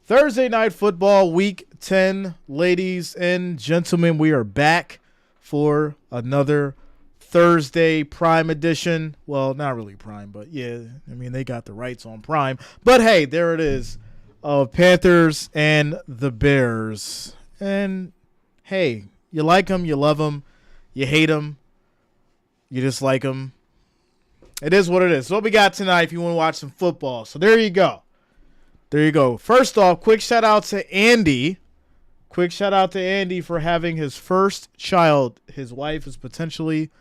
Thursday Night Football, Week 10. Ladies and gentlemen, we are back for another Thursday Prime edition. Well, not really Prime, but yeah, I mean, they got the rights on Prime. But hey, there it is, of Panthers and the Bears. And hey, you like them, you love them, you hate them, you dislike them. It is what it is. So what we got tonight if you want to watch some football. So there you go. There you go. First off, quick shout out to Andy. Quick shout out to Andy for having his first child. His wife is potentially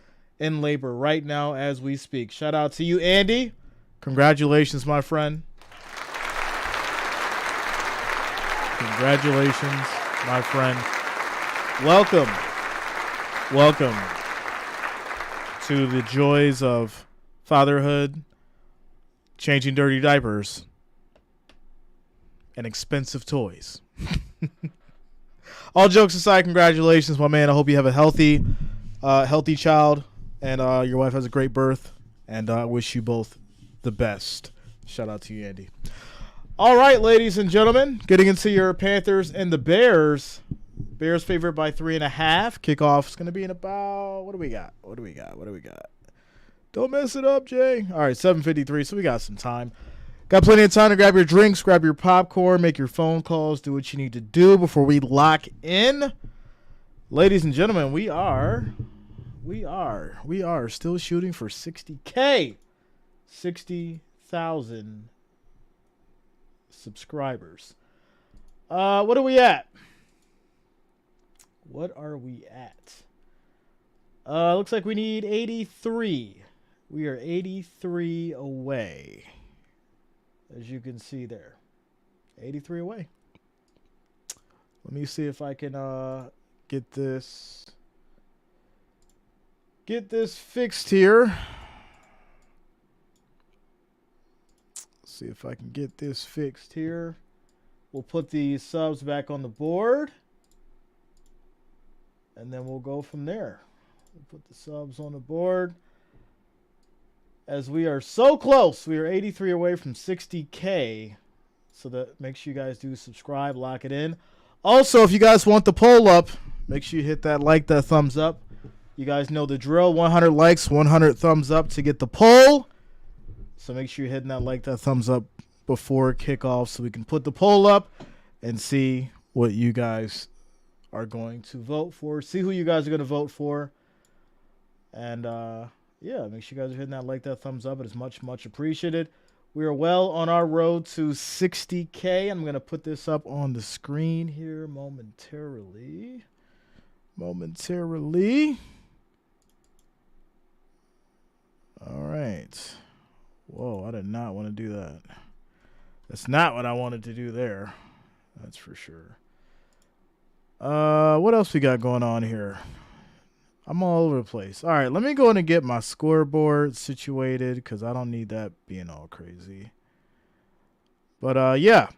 in labor right now as we speak. Shout out to you, Andy. Congratulations, my friend. Congratulations, my friend. Welcome. Welcome to the joys of fatherhood, changing dirty diapers, and expensive toys. All jokes aside, congratulations, my man. I hope you have a healthy child, and your wife has a great birth, and I wish you both the best. Shout out to you, Andy. All right, ladies and gentlemen, getting into your Panthers and the Bears. Bears favored by 3.5. Kickoff is going to be in about, what do we got? Don't mess it up, Jay. All right, 7:53, so we got some time. Got plenty of time to grab your drinks, grab your popcorn, make your phone calls, do what you need to do before we lock in. Ladies and gentlemen, we are still shooting for 60K. 60,000 subscribers. What are we at? Looks like we need 83. We are 83 away. As you can see there, 83 away. Let me see if I can get this fixed here. See if I can get this fixed here. We'll put the subs back on the board, and then we'll go from there. We'll put the subs on the board. As we are so close, we are 83 away from 60K. So that make sure you guys do subscribe, lock it in. Also, if you guys want the poll up, make sure you hit that that thumbs up. You guys know the drill. 100 likes, 100 thumbs up to get the poll. So make sure you're hitting that thumbs up before kickoff so we can put the poll up and see what you guys are going to vote for. See who you guys are going to vote for. And, yeah, make sure you guys are hitting that thumbs up. It is much, much appreciated. We are well on our road to 60K. I'm going to put this up on the screen here momentarily. All right. Whoa, I did not want to do that. That's not what I wanted to do there. That's for sure. What else we got going on here? I'm all over the place. All right, let me go in and get my scoreboard situated because I don't need that being all crazy. But, yeah.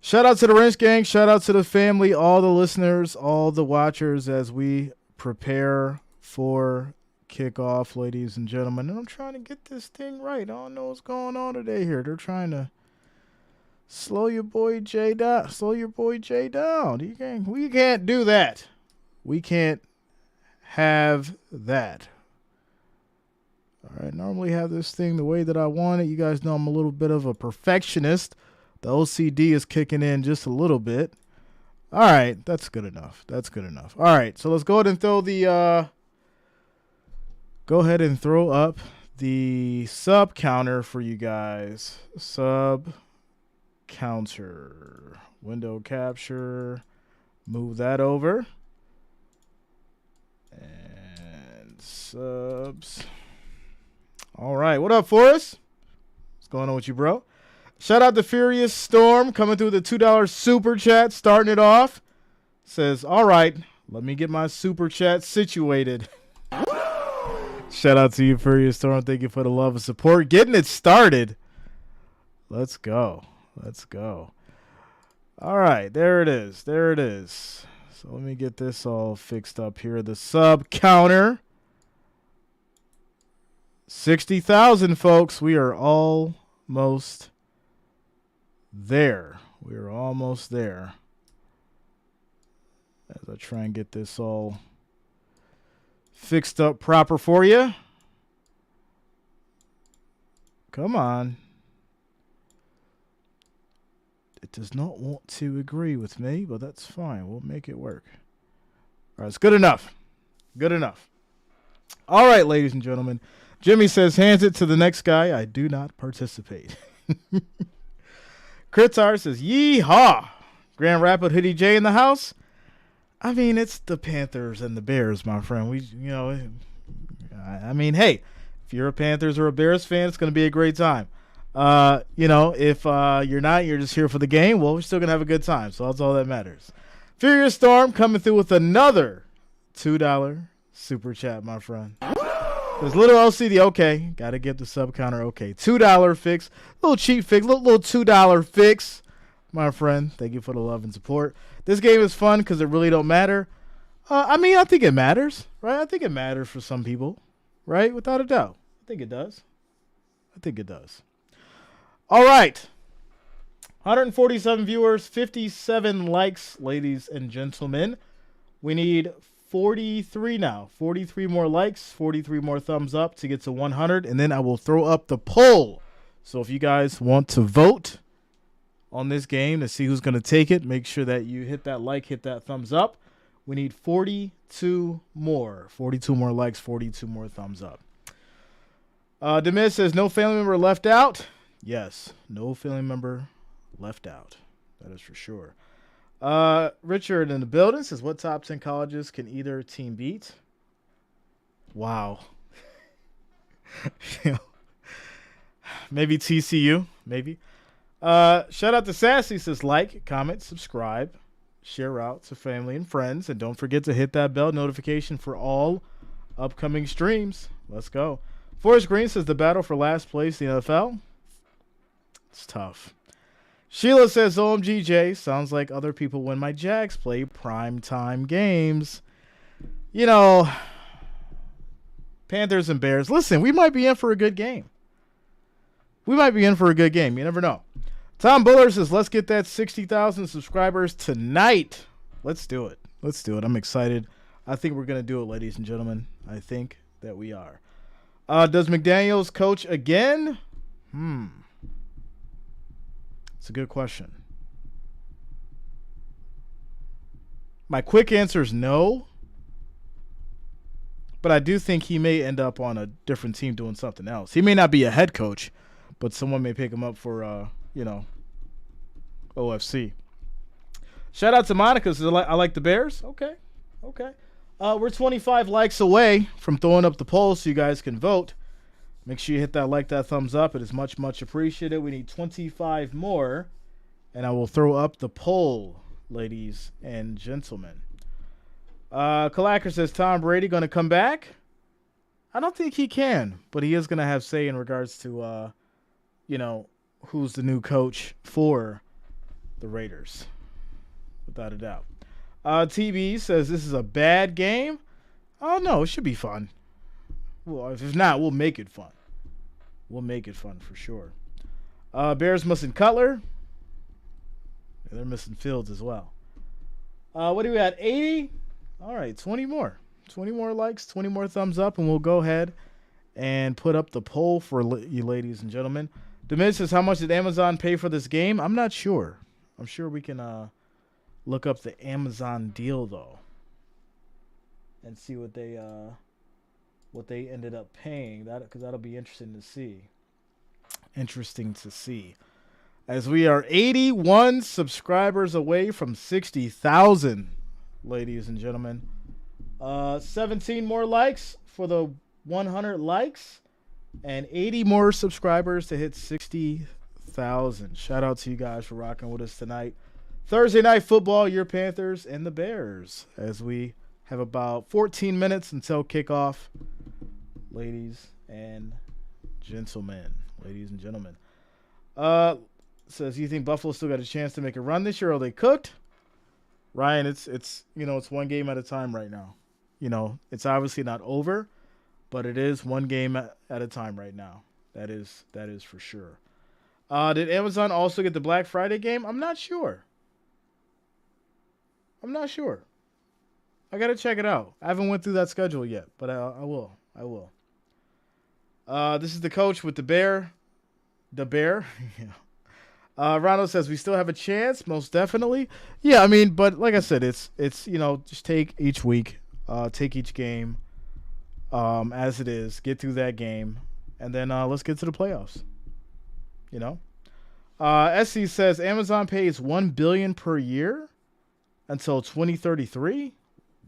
Shout out to the Wrench Gang. Shout out to the family, all the listeners, all the watchers as we prepare for kickoff, ladies and gentlemen. And I'm trying to get this thing right. I don't know what's going on today here. They're trying to slow your boy Jay down. We can't do that. We can't have that. All right, normally have this thing the way that I want it. You guys know I'm a little bit of a perfectionist. The OCD is kicking in just a little bit. All right, that's good enough. All right, so let's go ahead and throw up the sub counter for you guys. Sub counter, window capture, move that over, and subs. All right, what up, Forrest? What's going on with you, bro? Shout out to Furious Storm coming through the $2 super chat, starting it off. Says, all right, let me get my super chat situated. Shout out to you, Furious Storm. Thank you for the love and support. Getting it started. Let's go. All right, there it is. So let me get this all fixed up here. The sub counter. 60,000, folks. We are almost there. We're almost there. As I try and get this all fixed up proper for you. Come on. It does not want to agree with me, but that's fine. We'll make it work. All right, it's good enough. Good enough. All right, ladies and gentlemen. Jimmy says, hands it to the next guy. I do not participate. Kritar says, yee-haw. Grand Rapid Hoodie J in the house. I mean, it's the Panthers and the Bears, my friend. Hey, if you're a Panthers or a Bears fan, it's going to be a great time. If you're not, you're just here for the game, well, we're still going to have a good time. So that's all that matters. Furious Storm coming through with another $2 super chat, my friend. There's little LCD, okay. Got to get the sub counter, okay. $2 fix, little cheap fix, little $2 fix, my friend. Thank you for the love and support. This game is fun because it really don't matter. I think it matters, right? I think it matters for some people, right? Without a doubt. I think it does. All right. 147 viewers, 57 likes, ladies and gentlemen. We need 43 now. 43 more likes, 43 more thumbs up to get to 100, and then I will throw up the poll. So if you guys want to vote on this game to see who's going to take it, make sure that you hit that like, hit that thumbs up. We need 42 more. 42 more likes, 42 more thumbs up. Demiz says, no family member left out. Yes, no family member left out. That is for sure. Richard in the building says, what top 10 colleges can either team beat? Wow. Maybe TCU. Maybe. Shout out to Sassy. Says, like, comment, subscribe, share out to family and friends. And don't forget to hit that bell notification for all upcoming streams. Let's go. Forrest Green says, the battle for last place in the NFL. It's tough. Sheila says, OMGJ, sounds like other people when my Jags play primetime games. Panthers and Bears. Listen, we might be in for a good game. You never know. Tom Buller says, let's get that 60,000 subscribers tonight. Let's do it. I'm excited. I think we're going to do it, ladies and gentlemen. I think that we are. Does McDaniels coach again? It's a good question. My quick answer is no. But I do think he may end up on a different team doing something else. He may not be a head coach, but someone may pick him up for, OFC. Shout out to Monica. Says, I like the Bears. Okay. We're 25 likes away from throwing up the poll so you guys can vote. Make sure you hit that like, that thumbs up. It is much, much appreciated. We need 25 more, and I will throw up the poll, ladies and gentlemen. Kalacker says, Tom Brady going to come back? I don't think he can, but he is going to have say in regards to, who's the new coach for the Raiders, without a doubt. TB says, this is a bad game. Oh, no, it should be fun. Well, if not, we'll make it fun. For sure. Bears missing Cutler. Yeah, they're missing Fields as well. What do we got? 80? All right, 20 more. 20 more likes, 20 more thumbs up, and we'll go ahead and put up the poll for you ladies and gentlemen. Demiz says, how much did Amazon pay for this game? I'm not sure. I'm sure we can look up the Amazon deal, though, and see what they ended up paying, because that'll be interesting to see. As we are 81 subscribers away from 60,000, ladies and gentlemen. 17 more likes for the 100 likes, and 80 more subscribers to hit 60,000. Shout out to you guys for rocking with us tonight. Thursday night football, your Panthers and the Bears, as we have about 14 minutes until kickoff. Ladies and gentlemen. Says, you think Buffalo still got a chance to make a run this year, or are they cooked? Ryan, it's one game at a time right now. It's obviously not over, but it is one game at a time right now. That is for sure. Did Amazon also get the Black Friday game? I'm not sure. I got to check it out. I haven't went through that schedule yet, but I will. This is the coach with the bear. The bear. Yeah. Ronald says we still have a chance, most definitely. Yeah, I mean, but like I said, it's just take each week, take each game as it is, get through that game, and then let's get to the playoffs. SC says Amazon pays $1 billion per year until 2033.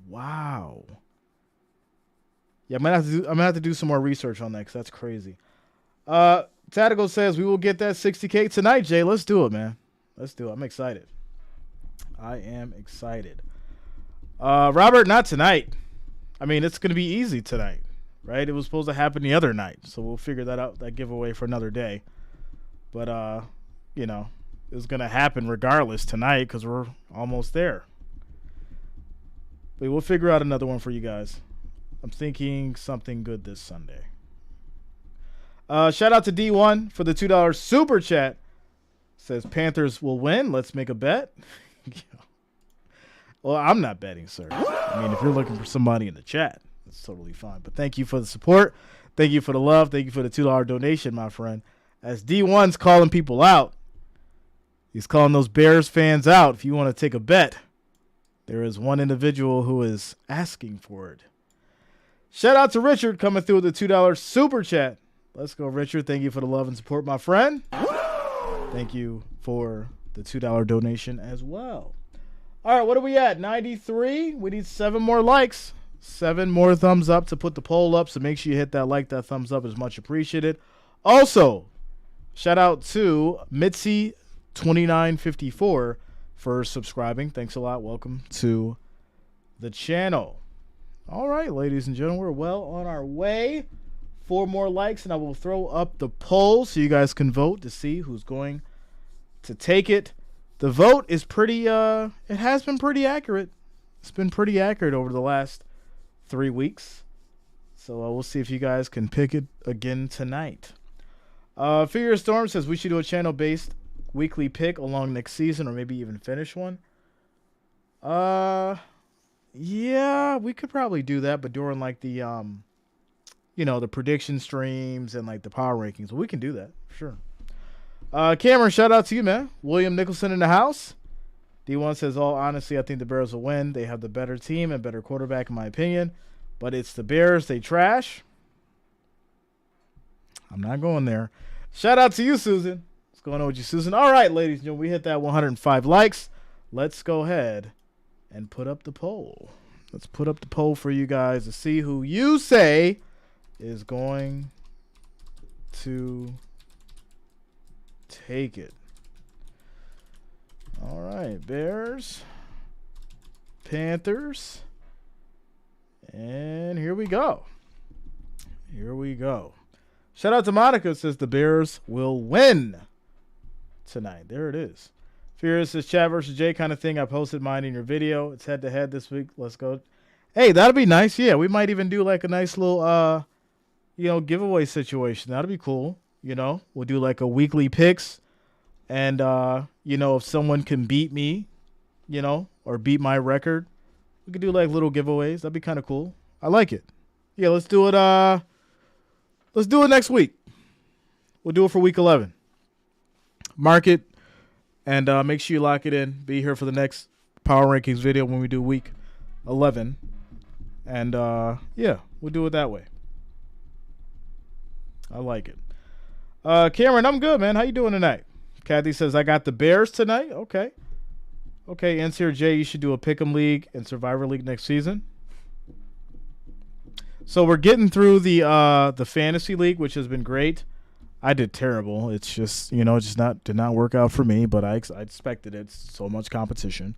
Wow. Yeah, I'm gonna have to do some more research on that because that's crazy. Tactical says we will get that 60K tonight, Jay. Let's do it, man. Let's do it. I'm excited. I am excited. Robert, not tonight. I mean, it's going to be easy tonight, right? It was supposed to happen the other night, so we'll figure that out, that giveaway for another day. But, it was going to happen regardless tonight because we're almost there. But we'll figure out another one for you guys. I'm thinking something good this Sunday. Shout out to D1 for the $2 super chat. Says Panthers will win. Let's make a bet. Well, I'm not betting, sir. I mean, if you're looking for somebody in the chat, that's totally fine. But thank you for the support. Thank you for the love. Thank you for the $2 donation, my friend. As D1's calling people out, he's calling those Bears fans out. If you want to take a bet, there is one individual who is asking for it. Shout out to Richard coming through with the $2 super chat. Let's go, Richard. Thank you for the love and support, my friend. Thank you for the $2 donation as well. All right, what are we at? 93. We need 7 more likes. 7 more thumbs up to put the poll up. So make sure you hit that like. That thumbs up is much appreciated. Also, shout out to Mitzi2954 for subscribing. Thanks a lot. Welcome to the channel. All right, ladies and gentlemen, we're well on our way. 4 more likes, and I will throw up the poll so you guys can vote to see who's going to take it. The vote is pretty, it has been pretty accurate. It's been pretty accurate over the last 3 weeks. So we'll see if you guys can pick it again tonight. Figure Storm says we should do a channel-based weekly pick along next season or maybe even finish one. Yeah, we could probably do that, but during like the, the prediction streams and like the power rankings. Well, we can do that, sure. Cameron, shout out to you, man. William Nicholson in the house. D1 says, all honestly, I think the Bears will win. They have the better team and better quarterback, in my opinion. But it's the Bears. They trash. I'm not going there. Shout out to you, Susan. What's going on with you, Susan? All right, ladies and gentlemen, we hit that 105 likes. Let's go ahead and put up the poll. Let's put up the poll for you guys to see who you say is going to take it. All right, Bears, Panthers, and here we go. Shout out to Monica, says the Bears will win tonight. There it is. Furious says Chad versus Jay kind of thing. I posted mine in your video. It's head-to-head this week. Let's go. Hey, that'll be nice. Yeah, we might even do like a nice little giveaway situation. That'll be cool. We'll do like a weekly picks. And, if someone can beat me, or beat my record, we could do like little giveaways. That'd be kind of cool. I like it. Yeah, let's do it. Let's do it next week. We'll do it for week 11. Mark it and make sure you lock it in. Be here for the next power rankings video when we do week 11. And, we'll do it that way. I like it. Cameron, I'm good, man. How you doing tonight? Kathy says, I got the Bears tonight. Okay. Okay, ends here, Jay. You should do a Pick'em League and Survivor League next season. So we're getting through the Fantasy League, which has been great. I did terrible. It's just, did not work out for me, but I expected it. It's so much competition.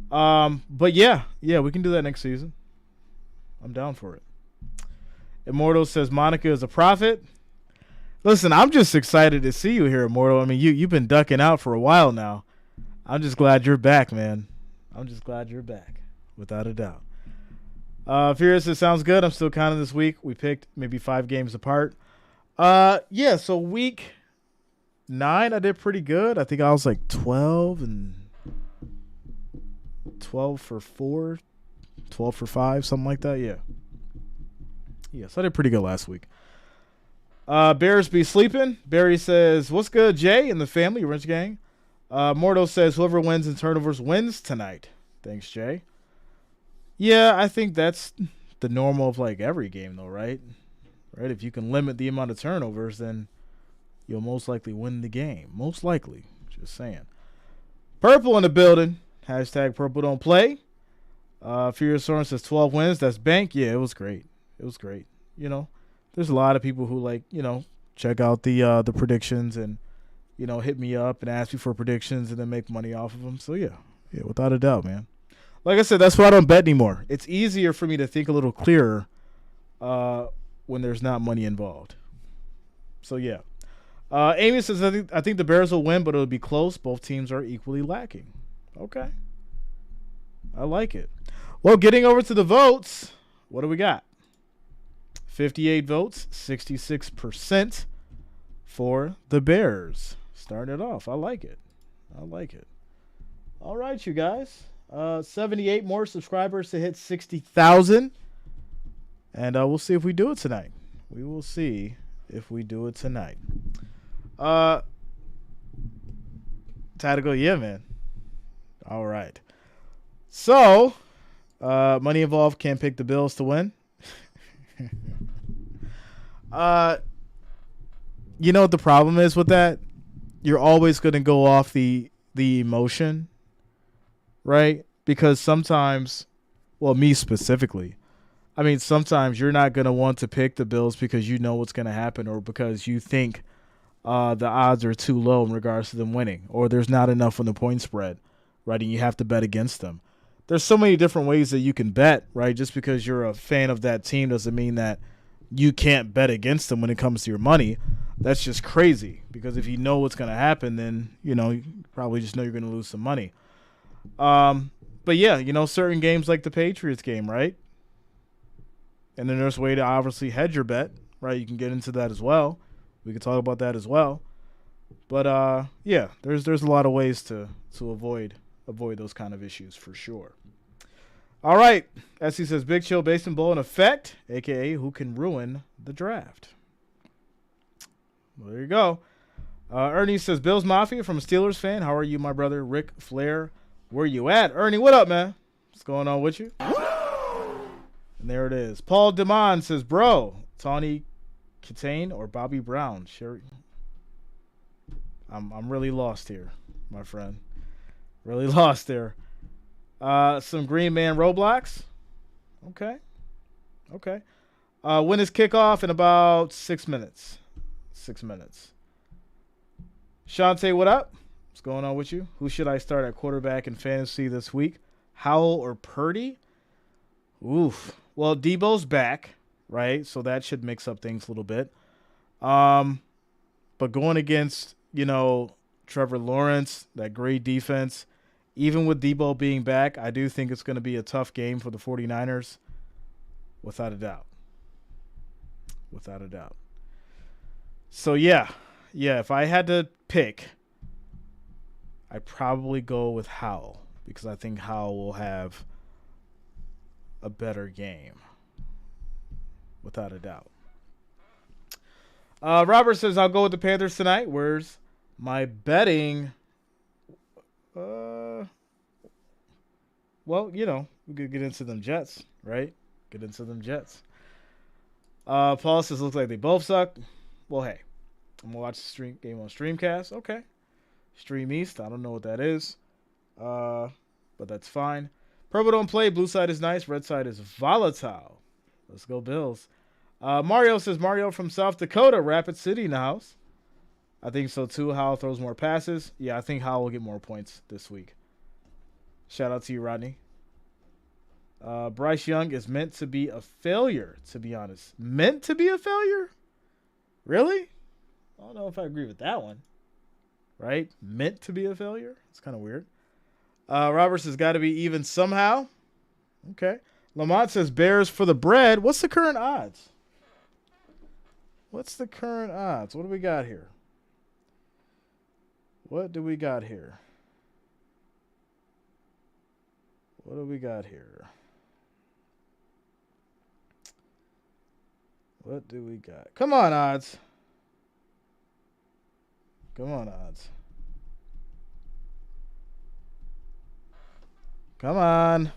But yeah, we can do that next season. I'm down for it. Immortal says Monica is a prophet. Listen, I'm just excited to see you here, Immortal. I mean, you've been ducking out for a while now. I'm just glad you're back, man. I'm just glad you're back, without a doubt. Furious says, sounds good. I'm still counting this week. We picked maybe 5 games apart. So week 9, I did pretty good. I think I was like 12 for 4, 12 for 5, something like that. Yeah. Yes, I did pretty good last week. Bears be sleeping. Barry says, what's good, Jay and the family, Rich Gang? Mordo says, whoever wins in turnovers wins tonight. Thanks, Jay. Yeah, I think that's the normal of like every game, though, right? Right? If you can limit the amount of turnovers, then you'll most likely win the game. Most likely. Just saying. Purple in the building. Hashtag purple don't play. Furious Soren says 12 wins. That's bank. Yeah, it was great. It was great. You know, there's a lot of people who like, you know, check out the predictions and, you know, hit me up and ask me for predictions and then make money off of them. So, yeah, without a doubt, man. Like I said, that's why I don't bet anymore. It's easier for me to think a little clearer when there's not money involved. So, yeah. Amy says, I think the Bears will win, but it'll be close. Both teams are equally lacking. Okay. I like it. Well, getting over to the votes, what do we got? 58 votes, 66% for the Bears. Starting it off. I like it. I like it. All right, you guys. 78 more subscribers to hit 60,000. And we'll see if we do it tonight. We will see if we do it tonight. Tactical, yeah, man. All right. So, money involved, can't pick the Bills to win. You know what the problem is with that? You're always going to go off the emotion, right? Because sometimes, well, me specifically, I mean, sometimes you're not going to want to pick the Bills because you know what's going to happen or because you think the odds are too low in regards to them winning or there's not enough on the point spread, right? And you have to bet against them. There's so many different ways that you can bet, right? Just because you're a fan of that team doesn't mean that you can't bet against them when it comes to your money. That's just crazy because if you know what's going to happen, then, you know, you probably just know you're going to lose some money. But, yeah, you know, certain games like the Patriots game, right? And then there's a way to obviously hedge your bet, right? You can get into that as well. We can talk about that as well. But, yeah, there's a lot of ways to avoid those kind of issues for sure. All right. As he says, Big Chill Basin Bowl in effect, a.k.a. who can ruin the draft. Well, there you go. Ernie says, Bills Mafia from a Steelers fan. How are you, my brother? Rick Flair, where you at? Ernie, what up, man? What's going on with you? And there it is. Paul Demond says, bro, Tawny Katane or Bobby Brown? Sure. I'm really lost here, my friend. Really lost there. Some Green Man Roblox. Okay. When is kickoff? In about 6 minutes. 6 minutes. Shantae, what up? What's going on with you? Who should I start at quarterback in fantasy this week? Howell or Purdy? Oof. Well, Debo's back, right? So that should mix up things a little bit. But going against, you know, Trevor Lawrence, that great defense, even with Debo being back, I do think it's going to be a tough game for the 49ers, without a doubt. Without a doubt. So, yeah, if I had to pick, I'd probably go with Howell because I think Howell will have a better game, without a doubt. Robert says, I'll go with the Panthers tonight. Where's my betting? Well, you know, we could get into them Jets, right? Get into them Jets. Paul says, looks like they both suck. Well, hey, I'm going to watch the game on Streamcast. Okay. Stream East. I don't know what that is. But that's fine. Purple don't play. Blue side is nice. Red side is volatile. Let's go Bills. Mario says, Mario from South Dakota, Rapid City in the house. I think so, too. Howell throws more passes. Yeah, I think Howell will get more points this week. Shout out to you, Rodney. Bryce Young is meant to be a failure, to be honest. Meant to be a failure? Really? I don't know if I agree with that one. Right? Meant to be a failure? It's kind of weird. Roberts has got to be even somehow. Okay. Lamont says Bears for the bread. What's the current odds? What do we got here? What do we got here? What do we got here? What do we got? Come on, odds. Come on, odds. Come on.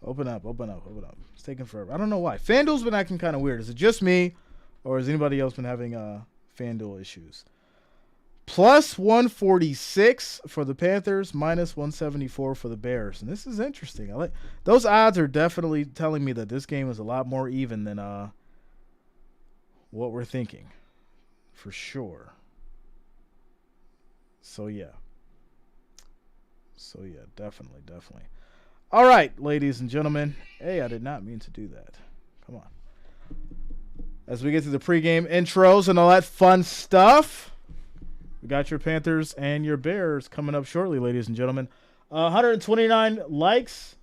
Open up, open up, open up. It's taking forever. I don't know why. FanDuel's been acting kind of weird. Is it just me, or has anybody else been having FanDuel issues? Plus 146 for the Panthers, minus 174 for the Bears. And this is interesting. I like those odds are definitely telling me that this game is a lot more even than what we're thinking. For sure. So yeah, definitely. All right, ladies and gentlemen. Hey, I did not mean to do that. Come on. As we get to the pregame intros and all that fun stuff, we got your Panthers and your Bears coming up shortly, ladies and gentlemen. 129 likes.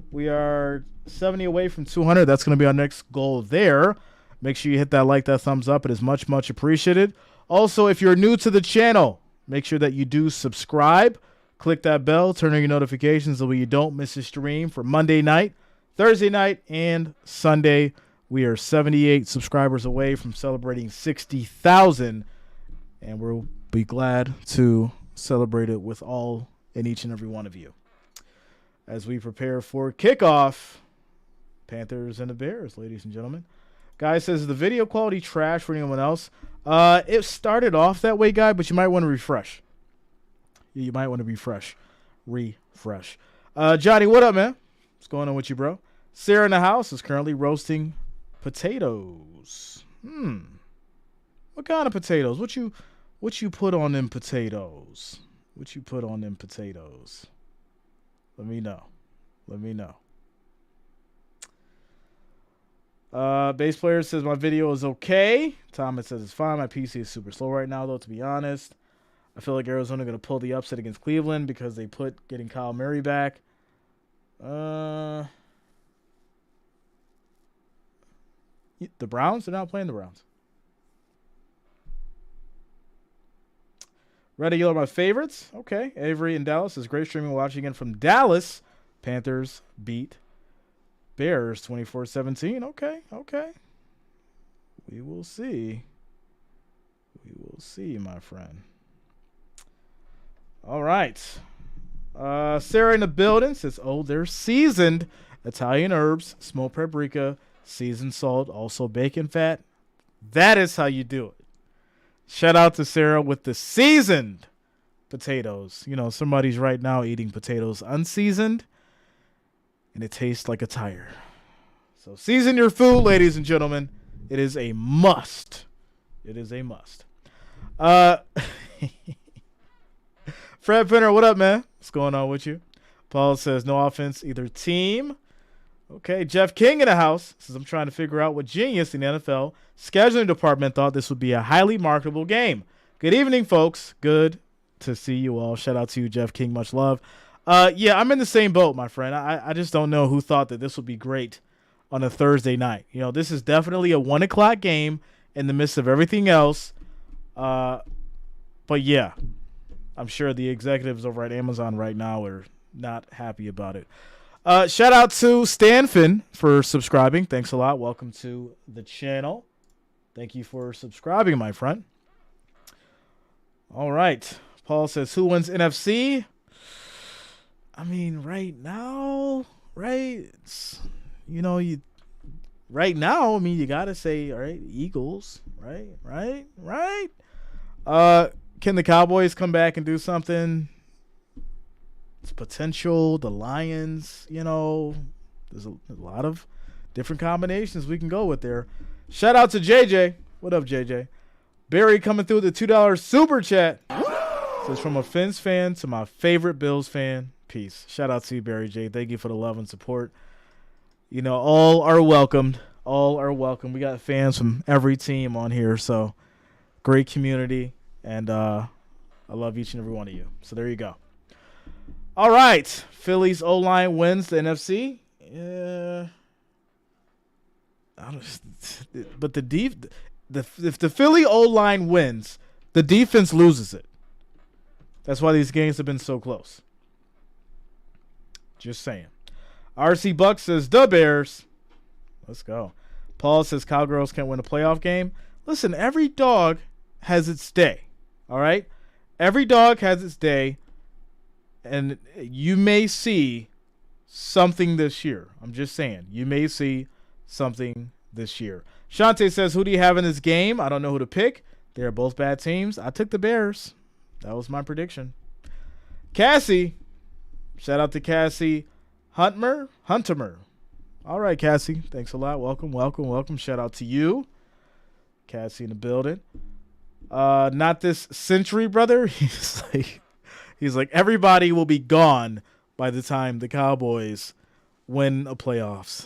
We are 70 away from 200. That's going to be our next goal there. Make sure you hit that like, that thumbs up. It is much, much appreciated. Also, if you're new to the channel, make sure that you do subscribe. Click that bell, turn on your notifications so you don't miss a stream for Monday night, Thursday night, and Sunday. We are 78 subscribers away from celebrating 60,000, and we'll be glad to celebrate it with all and each and every one of you. As we prepare for kickoff, Panthers and the Bears, ladies and gentlemen. Guy says, is the video quality trash for anyone else? It started off that way, Guy, but you might want to refresh. You might want to refresh. Johnny, what up, man? What's going on with you, bro? Sarah in the house is currently roasting potatoes. What kind of potatoes? What you put on them potatoes? What you put on them potatoes? Let me know. Bass player says my video is okay. Thomas says it's fine. My PC is super slow right now, though, to be honest. I feel like Arizona going to pull the upset against Cleveland because they put getting Kyle Murray back. The Browns? They're not playing the Browns. Red and yellow are my favorites. Okay. Avery in Dallas is great streaming watching again from Dallas. Panthers beat Bears 24-17. Okay. We will see. My friend. All right. Sarah in the building says, oh, they're seasoned Italian herbs, smoked paprika, seasoned salt, also bacon fat. That is how you do it. Shout out to Sarah with the seasoned potatoes. You know, somebody's right now eating potatoes unseasoned, and it tastes like a tire. So season your food, ladies and gentlemen. It is a must. Fred Penner, what up, man? What's going on with you? Paul says, no offense, either team. Okay, Jeff King in the house says, I'm trying to figure out what genius in the NFL scheduling department thought this would be a highly marketable game. Good evening, folks. Good to see you all. Shout out to you, Jeff King. Much love. Yeah, I'm in the same boat, my friend. I just don't know who thought that this would be great on a Thursday night. You know, this is definitely a 1 o'clock game in the midst of everything else. But yeah, I'm sure the executives over at Amazon right now are not happy about it. Shout out to Stanfin for subscribing. Thanks a lot. Welcome to the channel. Thank you for subscribing, my friend. All right. Paul says, who wins NFC? I mean, right now, right? Right now, I mean, you got to say, all right, Eagles, right? Can the Cowboys come back and do something? It's potential. The Lions, there's a lot of different combinations we can go with there. Shout out to JJ. What up, JJ? Barry coming through the $2 super chat. Says, from a Fins fan to my favorite Bills fan. Peace. Shout out to you, Barry J. Thank you for the love and support. All are welcomed. All are welcome. We got fans from every team on here, so great community, and I love each and every one of you. So there you go. All right, Phillies O-line wins the NFC. Yeah, but if the Philly O-line wins, the defense loses it. That's why these games have been so close. Just saying. RC Buck says, the Bears. Let's go. Paul says, Cowgirls can't win a playoff game. Listen, every dog has its day. All right? Every dog has its day. And you may see something this year. I'm just saying. You may see something this year. Shante says, who do you have in this game? I don't know who to pick. They're both bad teams. I took the Bears. That was my prediction. Cassie. Shout out to Cassie Huntermer. All right, Cassie. Thanks a lot. Welcome. Shout out to you. Cassie in the building. Not this century, brother. He's like, everybody will be gone by the time the Cowboys win in the playoffs.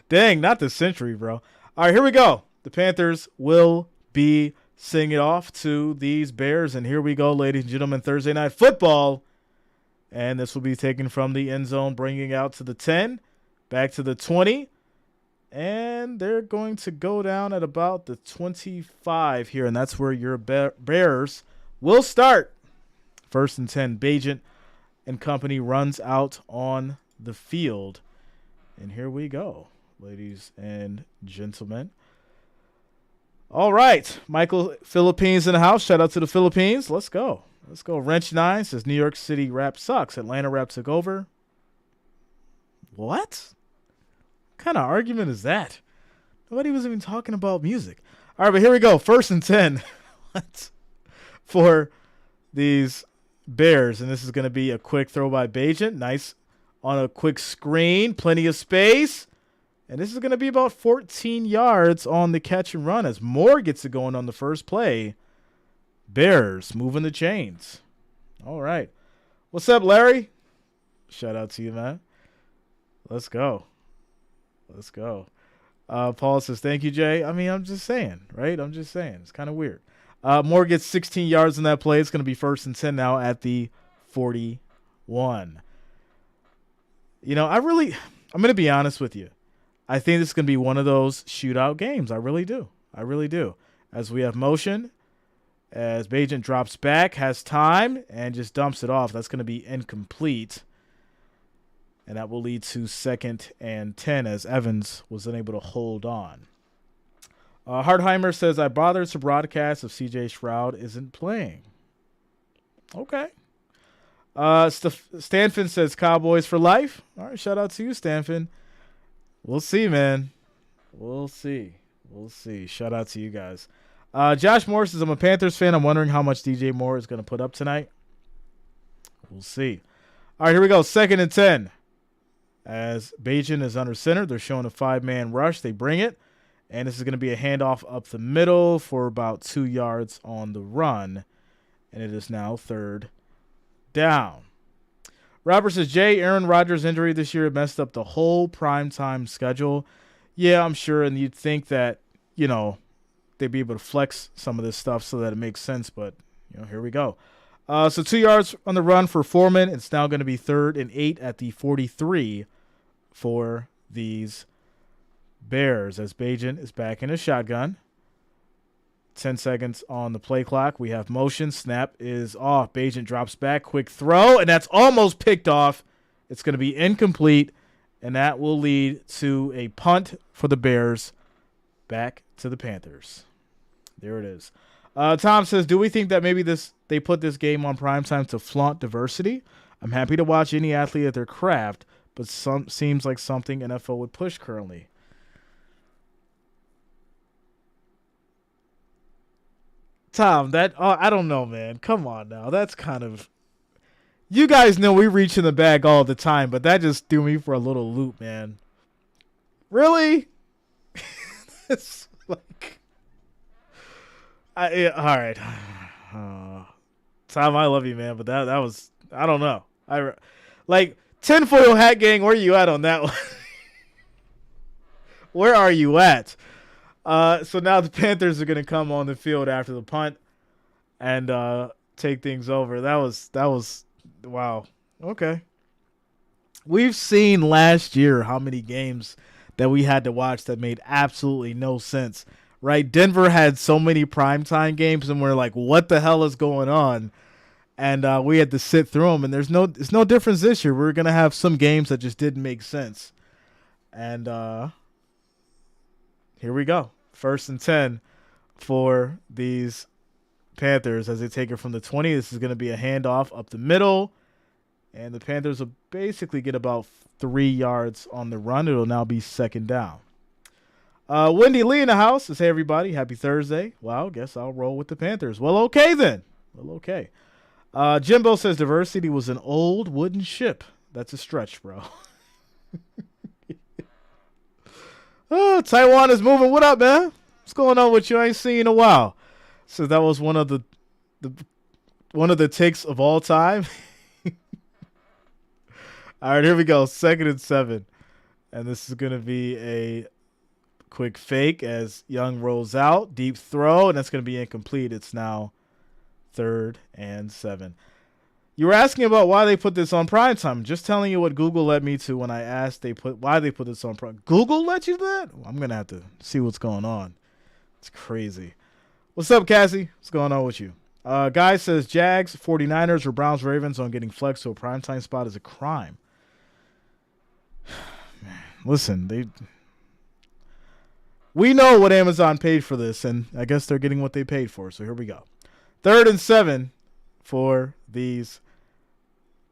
Dang, not this century, bro. All right, here we go. The Panthers will be singing it off to these Bears. And here we go, ladies and gentlemen, Thursday Night Football. And this will be taken from the end zone, bringing out to the 10, back to the 20. And they're going to go down at about the 25 here. And that's where your Bears will start. 1st and 10, Bagent and company runs out on the field. And here we go, ladies and gentlemen. All right. Michael, Philippines in the house. Shout out to the Philippines. Let's go. Wrench 9 says New York City rap sucks. Atlanta rap took over. What kind of argument is that? Nobody was even talking about music. All right, but here we go. 1st and 10 for these Bears. And this is going to be a quick throw by Bagent. Nice on a quick screen. Plenty of space. And this is going to be about 14 yards on the catch and run as Moore gets it going on the first play. Bears moving the chains. All right. What's up, Larry? Shout out to you, man. Let's go. Paul says, thank you, Jay. I mean, I'm just saying, right? It's kind of weird. Moore gets 16 yards on that play. It's going to be 1st and 10 now at the 41. You know, I'm going to be honest with you. I think this is going to be one of those shootout games. I really do. As we have motion, as Bagent drops back, has time, and just dumps it off. That's going to be incomplete. And that will lead to 2nd and 10 as Evans was unable to hold on. Hartheimer says, I bothered to broadcast if C.J. Stroud isn't playing. Okay. Stanfin says, Cowboys for life. All right, shout out to you, Stanfin. We'll see, man. We'll see. Shout out to you guys. Josh Moore says, I'm a Panthers fan. I'm wondering how much DJ Moore is going to put up tonight. We'll see. All right, here we go. 2nd and 10. As Bagent is under center, they're showing a 5-man rush. They bring it. And this is going to be a handoff up the middle for about 2 yards on the run. And it is now 3rd down. Robert says, Jay, Aaron Rodgers' injury this year messed up the whole primetime schedule. Yeah, I'm sure. And you'd think that, they'd be able to flex some of this stuff so that it makes sense. But, here we go. So 2 yards on the run for Foreman. It's now going to be 3rd and 8 at the 43 for these Bears as Bagent is back in a shotgun. 10 seconds on the play clock. We have motion. Snap is off. Bagent drops back. Quick throw, and that's almost picked off. It's going to be incomplete, and that will lead to a punt for the Bears back to the Panthers. There it is. Tom says, do we think that maybe they put this game on primetime to flaunt diversity? I'm happy to watch any athlete at their craft, but seems like something NFL would push currently. Tom, I don't know, man. Come on now. That's kind of... You guys know we reach in the bag all the time, but that just threw me for a little loop, man. Really? It's like... all right. Tom, I love you, man, but that was... I don't know. Tinfoil Hat Gang, where are you at on that one? Where are you at? So now the Panthers are going to come on the field after the punt and take things over. That was wow. Okay. We've seen last year how many games that we had to watch that made absolutely no sense right? Denver had so many primetime games, and we're like, what the hell is going on? And we had to sit through them, and it's no difference this year. We're going to have some games that just didn't make sense. And here we go. 1st and 10 for these Panthers as they take it from the 20. This is going to be a handoff up the middle. And the Panthers will basically get about 3 yards on the run. It'll now be 2nd down. Wendy Lee in the house says, hey, everybody, happy Thursday. Well, guess I'll roll with the Panthers. Well, okay then. Well, okay. Jimbo says diversity was an old wooden ship. That's a stretch, bro. Oh, Taiwan is moving. What up, man? What's going on with you? I ain't seen you in a while. So that was one of the takes of all time. All right, here we go. 2nd and 7. And this is going to be a quick fake as Young rolls out. Deep throw, and that's going to be incomplete. It's now 3rd and 7. You were asking about why they put this on primetime. Just telling you what Google led me to when I asked why they put this on prime. Google let you do that? Well, I'm going to have to see what's going on. It's crazy. What's up, Cassie? What's going on with you? Guy says Jags, 49ers, or Browns, Ravens on getting flexed to a primetime spot is a crime. Man, listen, we know what Amazon paid for this, and I guess they're getting what they paid for. So here we go. 3rd and 7 for these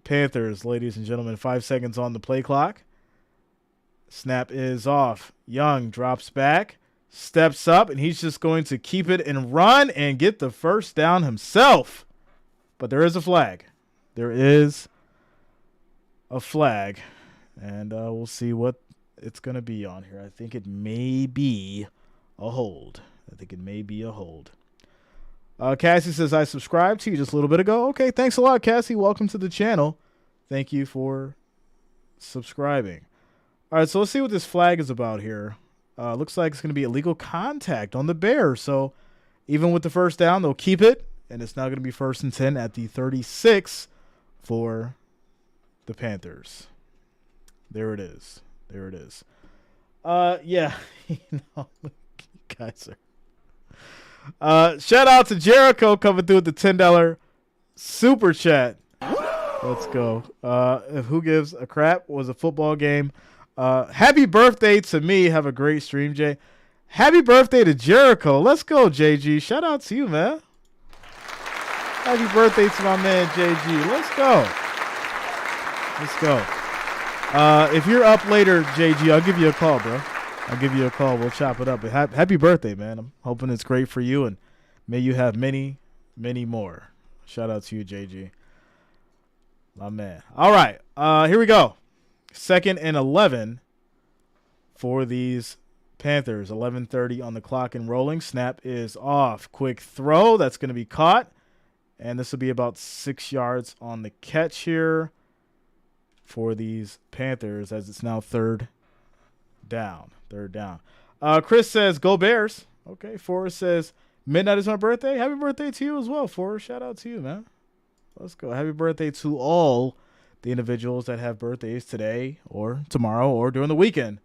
Panthers, ladies and gentlemen. 5 seconds on the play clock. Snap is off. Young drops back, steps up, and he's just going to keep it and run and get the 1st down himself. But there is a flag. There is a flag. And we'll see what it's going to be on here. I think it may be a hold. Cassie says, I subscribed to you just a little bit ago. Okay, thanks a lot, Cassie. Welcome to the channel. Thank you for subscribing. All right, so let's see what this flag is about here. Looks like it's going to be illegal contact on the Bears. So even with the 1st down, they'll keep it. And it's now going to be 1st and 10 at the 36 for the Panthers. There it is. Yeah, you guys are. Shout out to Jericho coming through with the $10 super chat. Let's go. Who gives a crap? Was a football game. Happy birthday to me. Have a great stream, Jay. Happy birthday to Jericho. Let's go, JG. Shout out to you, man. Happy birthday to my man, JG. Let's go. If you're up later, JG, I'll give you a call, bro. We'll chop it up. But happy birthday, man. I'm hoping it's great for you, and may you have many, many more. Shout out to you, JG. My man. All right, here we go. 2nd and 11 for these Panthers. 11:30 on the clock and rolling. Snap is off. Quick throw. That's going to be caught. And this will be about 6 yards on the catch here for these Panthers as it's now 3rd down. Chris says, go Bears. Okay, Forrest says, midnight is my birthday. Happy birthday to you as well, Forrest. Shout out to you, man. Let's go. Happy birthday to all the individuals that have birthdays today or tomorrow or during the weekend.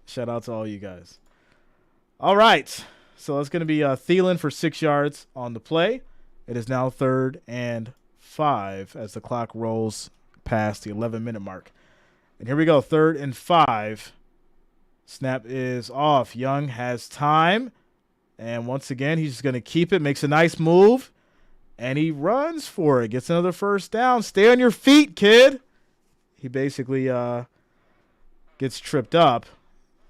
Shout out to all you guys. All right, so it's going to be Thielen for 6 yards on the play. It is now 3rd and 5 as the clock rolls past the 11-minute mark. And here we go, 3rd and 5. Snap is off. Young has time. And once again, he's just going to keep it. Makes a nice move. And he runs for it. Gets another 1st down. Stay on your feet, kid. He basically gets tripped up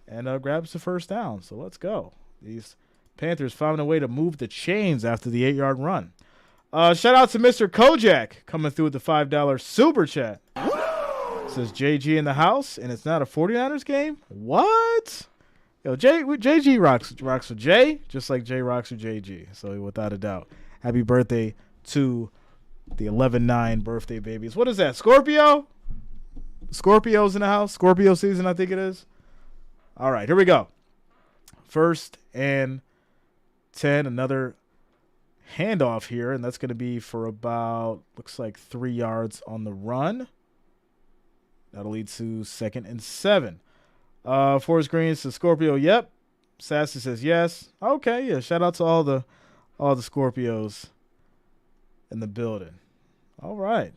and grabs the 1st down. So let's go. These Panthers found a way to move the chains after the 8-yard run. Shout out to Mr. Kojak coming through with the $5 super chat. Says JG in the house, and it's not a 49ers game? What? Yo, JG rocks with Jay, just like Jay rocks with JG. So without a doubt, happy birthday to the 11-9 birthday babies. What is that, Scorpio? Scorpio's in the house. Scorpio season, I think it is. All right, here we go. 1st and 10, another handoff here, and that's going to be for about, looks like 3 yards on the run. That'll lead to 2nd and 7. Forrest Green says, Scorpio, yep. Sassy says yes. Okay, yeah. Shout out to all the Scorpios in the building. All right.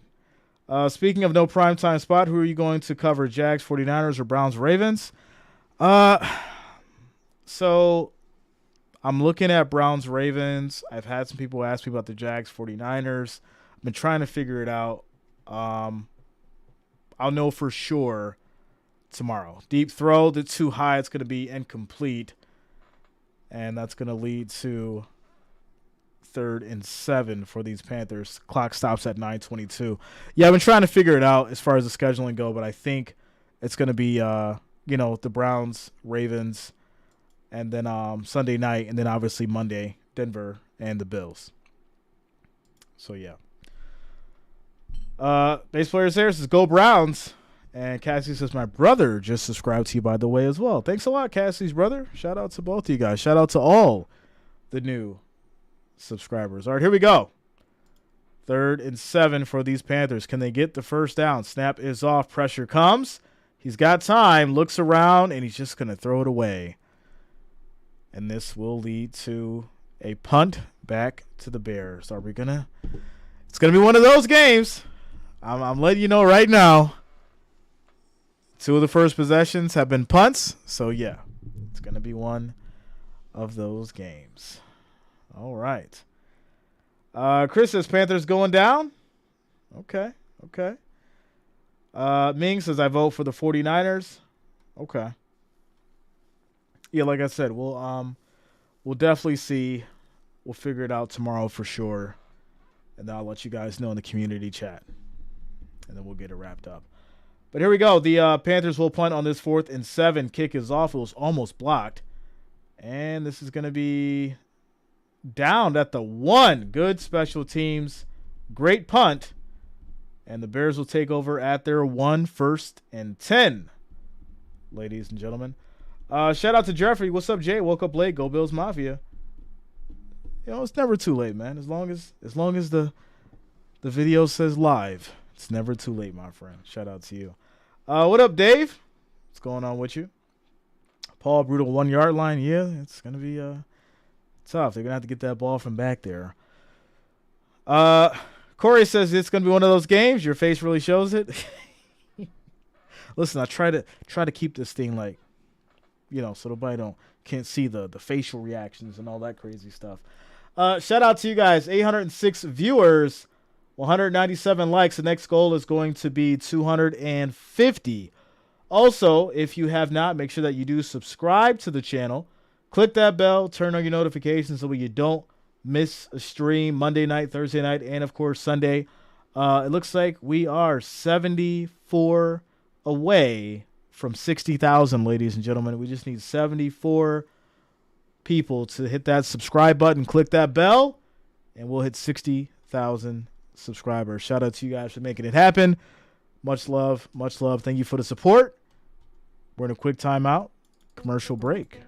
Speaking of no primetime spot, who are you going to cover? Jags, 49ers, or Browns, Ravens? So I'm looking at Browns, Ravens. I've had some people ask me about the Jags, 49ers. I've been trying to figure it out. I'll know for sure tomorrow. Deep throw, that's too high. It's going to be incomplete. And that's going to lead to 3rd and 7 for these Panthers. Clock stops at 9:22. Yeah, I've been trying to figure it out as far as the scheduling go, but I think it's going to be, the Browns, Ravens, and then Sunday night, and then obviously Monday, Denver and the Bills. So, yeah. Base players there says, go Browns. And Cassie says, my brother just subscribed to you, by the way, as well. Thanks a lot, Cassie's brother. Shout out to both of you guys. Shout out to all the new subscribers. All right, here we go. 3rd and 7 for these Panthers. Can they get the first down? Snap is off. Pressure comes. He's got time. Looks around, and he's just going to throw it away. And this will lead to a punt back to the Bears. Are we going to – it's going to be one of those games. I'm letting you know right now. 2 of the first possessions have been punts. So, yeah, it's going to be one of those games. All right. Chris says Panthers going down. Okay. Ming says I vote for the 49ers. Okay. Yeah, like I said, we'll definitely see. We'll figure it out tomorrow for sure. And then I'll let you guys know in the community chat. And then we'll get it wrapped up. But here we go. The Panthers will punt on this 4th and 7. Kick is off. It was almost blocked. And this is going to be downed at the 1. Good special teams. Great punt. And the Bears will take over at their 1st and 10. Ladies and gentlemen. Shout out to Jeffrey. What's up, Jay? Woke up late. Go Bills Mafia. It's never too late, man. As long as the video says live. It's never too late, my friend. Shout out to you. What up, Dave? What's going on with you? Paul, brutal 1-yard line. Yeah, it's going to be tough. They're going to have to get that ball from back there. Corey says it's going to be one of those games. Your face really shows it. Listen, I try to keep this thing like, so nobody can't see the facial reactions and all that crazy stuff. Shout out to you guys. 806 viewers. 197 likes. The next goal is going to be 250. Also, if you have not, make sure that you do subscribe to the channel. Click that bell. Turn on your notifications so you don't miss a stream Monday night, Thursday night, and, of course, Sunday. It looks like we are 74 away from 60,000, ladies and gentlemen. We just need 74 people to hit that subscribe button, click that bell, and we'll hit 60,000 subscribers. Shout out to you guys for making it happen. Much love. Thank you for the support. We're in a quick timeout. Commercial break.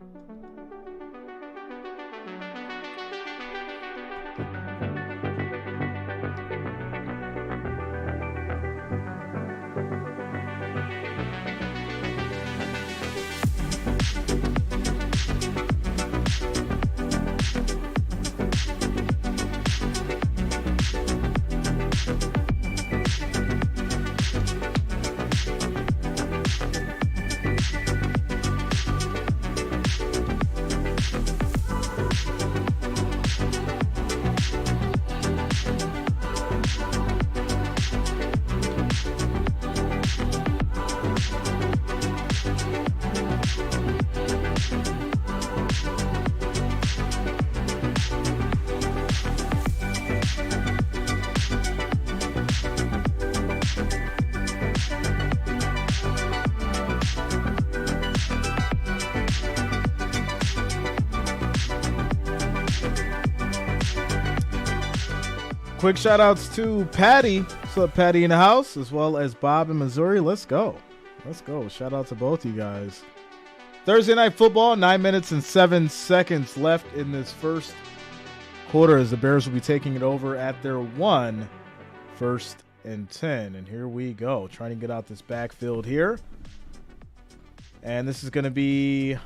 Quick shout outs to Patty. What's up, Patty in the house, as well as Bob in Missouri. Let's go. Shout out to both you guys. Thursday night football, 9 minutes and 7 seconds left in this first quarter as the Bears will be taking it over at their 1st and 10. And here we go. Trying to get out this backfield here. And this is going to be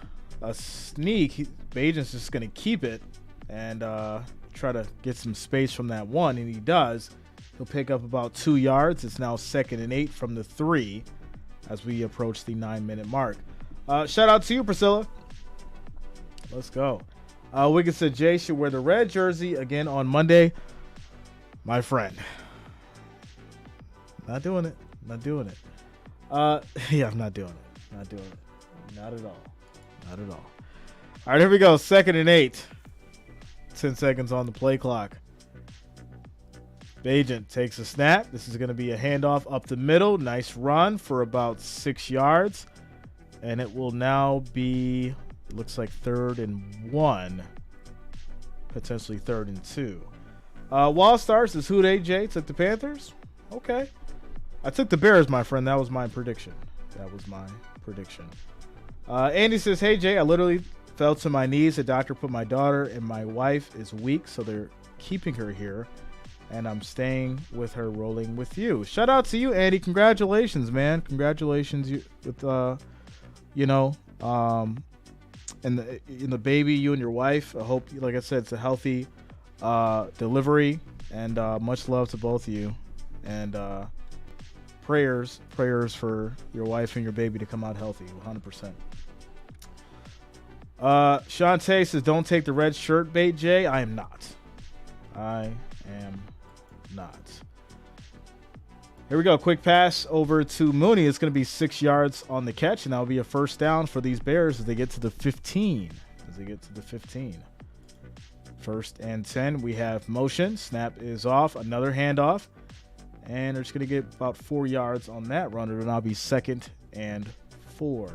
a sneak. Bagent's just going to keep it and try to get some space from that 1, and he does. He'll pick up about 2 yards. It's now 2nd and 8 from the 3 as we approach the 9-minute mark. Shout out to you, Priscilla. Let's go. Wiggins said Jay should wear the red jersey again on Monday. My friend. Not doing it. Not doing it. Yeah, I'm not doing it. Not doing it. Not at all. Not at all. All right, here we go. 2nd and 8. 10 seconds on the play clock. Bagent takes a snap. This is going to be a handoff up the middle. Nice run for about 6 yards. And it will now be, looks like 3rd and 1. Potentially 3rd and 2. Wall starts is who they, Jay? Took the Panthers? Okay. I took the Bears, my friend. That was my prediction. Andy says, hey, Jay, I literally fell to my knees. The doctor put my daughter and my wife is weak, so they're keeping her here. And I'm staying with her, rolling with you. Shout out to you, Andy. Congratulations, man. Congratulations with, and the baby, you and your wife. I hope, like I said, it's a healthy delivery. And much love to both of you. And prayers for your wife and your baby to come out healthy, 100%. Shantae says, don't take the red shirt bait, Jay. I am not. Here we go. Quick pass over to Mooney. It's going to be 6 yards on the catch, and that'll be a first down for these Bears as they get to the 15. 1st and 10. We have motion. Snap is off. Another handoff. And they're just going to get about 4 yards on that run. It'll now be 2nd and 4.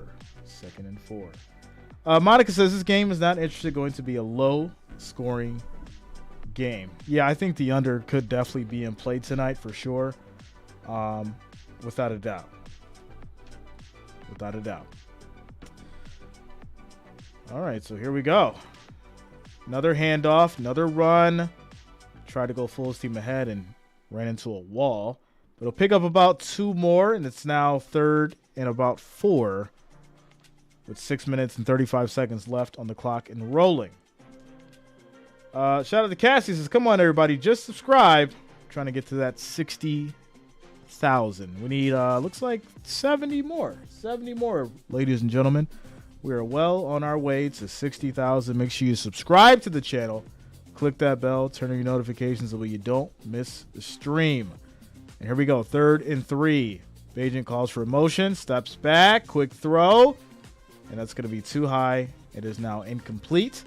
Monica says this game is not going to be a low-scoring game. Yeah, I think the under could definitely be in play tonight for sure. Without a doubt. All right, so here we go. Another handoff, another run. Tried to go full steam ahead and ran into a wall. But it'll pick up about 2 more, and it's now 3rd and about 4 with 6 minutes and 35 seconds left on the clock and rolling. Shout out to Cassie. Says, come on, everybody, just subscribe. Trying to get to that 60,000. We need, looks like 70 more. 70 more, ladies and gentlemen. We are well on our way to 60,000. Make sure you subscribe to the channel. Click that bell. Turn on your notifications so that you don't miss the stream. And here we go. 3rd and 3. Bagent calls for a motion. Steps back. Quick throw. And that's going to be too high. It is now incomplete.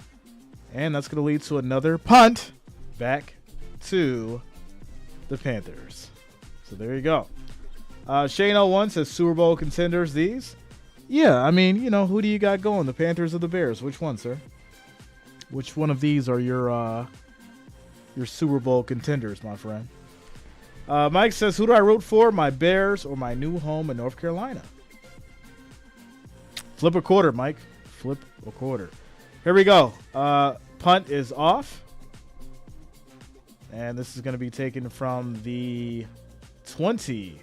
And that's going to lead to another punt back to the Panthers. So there you go. Shane01 says Super Bowl contenders these. Yeah, I mean, who do you got going? The Panthers or the Bears? Which one, sir? Which one of these are your Super Bowl contenders, my friend? Mike says, who do I root for? My Bears or my new home in North Carolina? Flip a quarter, Mike. Flip a quarter. Here we go. Punt is off. And this is going to be taken from the 20.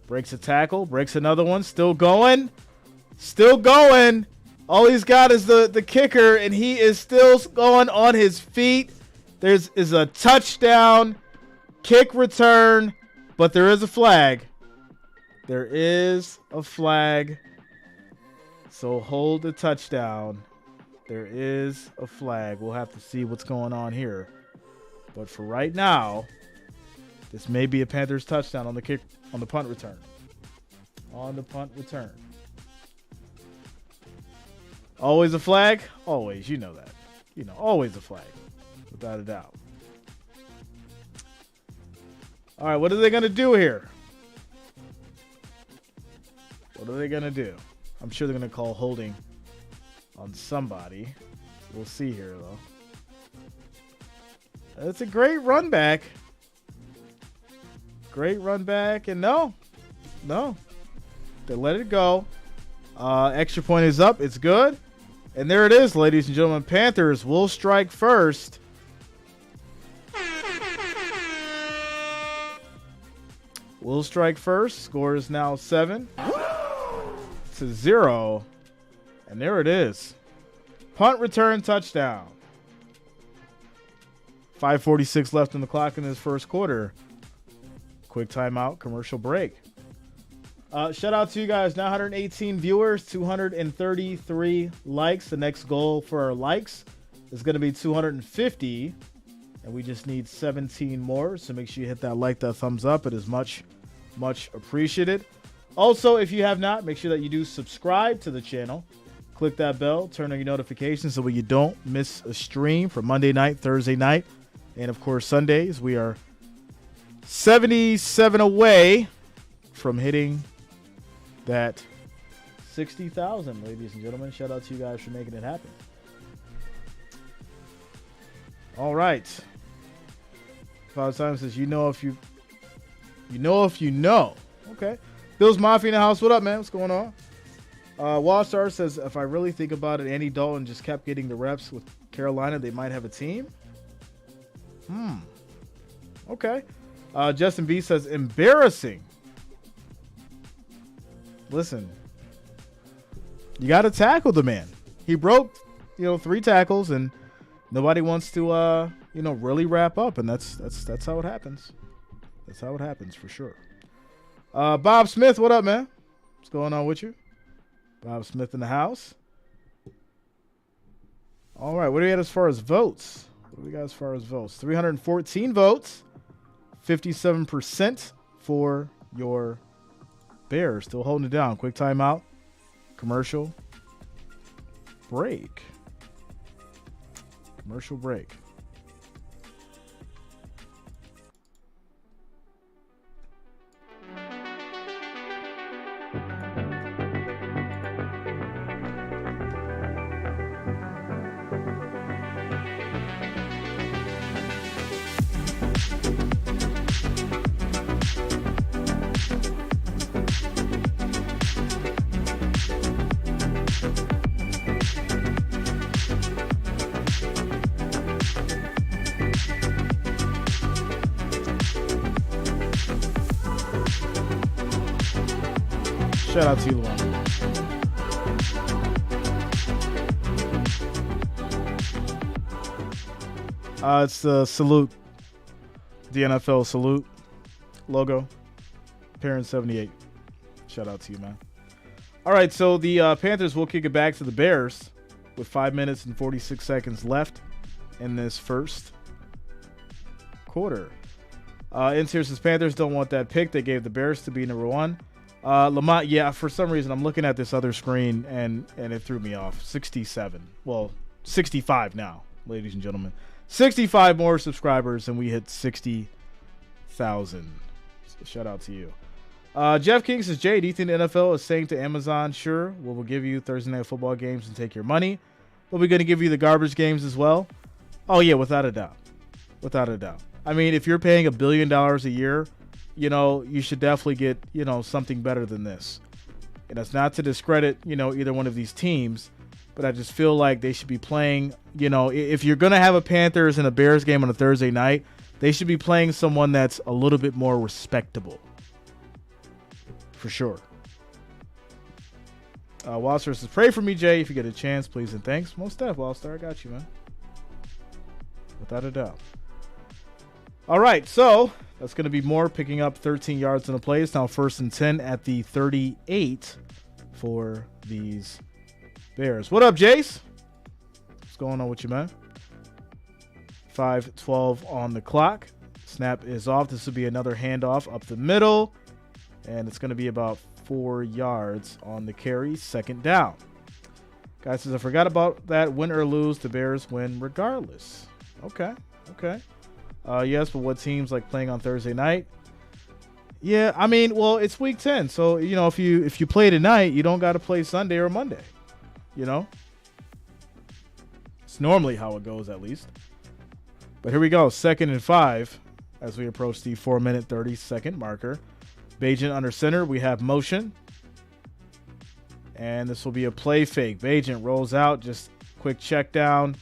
Breaks a tackle. Breaks another one. Still going. All he's got is the kicker, and he is still going on his feet. Is a touchdown. Kick return. But there is a flag. So hold the touchdown. There is a flag. We'll have to see what's going on here. But for right now, this may be a Panthers touchdown on the punt return. Always a flag? Always. You know that. Always a flag. Without a doubt. All right, what are they going to do here? I'm sure they're going to call holding on somebody. We'll see here, though. It's a great run back. And no. They let it go. Extra point is up. It's good. And there it is, ladies and gentlemen. Panthers will strike first. Score is now 7-0. And there it is. Punt return touchdown. 5:46 left in the clock in this first quarter. Quick timeout, commercial break. Shout out to you guys. Now 118 viewers, 233 likes. The next goal for our likes is going to be 250. And we just need 17 more. So make sure you hit that thumbs up. It is much, much appreciated. Also, if you have not, make sure that you do subscribe to the channel. Click that bell, turn on your notifications so you don't miss a stream for Monday night, Thursday night, and of course Sundays. We are 77 away from hitting that 60,000, ladies and gentlemen. Shout out to you guys for making it happen. All right. Father Simon says, you know if you know. Okay. Bills Mafia in the house. What up, man? What's going on? Wallstar says, if I really think about it, Andy Dalton just kept getting the reps with Carolina. They might have a team. Okay. Justin B says, embarrassing. Listen, you got to tackle the man. He broke, 3 tackles, and nobody wants to, really wrap up, and that's how it happens. That's how it happens for sure. Bob Smith, what up, man? What's going on with you? Bob Smith in the house. All right, what do we got as far as votes? 314 votes. 57% for your Bears. Still holding it down. Quick timeout. Commercial break. Shout out to you, Luan. It's the salute, the NFL salute logo. Parent 78. Shout out to you, man. All right, so the Panthers will kick it back to the Bears with 5 minutes and 46 seconds left in this first quarter. Interior says Panthers don't want that pick. They gave the Bears to be number 1. Lamont, yeah, for some reason I'm looking at this other screen and it threw me off. 67. Well, 65 now, ladies and gentlemen. 65 more subscribers and we hit 60,000. So shout out to you. Jeff King says, Jay, do you think the NFL is saying to Amazon, sure, we'll give you Thursday Night Football games and take your money, but we're going to give you the garbage games as well? Oh, yeah, without a doubt. Without a doubt. I mean, if you're paying $1 billion a year, you should definitely get, something better than this. And that's not to discredit, either one of these teams, but I just feel like they should be playing, if you're going to have a Panthers and a Bears game on a Thursday night, they should be playing someone that's a little bit more respectable. For sure. Wallstar says, pray for me, Jay, if you get a chance, please and thanks. Most def, Wallstar, I got you, man. Without a doubt. All right, so that's going to be Moore picking up 13 yards in the play. It's now 1st and 10 at the 38 for these Bears. What up, Jace? What's going on with you, man? 5:12 on the clock. Snap is off. This will be another handoff up the middle, and it's going to be about 4 yards on the carry, 2nd down. Guy says, I forgot about that. Win or lose, the Bears win regardless. Okay. Yes, but what teams like playing on Thursday night? Yeah, I mean, well, it's week 10, so if you play tonight, you don't got to play Sunday or Monday. It's normally how it goes, at least. But here we go, 2nd and 5 as we approach the 4-minute 30-second marker. Bagent under center. We have motion, and this will be a play fake. Bagent rolls out, just quick check down.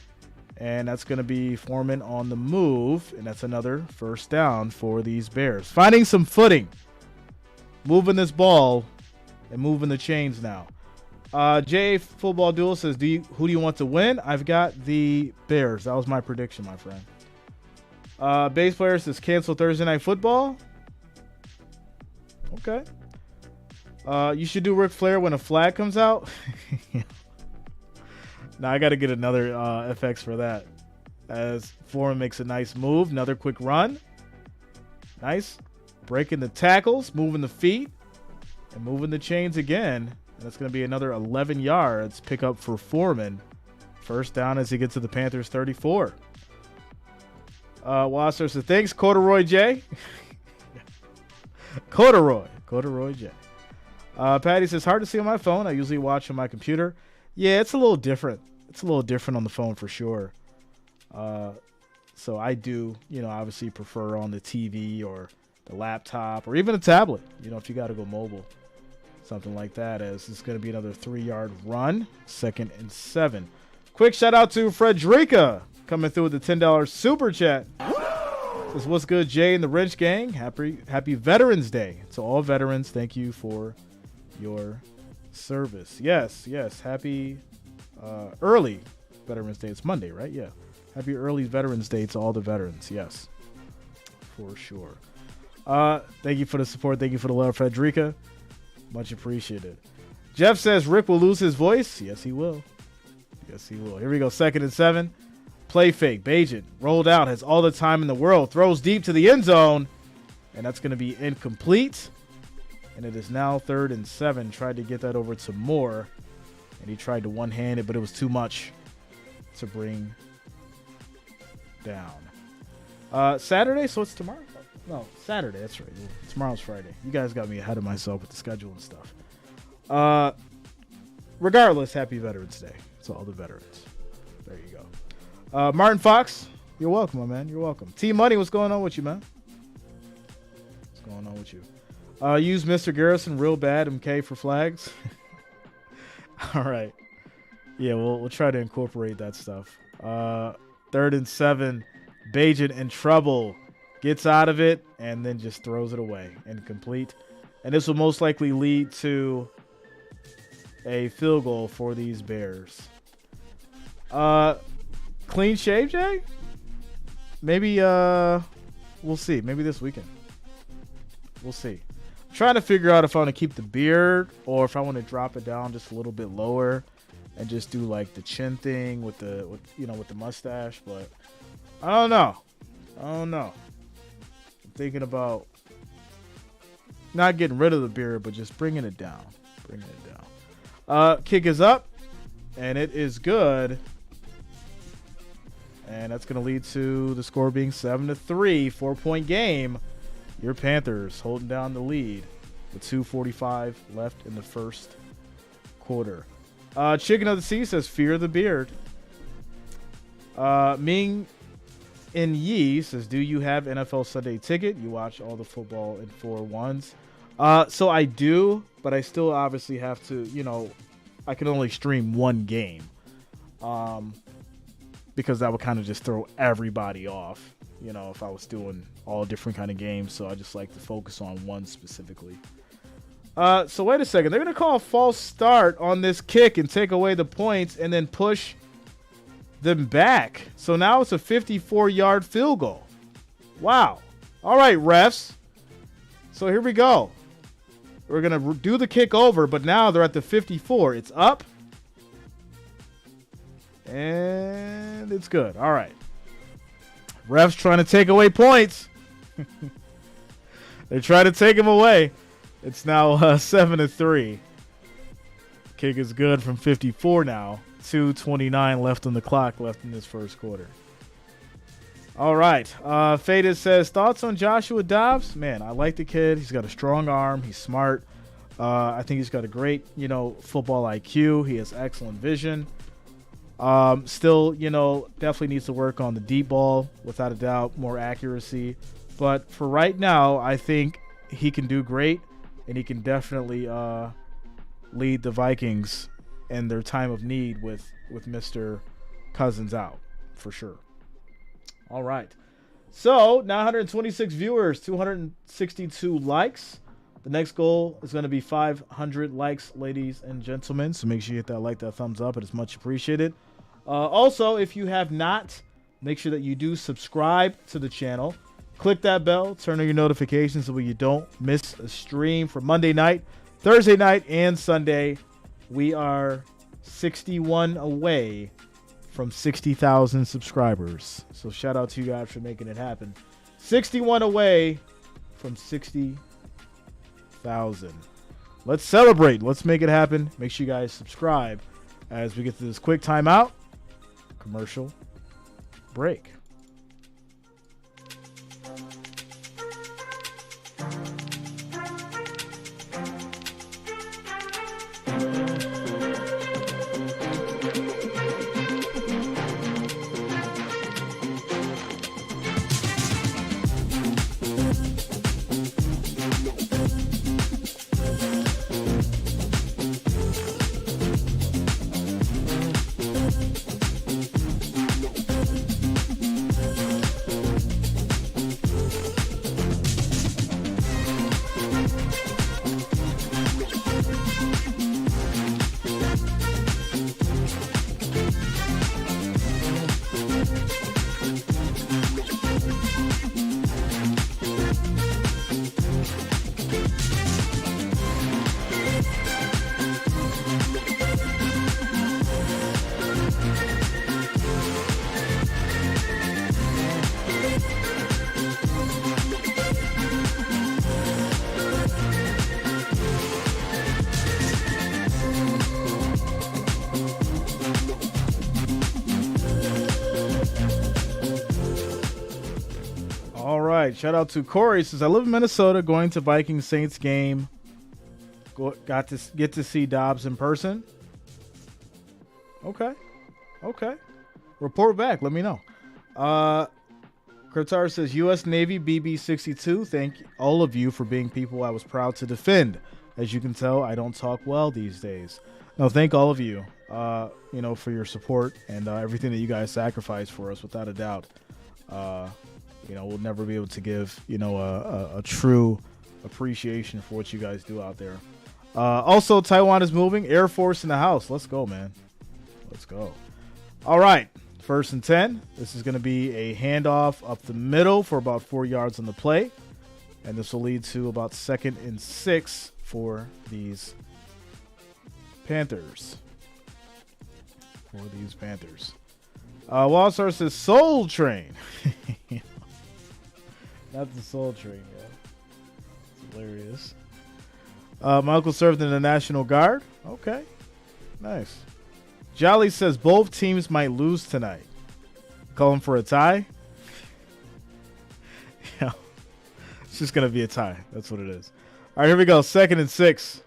And that's going to be Foreman on the move. And that's another 1st down for these Bears. Finding some footing. Moving this ball and moving the chains now. J Football Duel says, who do you want to win? I've got the Bears. That was my prediction, my friend. Base player says cancel Thursday Night Football. Okay. You should do Ric Flair when a flag comes out. Now I got to get another FX for that. As Foreman makes a nice move. Another quick run. Nice. Breaking the tackles. Moving the feet. And moving the chains again. And that's going to be another 11 yards pick up for Foreman. First down as he gets to the Panthers 34. Wasser says, thanks, Corduroy J. Corduroy J. Patty says, hard to see on my phone. I usually watch on my computer. Yeah, it's a little different. It's a little different on the phone for sure. So I do, obviously prefer on the TV or the laptop or even a tablet, if you got to go mobile. Something like that, as it's going to be another 3-yard run. 2nd and 7. Quick shout out to Frederica coming through with the $10 super chat. Says, what's good, Jay and the Wrench Gang? Happy Veterans Day to all veterans. Thank you for your service. Yes. Happy early Veterans Day. It's Monday, right? Yeah. Happy early Veterans Day to all the veterans. Yes, for sure. Thank you for the support. Thank you for the love, Frederica. Much appreciated. Jeff says Rick will lose his voice. Yes, he will. Here we go. 2nd and 7. Play fake. Bagent rolled out. Has all the time in the world. Throws deep to the end zone. And that's going to be incomplete. And it is now 3rd and 7. Tried to get that over to Moore. And he tried to one-hand it, but it was too much to bring down. Saturday, so it's tomorrow? No, Saturday. That's right. Tomorrow's Friday. You guys got me ahead of myself with the schedule and stuff. Regardless, happy Veterans Day to all the veterans. There you go. Martin Fox, you're welcome, my man. You're welcome. T Money, what's going on with you, man? What's going on with you? Use Mr. Garrison real bad, MK, for flags. All right. Yeah, we'll try to incorporate that stuff. 3rd and 7. Bagent in trouble. Gets out of it and then just throws it away. Incomplete. And this will most likely lead to a field goal for these Bears. Clean shave, Jay? Maybe we'll see. Maybe this weekend. We'll see. I'm trying to figure out if I want to keep the beard or if I want to drop it down just a little bit lower and just do like the chin thing with the mustache, but I don't know. I'm thinking about not getting rid of the beard, but just bringing it down. Kick is up, and it is good. And that's going to lead to the score being 7-3, 4-point game. Your Panthers holding down the lead with 2:45 left in the first quarter. Chicken of the Sea says, fear the beard. Ming In Yi says, do you have NFL Sunday ticket? You watch all the football in 4-1s. So I do, but I still obviously have to, I can only stream one game. Because that would kind of just throw everybody off, if I was doing all different kind of games. So I just like to focus on one specifically. So wait a second. They're going to call a false start on this kick and take away the points and then push them back. So now it's a 54-yard field goal. Wow. All right, refs. So here we go. We're going to do the kick over, but now they're at the 54. It's up. And it's good. All right. Refs trying to take away points. They're trying to take them away. It's now 7-3. Kick is good from 54 now. 2:29 left on the clock left in this first quarter. All right. Faded says, thoughts on Joshua Dobbs? Man, I like the kid. He's got a strong arm. He's smart. I think he's got a great, football IQ. He has excellent vision. Still, definitely needs to work on the deep ball, without a doubt, more accuracy. But for right now, I think he can do great, and he can definitely lead the Vikings in their time of need with Mr. Cousins out, for sure. All right. So, now 126 viewers, 262 likes. The next goal is going to be 500 likes, ladies and gentlemen. So make sure you hit that like, that thumbs up. It is much appreciated. Also, if you have not, make sure that you do subscribe to the channel. Click that bell, turn on your notifications so you don't miss a stream for Monday night, Thursday night, and Sunday. We are 61 away from 60,000 subscribers. So shout out to you guys for making it happen. 61 away from 60,000. Let's celebrate. Let's make it happen. Make sure you guys subscribe as we get to this quick timeout. Commercial break. Shout out to Corey. Says, I live in Minnesota, going to Vikings Saints game. Got to get to see Dobbs in person. Okay. Report back. Let me know. Kurtar says, U.S. Navy BB62. Thank all of you for being people I was proud to defend. As you can tell, I don't talk well these days. No, thank all of you, for your support and everything that you guys sacrifice for us, without a doubt. We'll never be able to give, a true appreciation for what you guys do out there. Also, Taiwan is moving. Air Force in the house. Let's go, man. Let's go. All right. 1st and 10. This is going to be a handoff up the middle for about 4 yards on the play. And this will lead to about 2nd and 6 for these Panthers. Wildstar says Soul Train. Not the Soul Train, yeah. It's hilarious. My uncle served in the National Guard. Okay. Nice. Jolly says both teams might lose tonight. Calling for a tie? Yeah. It's just going to be a tie. That's what it is. All right, here we go. 2nd and 6.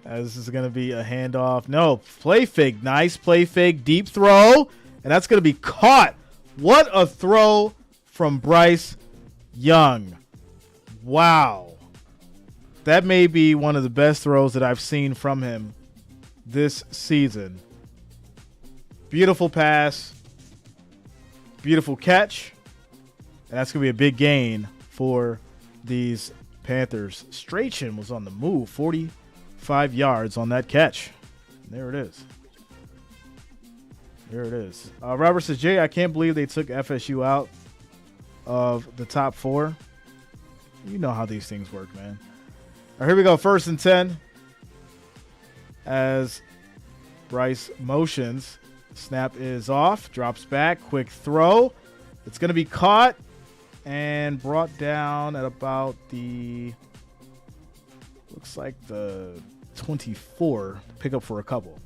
This is going to be a handoff. No, play fake. Nice play fake. Deep throw. And that's going to be caught. What a throw from Bryce Young. Wow. That may be one of the best throws that I've seen from him this season. Beautiful pass. Beautiful catch. And that's going to be a big gain for these Panthers. Strachan was on the move. 45 yards on that catch. And there it is. Robert says, Jay, I can't believe they took FSU out of the top 4. You know how these things work, man. All right, here we go. 1st and 10. As Bryce motions. Snap is off. Drops back. Quick throw. It's going to be caught and brought down at about the, looks like the 24. Pick up for a couple.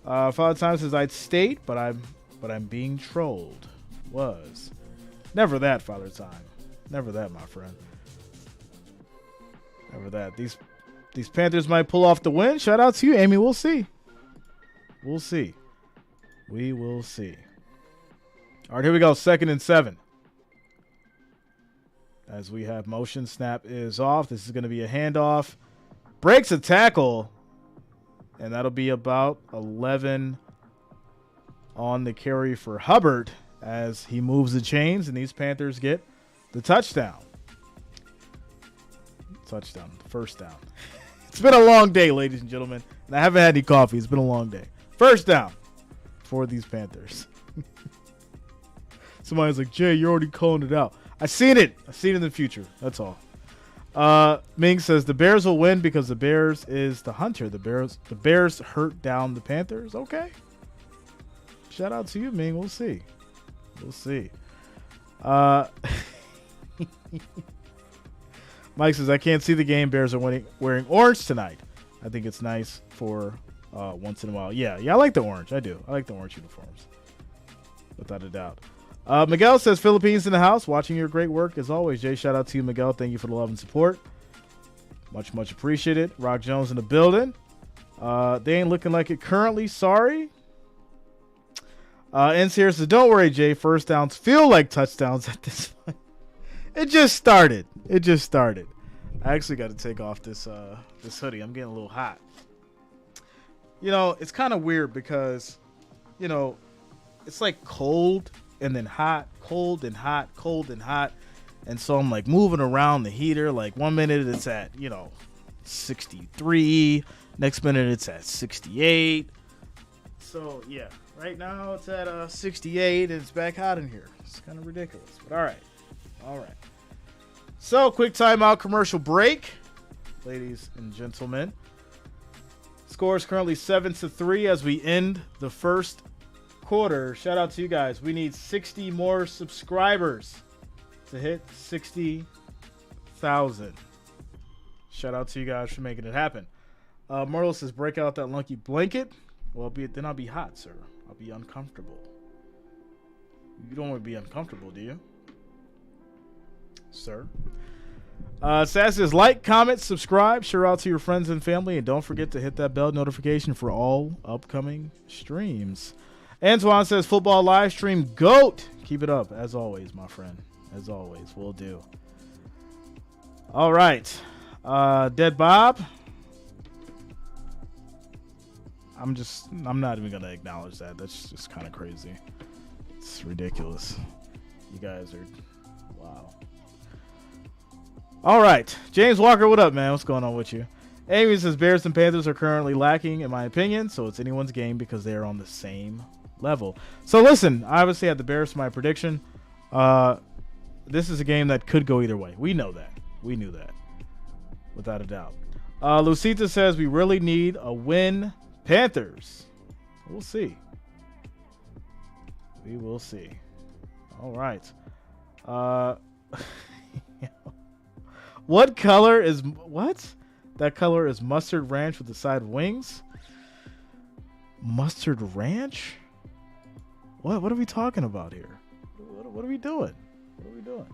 Father Time says, I'd state, but I'm being trolled. Was. Never that, Father Time. Never that, my friend. Never that. These Panthers might pull off the win. Shout out to you, Amy. We'll see. We will see. All right, here we go. 2nd and 7. As we have motion. Snap is off. This is going to be a handoff. Breaks a tackle. And that'll be about 11 on the carry for Hubbard as he moves the chains, and these Panthers get the touchdown. Touchdown. First down. It's been a long day, ladies and gentlemen. And I haven't had any coffee. It's been a long day. First down for these Panthers. Somebody's like, Jay, you're already calling it out. I seen it. I seen it in the future. That's all. Ming says the Bears will win because the Bears is the hunter. The Bears hurt down the Panthers. Okay. Shout out to you, Ming. We'll see. We'll see. Mike says, I can't see the game. Bears are wearing orange tonight. I think it's nice for once in a while. Yeah, I like the orange. I do. I like the orange uniforms. Without a doubt. Miguel says, Philippines in the house. Watching your great work as always. Jay, shout out to you, Miguel. Thank you for the love and support. Much, much appreciated. Rock Jones in the building. They ain't looking like it currently. Sorry. Ends here says, don't worry, Jay. First downs feel like touchdowns at this point. It just started. I actually got to take off this hoodie. I'm getting a little hot. You know, it's kind of weird because, you know, it's like cold and then hot, cold and hot, cold and hot. And so I'm like moving around the heater. Like 1 minute it's at, 63. Next minute it's at 68. So, yeah, right now it's at 68 and it's back hot in here. It's kind of ridiculous, but all right. So, quick timeout commercial break, ladies and gentlemen. Score is currently 7-3 as we end the first quarter. Shout out to you guys. We need 60 more subscribers to hit 60,000. Shout out to you guys for making it happen. Myrtle says, break out that lunky blanket. Well, then I'll be hot, sir. I'll be uncomfortable. You don't want to be uncomfortable, do you? Sir. Sass says, like, comment, subscribe, share out to your friends and family, and don't forget to hit that bell notification for all upcoming streams. Antoine says, football live stream GOAT. Keep it up, as always, my friend. As always, will do. All right. Dead Bob. I'm not even going to acknowledge that. That's just kind of crazy. It's ridiculous. You guys are, wow. All right. James Walker, what up, man? What's going on with you? Amy says, Bears and Panthers are currently lacking, in my opinion, so it's anyone's game because they are on the same level. So, listen, I obviously had the Bears for my prediction. This is a game that could go either way. We know that. We knew that. Without a doubt. Lucita says, we really need a win. Panthers. We'll see. We will see. All right. What color is what? That color is mustard ranch with the side wings. Mustard ranch? What are we talking about here? What are we doing? What are we doing?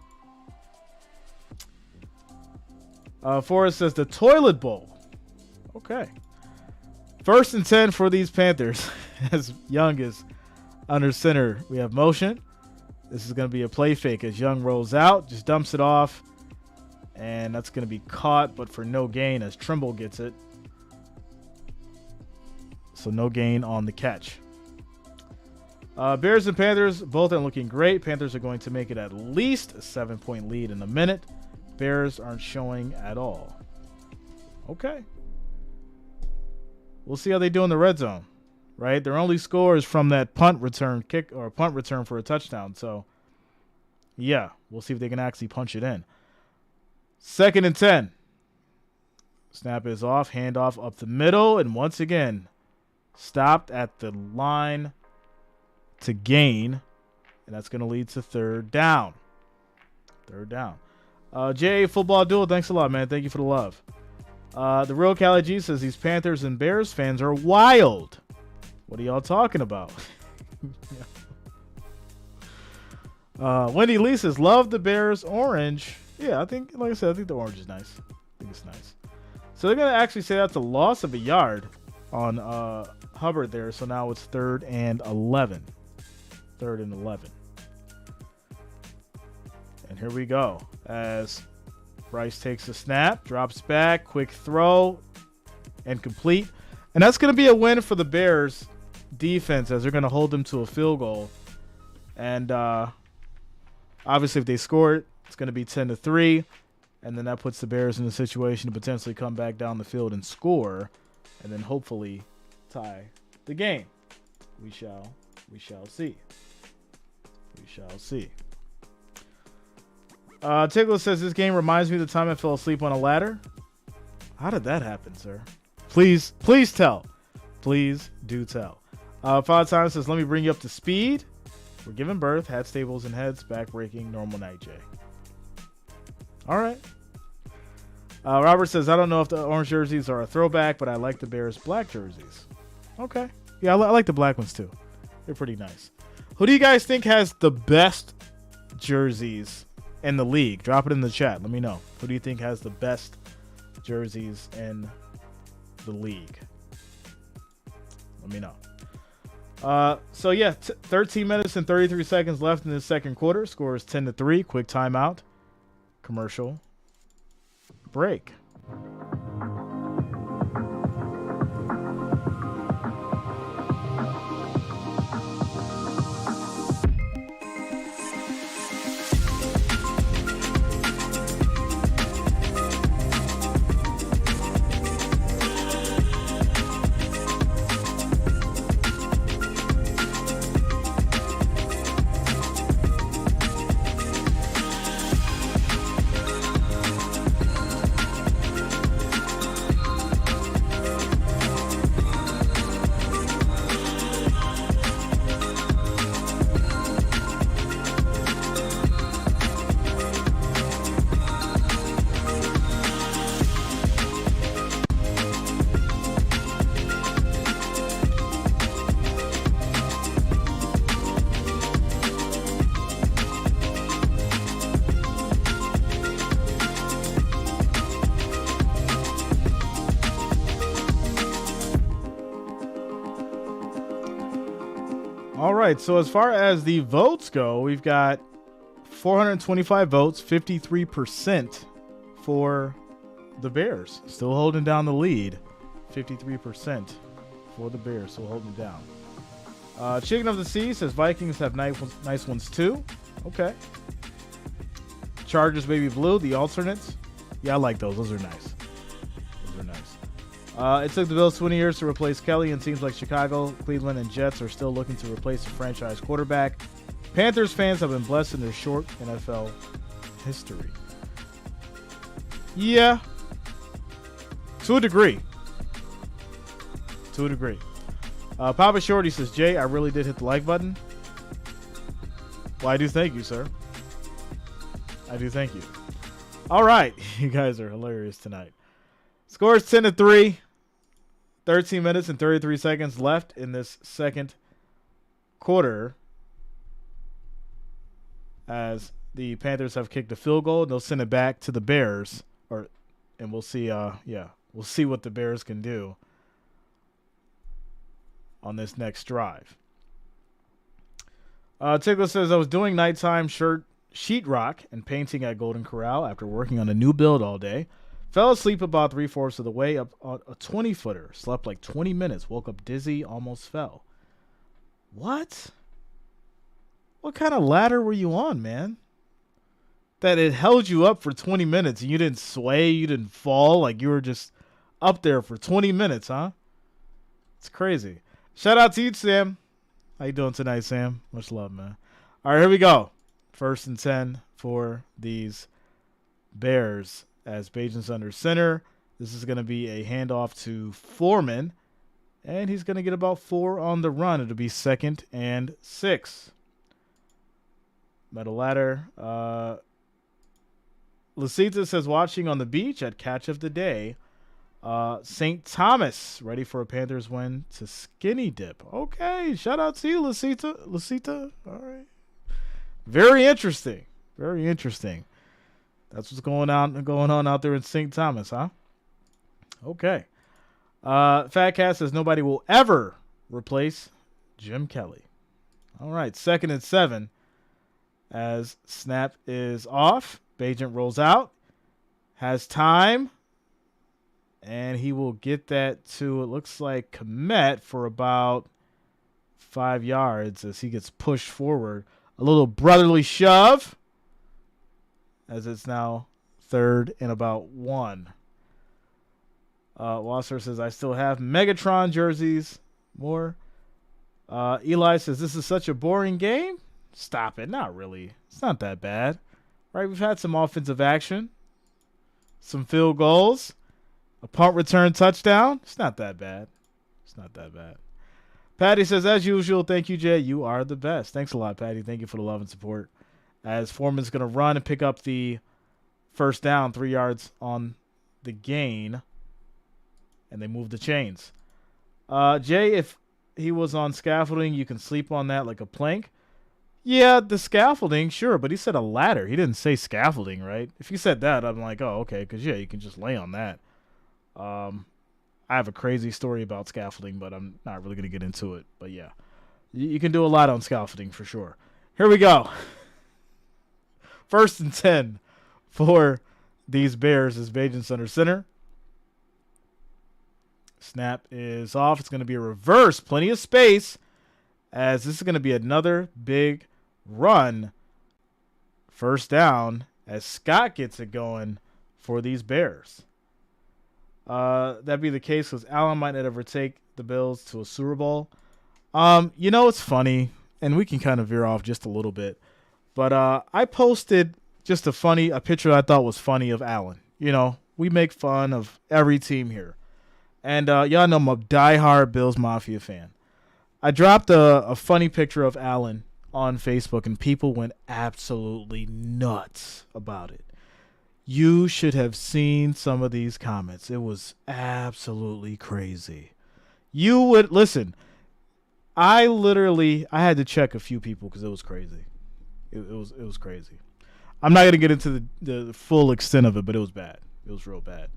Forrest says the toilet bowl. Okay. 1st and 10 for these Panthers. As Young is under center, we have motion. This is going to be a play fake as Young rolls out, just dumps it off. And that's going to be caught, but for no gain as Trimble gets it. So no gain on the catch. Bears and Panthers both are looking great. Panthers are going to make it at least a 7-point lead in a minute. Bears aren't showing at all. Okay. We'll see how they do in the red zone, right? Their only score is from that punt return kick or punt return for a touchdown. So, yeah, we'll see if they can actually punch it in. 2nd and 10. Snap is off, handoff up the middle, and once again, stopped at the line to gain, and that's going to lead to 3rd down. 3rd down. Jay, football duel, thanks a lot, man. Thank you for the love. The real Cali G says these Panthers and Bears fans are wild. What are y'all talking about? Wendy Lee says, love the Bears orange. Yeah, I think, like I said, I think the orange is nice. I think it's nice. So they're going to actually say that's a loss of a yard on Hubbard there. So now it's 3rd and 11. 3rd and 11. And here we go as Bryce takes a snap, drops back, quick throw, and complete. And that's going to be a win for the Bears defense as they're going to hold them to a field goal. And obviously if they score it, it's going to be 10-3. And then that puts the Bears in a situation to potentially come back down the field and score, and then hopefully tie the game. We shall see. We shall see. Tickler says this game reminds me of the time I fell asleep on a ladder. How did that happen, sir? Please tell. Please do tell. Father Time says, let me bring you up to speed. We're giving birth, hat stables and heads, back breaking, normal night, Jay. All right. Robert says, I don't know if the orange jerseys are a throwback, but I like the Bears black jerseys. Okay. Yeah, I like the black ones too. They're pretty nice. Who do you guys think has the best jerseys in the league? Drop it in the chat. Let me know. Who do you think has the best jerseys in the league? Let me know. So yeah, 13 minutes and 33 seconds left in the second quarter. Score is 10-3. Quick timeout. Commercial break. All right, so as far as the votes go, we've got 425 votes, 53% for the Bears. Still holding down the lead, 53% for the Bears, still holding it down. Chicken of the Sea says Vikings have nice ones too. Okay. Chargers Baby Blue, the alternates. Yeah, I like those. Those are nice. Those are nice. It took the Bills 20 years to replace Kelly, and teams like Chicago, Cleveland, and Jets are still looking to replace a franchise quarterback. Panthers fans have been blessed in their short NFL history. Yeah. To a degree. To a degree. Papa Shorty says, Jay, I really did hit the like button. Well, I do thank you, sir. I do thank you. All right. You guys are hilarious tonight. Score is 10-3. 13 minutes and 33 seconds left in this second quarter, as the Panthers have kicked a field goal. They'll send it back to the Bears, and we'll see. We'll see what the Bears can do on this next drive. Tickler says, I was doing nighttime sheetrock and painting at Golden Corral after working on a new build all day. Fell asleep about 3/4 of the way up on a 20-footer. Slept like 20 minutes. Woke up dizzy. Almost fell. What? What kind of ladder were you on, man? That it held you up for 20 minutes and you didn't sway, you didn't fall. Like you were just up there for 20 minutes, huh? It's crazy. Shout out to you, Sam. How you doing tonight, Sam? Much love, man. All right, here we go. 1st and 10 for these Bears. As Bagent's under center, this is going to be a handoff to Foreman, and he's going to get about 4 on the run. It'll be 2nd and 6. Metal ladder. Lucita says, watching on the beach at catch of the day. St. Thomas, ready for a Panthers win to skinny dip. Okay, shout out to you, Lucita. All right. Very interesting. Very interesting. That's what's going on out there in St. Thomas, huh? Okay. Fat Cat says nobody will ever replace Jim Kelly. All right, 2nd and 7. As snap is off, Bagent rolls out, has time, and he will get that to, it looks like, Komet for about 5 yards as he gets pushed forward. A little brotherly shove, as it's now third and about 1. Wasser says, I still have Megatron jerseys. More. Eli says, this is such a boring game. Stop it. Not really. It's not that bad. Right? We've had some offensive action. Some field goals. A punt return touchdown. It's not that bad. It's not that bad. Patty says, as usual, thank you, Jay. You are the best. Thanks a lot, Patty. Thank you for the love and support. As Foreman's going to run and pick up the first down, 3 yards on the gain. And they move the chains. Jay, if he was on scaffolding, you can sleep on that like a plank. Yeah, the scaffolding, sure, but he said a ladder. He didn't say scaffolding, right? If he said that, I'm like, oh, okay, because, yeah, you can just lay on that. I have a crazy story about scaffolding, but I'm not really going to get into it. But, yeah, you can do a lot on scaffolding for sure. Here we go. 1st and 10 for these Bears as Bagent's under center. Snap is off. It's going to be a reverse. Plenty of space as this is going to be another big run. First down as Scott gets it going for these Bears. That'd be the case because Allen might not ever take the Bills to a Super Bowl. It's funny, and we can kind of veer off just a little bit. But I posted just a picture I thought was funny of Allen. We make fun of every team here. And y'all know I'm a diehard Bills Mafia fan. I dropped a funny picture of Allen on Facebook, and people went absolutely nuts about it. You should have seen some of these comments. It was absolutely crazy. You would listen. I had to check a few people because it was crazy. It was crazy. I'm not gonna get into the full extent of it, but it was bad. It was real bad.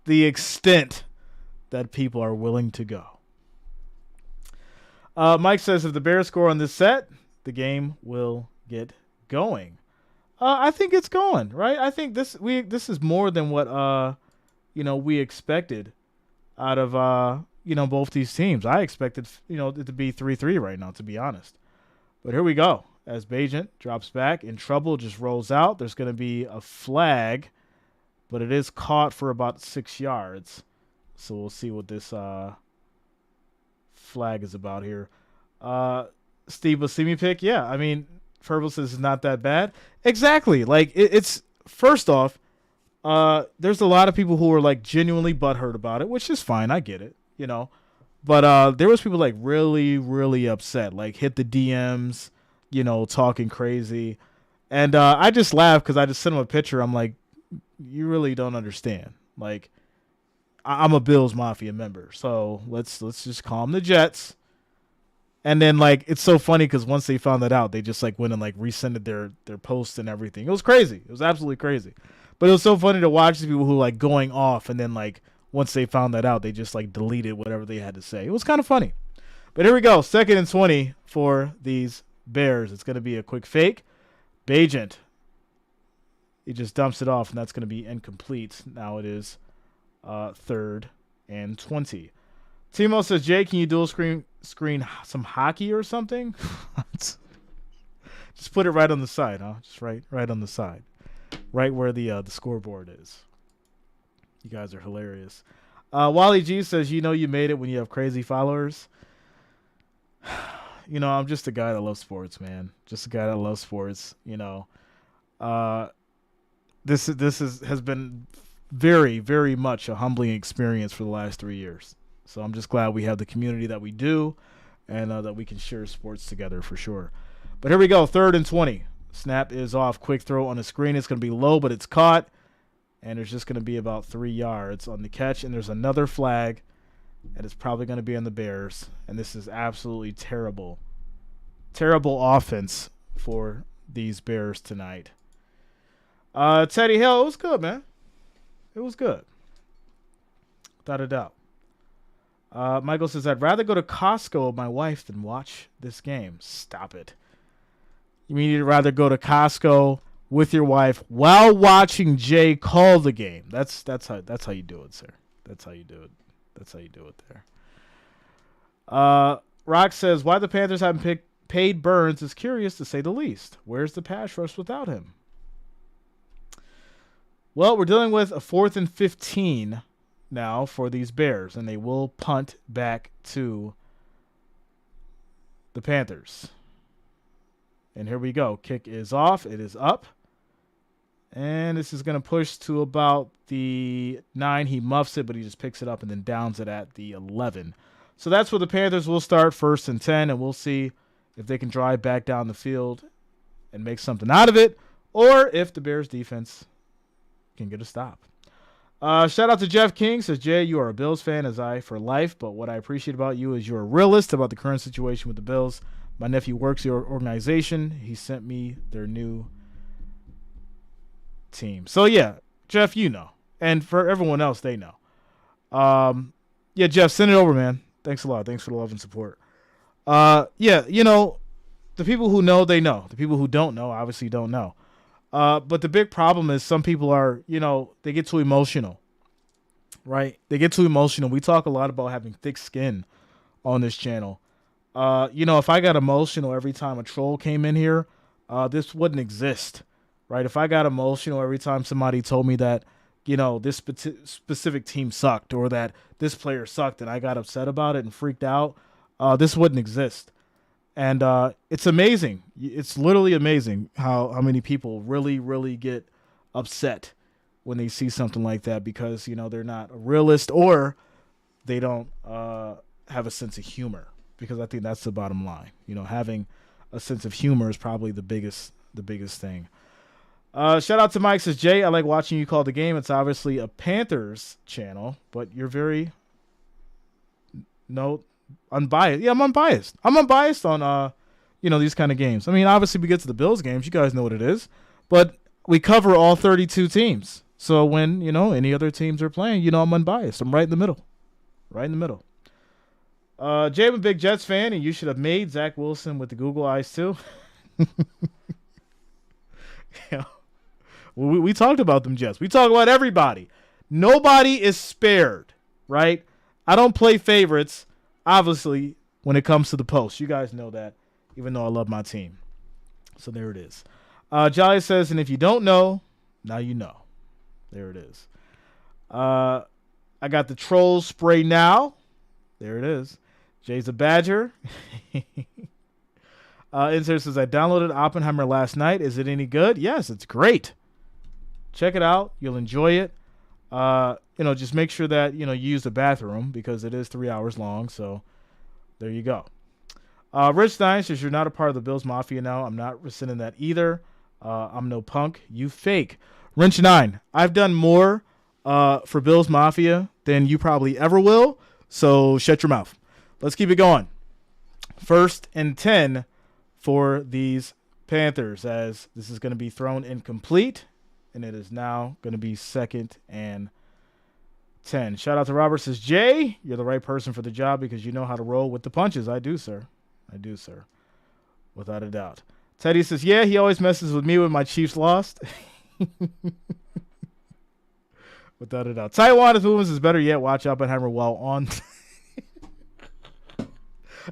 The extent that people are willing to go. Mike says if the Bears score on this set, the game will get going. I think it's going, right? I think this is more than what we expected out of both these teams. I expected it to be 3-3 right now, to be honest. But here we go. As Bagent drops back in trouble, just rolls out. There's going to be a flag, but it is caught for about 6 yards. So we'll see what this flag is about here. Steve Buscemi pick, yeah. I mean, Fergal says it's not that bad. Exactly. Like it's first off, there's a lot of people who are like genuinely butthurt about it, which is fine. I get it, But there was people like really, really upset, like hit the DMs, talking crazy. And I just laughed because I just sent him a picture. I'm like, you really don't understand. Like, I'm a Bills Mafia member, so let's just calm the Jets. And then like it's so funny because once they found that out, they just like went and like rescinded their posts and everything. It was crazy. It was absolutely crazy. But it was so funny to watch the people who like going off and then like once they found that out, they just like deleted whatever they had to say. It was kind of funny. But here we go. 2nd and 20 for these Bears. It's going to be a quick fake. Bagent. He just dumps it off, and that's going to be incomplete. Now it is 3rd and 20. Timo says, Jay, can you dual screen some hockey or something? Just put it right on the side, huh? Just right on the side. Right where the scoreboard is. You guys are hilarious. Wally G says, you made it when you have crazy followers. I'm just a guy that loves sports, man. Just a guy that loves sports, This has been very, very much a humbling experience for the last 3 years. So I'm just glad we have the community that we do and that we can share sports together for sure. But here we go, 3rd and 20. Snap is off. Quick throw on the screen. It's going to be low, but it's caught. And there's just going to be about 3 yards on the catch. And there's another flag. And it's probably going to be on the Bears. And this is absolutely terrible. Terrible offense for these Bears tonight. Teddy Hill, it was good, man. It was good. Without a doubt. Michael says, I'd rather go to Costco with my wife than watch this game. Stop it. You mean you'd rather go to Costco with your wife while watching Jay call the game? That's how you do it, sir. That's how you do it. That's how you do it there. Rock says, why the Panthers haven't paid Burns is curious to say the least. Where's the pass rush without him? Well, we're dealing with a 4th and 15 now for these Bears, and they will punt back to the Panthers. And here we go. Kick is off. It is up. And this is going to push to about the 9. He muffs it, but he just picks it up and then downs it at the 11. So that's where the Panthers will start, 1st and 10, and we'll see if they can drive back down the field and make something out of it, or if the Bears defense can get a stop. Shout out to Jeff King. Says, Jay, you are a Bills fan, as I for life, but what I appreciate about you is you're a realist about the current situation with the Bills. My nephew works your organization. He sent me their new team. So, yeah, Jeff, you know. And for everyone else, they know. Yeah, Jeff, send it over, man. Thanks a lot. Thanks for the love and support. Yeah, you know, the people who know, they know. The people who don't know, obviously don't know. But the big problem is some people are, you know, they get too emotional, right? They get too emotional. We talk a lot about having thick skin on this channel. You know, if I got emotional every time a troll came in here, this wouldn't exist, right? If I got emotional every time somebody told me that, you know, this specific team sucked or that this player sucked and I got upset about it and freaked out, this wouldn't exist. And it's amazing. It's literally amazing how many people really, really get upset when they see something like that because, you know, they're not a realist or they don't have a sense of humor, because I think that's the bottom line. You know, having a sense of humor is probably the biggest thing. Shout out to Mike. Says, Jay, I like watching you call the game. It's obviously a Panthers channel, but you're very unbiased. Yeah, I'm unbiased. I'm unbiased on, you know, these kind of games. I mean, obviously we get to the Bills games. You guys know what it is. But we cover all 32 teams. So when, you know, any other teams are playing, you know, I'm unbiased. I'm right in the middle. Right in the middle. Jay, I'm a big Jets fan, and you should have made Zach Wilson with the Google eyes too. Yeah. We talked about them Jets. We talk about everybody. Nobody is spared, right? I don't play favorites, obviously, when it comes to the post. You guys know that, even though I love my team. So there it is. Jolly says, and if you don't know, now you know. There it is. I got the troll spray now. There it is. Jay's a Badger. Insert says, I downloaded Oppenheimer last night. Is it any good? Yes, it's great. Check it out. You'll enjoy it. You know, just make sure that, you know, you use the bathroom because it is 3 hours long. So there you go. Rich Stein says, you're not a part of the Bills Mafia now. I'm not rescinding that either. I'm no punk. You fake. Wrench 9. I've done more for Bills Mafia than you probably ever will. So shut your mouth. Let's keep it going. 1st and 10 for these Panthers, as this is going to be thrown incomplete, and it is now going to be 2nd and 10. Shout out to Robert. Says, Jay, you're the right person for the job because you know how to roll with the punches. I do, sir. I do, sir. Without a doubt. Teddy says, yeah, he always messes with me when my Chiefs lost. Without a doubt. Taiwan's movements is better yet. Watch Oppenheimer while on.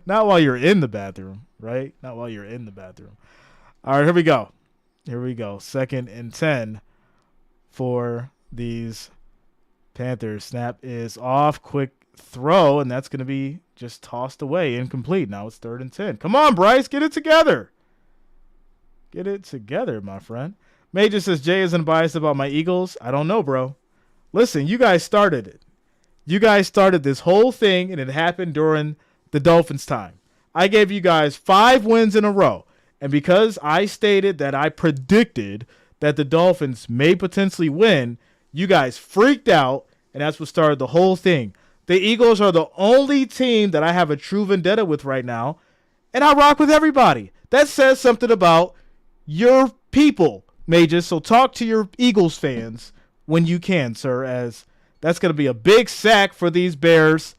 Not while you're in the bathroom, right? Not while you're in the bathroom. All right, here we go. Here we go. 2nd and 10 for these Panthers. Snap is off. Quick throw, and that's going to be just tossed away. Incomplete. Now it's 3rd and 10. Come on, Bryce. Get it together. Get it together, my friend. Major says, Jay isn't biased about my Eagles. I don't know, bro. Listen, you guys started it. You guys started this whole thing, and it happened during the Dolphins' time. I gave you guys 5 wins in a row. And because I stated that I predicted that the Dolphins may potentially win, you guys freaked out, and that's what started the whole thing. The Eagles are the only team that I have a true vendetta with right now, and I rock with everybody. That says something about your people, Majors. So talk to your Eagles fans when you can, sir, as that's going to be a big sack for these Bears.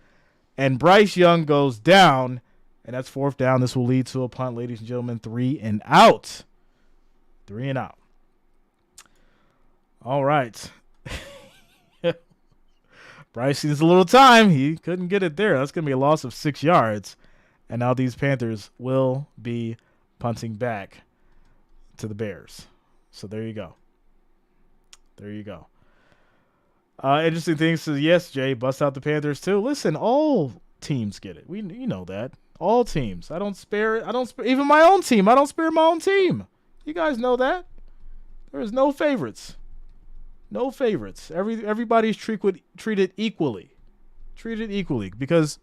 And Bryce Young goes down, and that's 4th down. This will lead to a punt, ladies and gentlemen. 3 and out. 3 and out. All right. Bryce needs a little time. He couldn't get it there. That's going to be a loss of 6 yards And now these Panthers will be punting back to the Bears. So there you go. There you go. Interesting things. So yes, Jay, bust out the Panthers too. Listen, all teams get it. You know that. All teams. I don't spare even my own team. I don't spare my own team. You guys know that. There is no favorites. No favorites. Everybody's treated equally. Treated equally because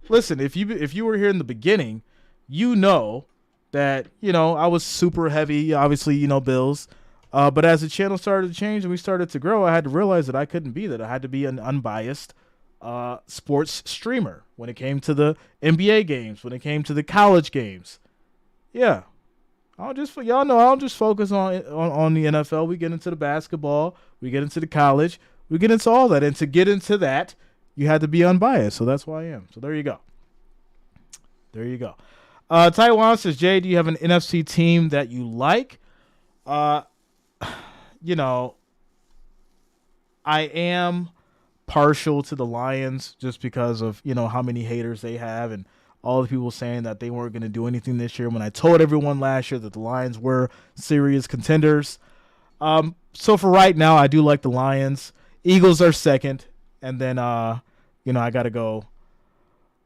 listen, if you were here in the beginning, you know that, I was super heavy, obviously, Bills. But as the channel started to change and we started to grow, I had to realize that I couldn't be that. I had to be an unbiased sports streamer when it came to the NBA games, when it came to the college games. Yeah. Y'all know I'll just focus on the NFL. We get into the basketball, we get into the college, we get into all that. And to get into that, you had to be unbiased. So that's why I am. So there you go. There you go. Taiwan says, Jay, do you have an NFC team that you like? I am partial to the Lions just because of, how many haters they have and all the people saying that they weren't going to do anything this year when I told everyone last year that the Lions were serious contenders. So for right now, I do like the Lions. Eagles are second. And then, I got to go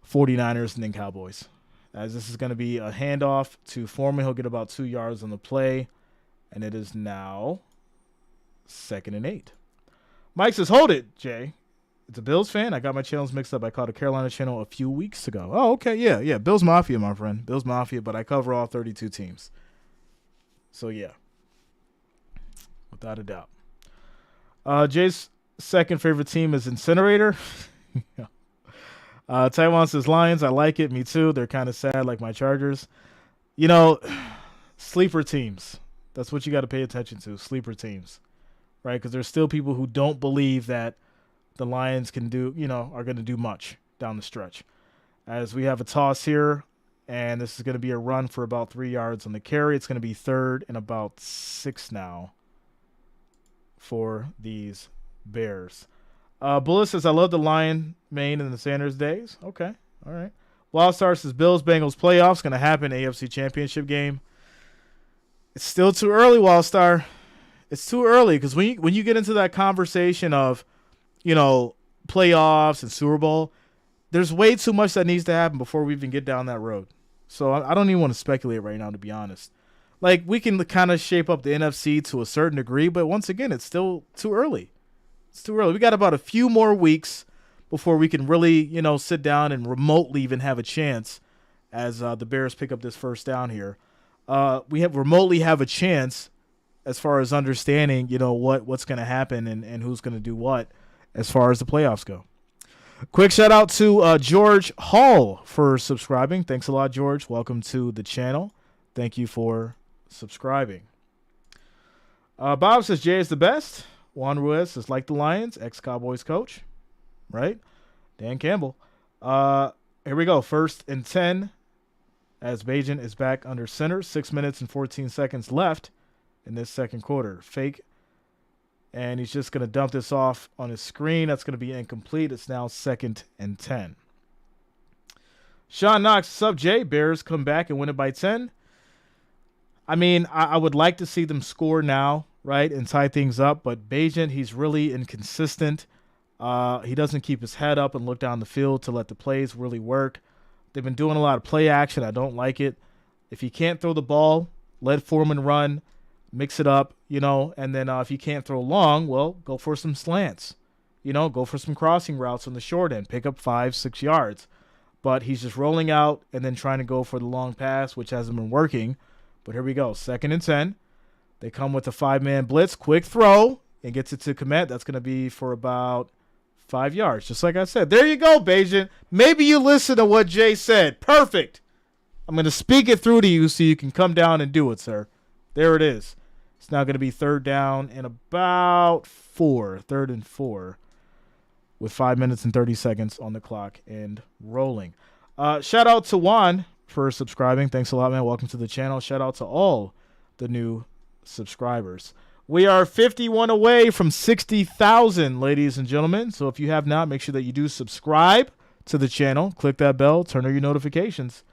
49ers and then Cowboys. As this is going to be a handoff to Foreman. He'll get about 2 yards on the play. And it is now 2nd and 8. Mike says, hold it, Jay. It's a Bills fan. I got my channels mixed up. I called a Carolina channel a few weeks ago. Oh, okay. Yeah. Bills Mafia, my friend. Bills Mafia, but I cover all 32 teams. So, yeah. Without a doubt. Jay's second favorite team is Incinerator. Taiwan says, Lions. I like it. Me too. They're kind of sad like my Chargers. Sleeper teams. That's what you got to pay attention to, sleeper teams, right? Because there's still people who don't believe that the Lions can do, are going to do much down the stretch. As we have a toss here, and this is going to be a run for about 3 yards on the carry. It's going to be 3rd and about 6 now for these Bears. Bullet says, I love the Lion main in the Sanders days. Okay, all right. Wildstar says, Bills-Bengals playoffs going to happen, AFC Championship game. It's still too early, Wildstar. It's too early because when you get into that conversation of, playoffs and Super Bowl, there's way too much that needs to happen before we even get down that road. So I don't even want to speculate right now, to be honest. Like, we can kind of shape up the NFC to a certain degree, but once again, it's still too early. It's too early. We got about a few more weeks before we can really, sit down and remotely even have a chance as the Bears pick up this first down here. We remotely have a chance as far as understanding, what's going to happen and who's going to do what as far as the playoffs go. Quick shout out to George Hall for subscribing. Thanks a lot, George. Welcome to the channel. Thank you for subscribing. Bob says Jay is the best. Juan Ruiz says like the Lions, ex-Cowboys coach, right? Dan Campbell. Here we go. 1st and 10. As Bagent is back under center. 6 minutes and 14 seconds left in this second quarter. Fake. And he's just going to dump this off on his screen. That's going to be incomplete. It's now 2nd and 10. Sean Knox, sub Jay. Bears come back and win it by 10. I mean, I would like to see them score now, right, and tie things up. But Bagent, he's really inconsistent. He doesn't keep his head up and look down the field to let the plays really work. They've been doing a lot of play action. I don't like it. If you can't throw the ball, let Foreman run, mix it up, and then if you can't throw long, well, go for some slants. Go for some crossing routes on the short end. Pick up 5-6 yards. But he's just rolling out and then trying to go for the long pass, which hasn't been working. But here we go. 2nd and 10. They come with a 5-man blitz. Quick throw and gets it to Komet. That's going to be for about 5 yards, just like I said. There you go, Bagent. Maybe you listen to what Jay said. Perfect. I'm going to speak it through to you so you can come down and do it, sir. There it is. It's now going to be 3rd down and about 4. 3rd and 4 with 5 minutes and 30 seconds on the clock and rolling. Shout out to Juan for subscribing. Thanks a lot, man. Welcome to the channel. Shout out to all the new subscribers. We are 51 away from 60,000, ladies and gentlemen. So if you have not, make sure that you do subscribe to the channel. Click that bell. Turn on your notifications.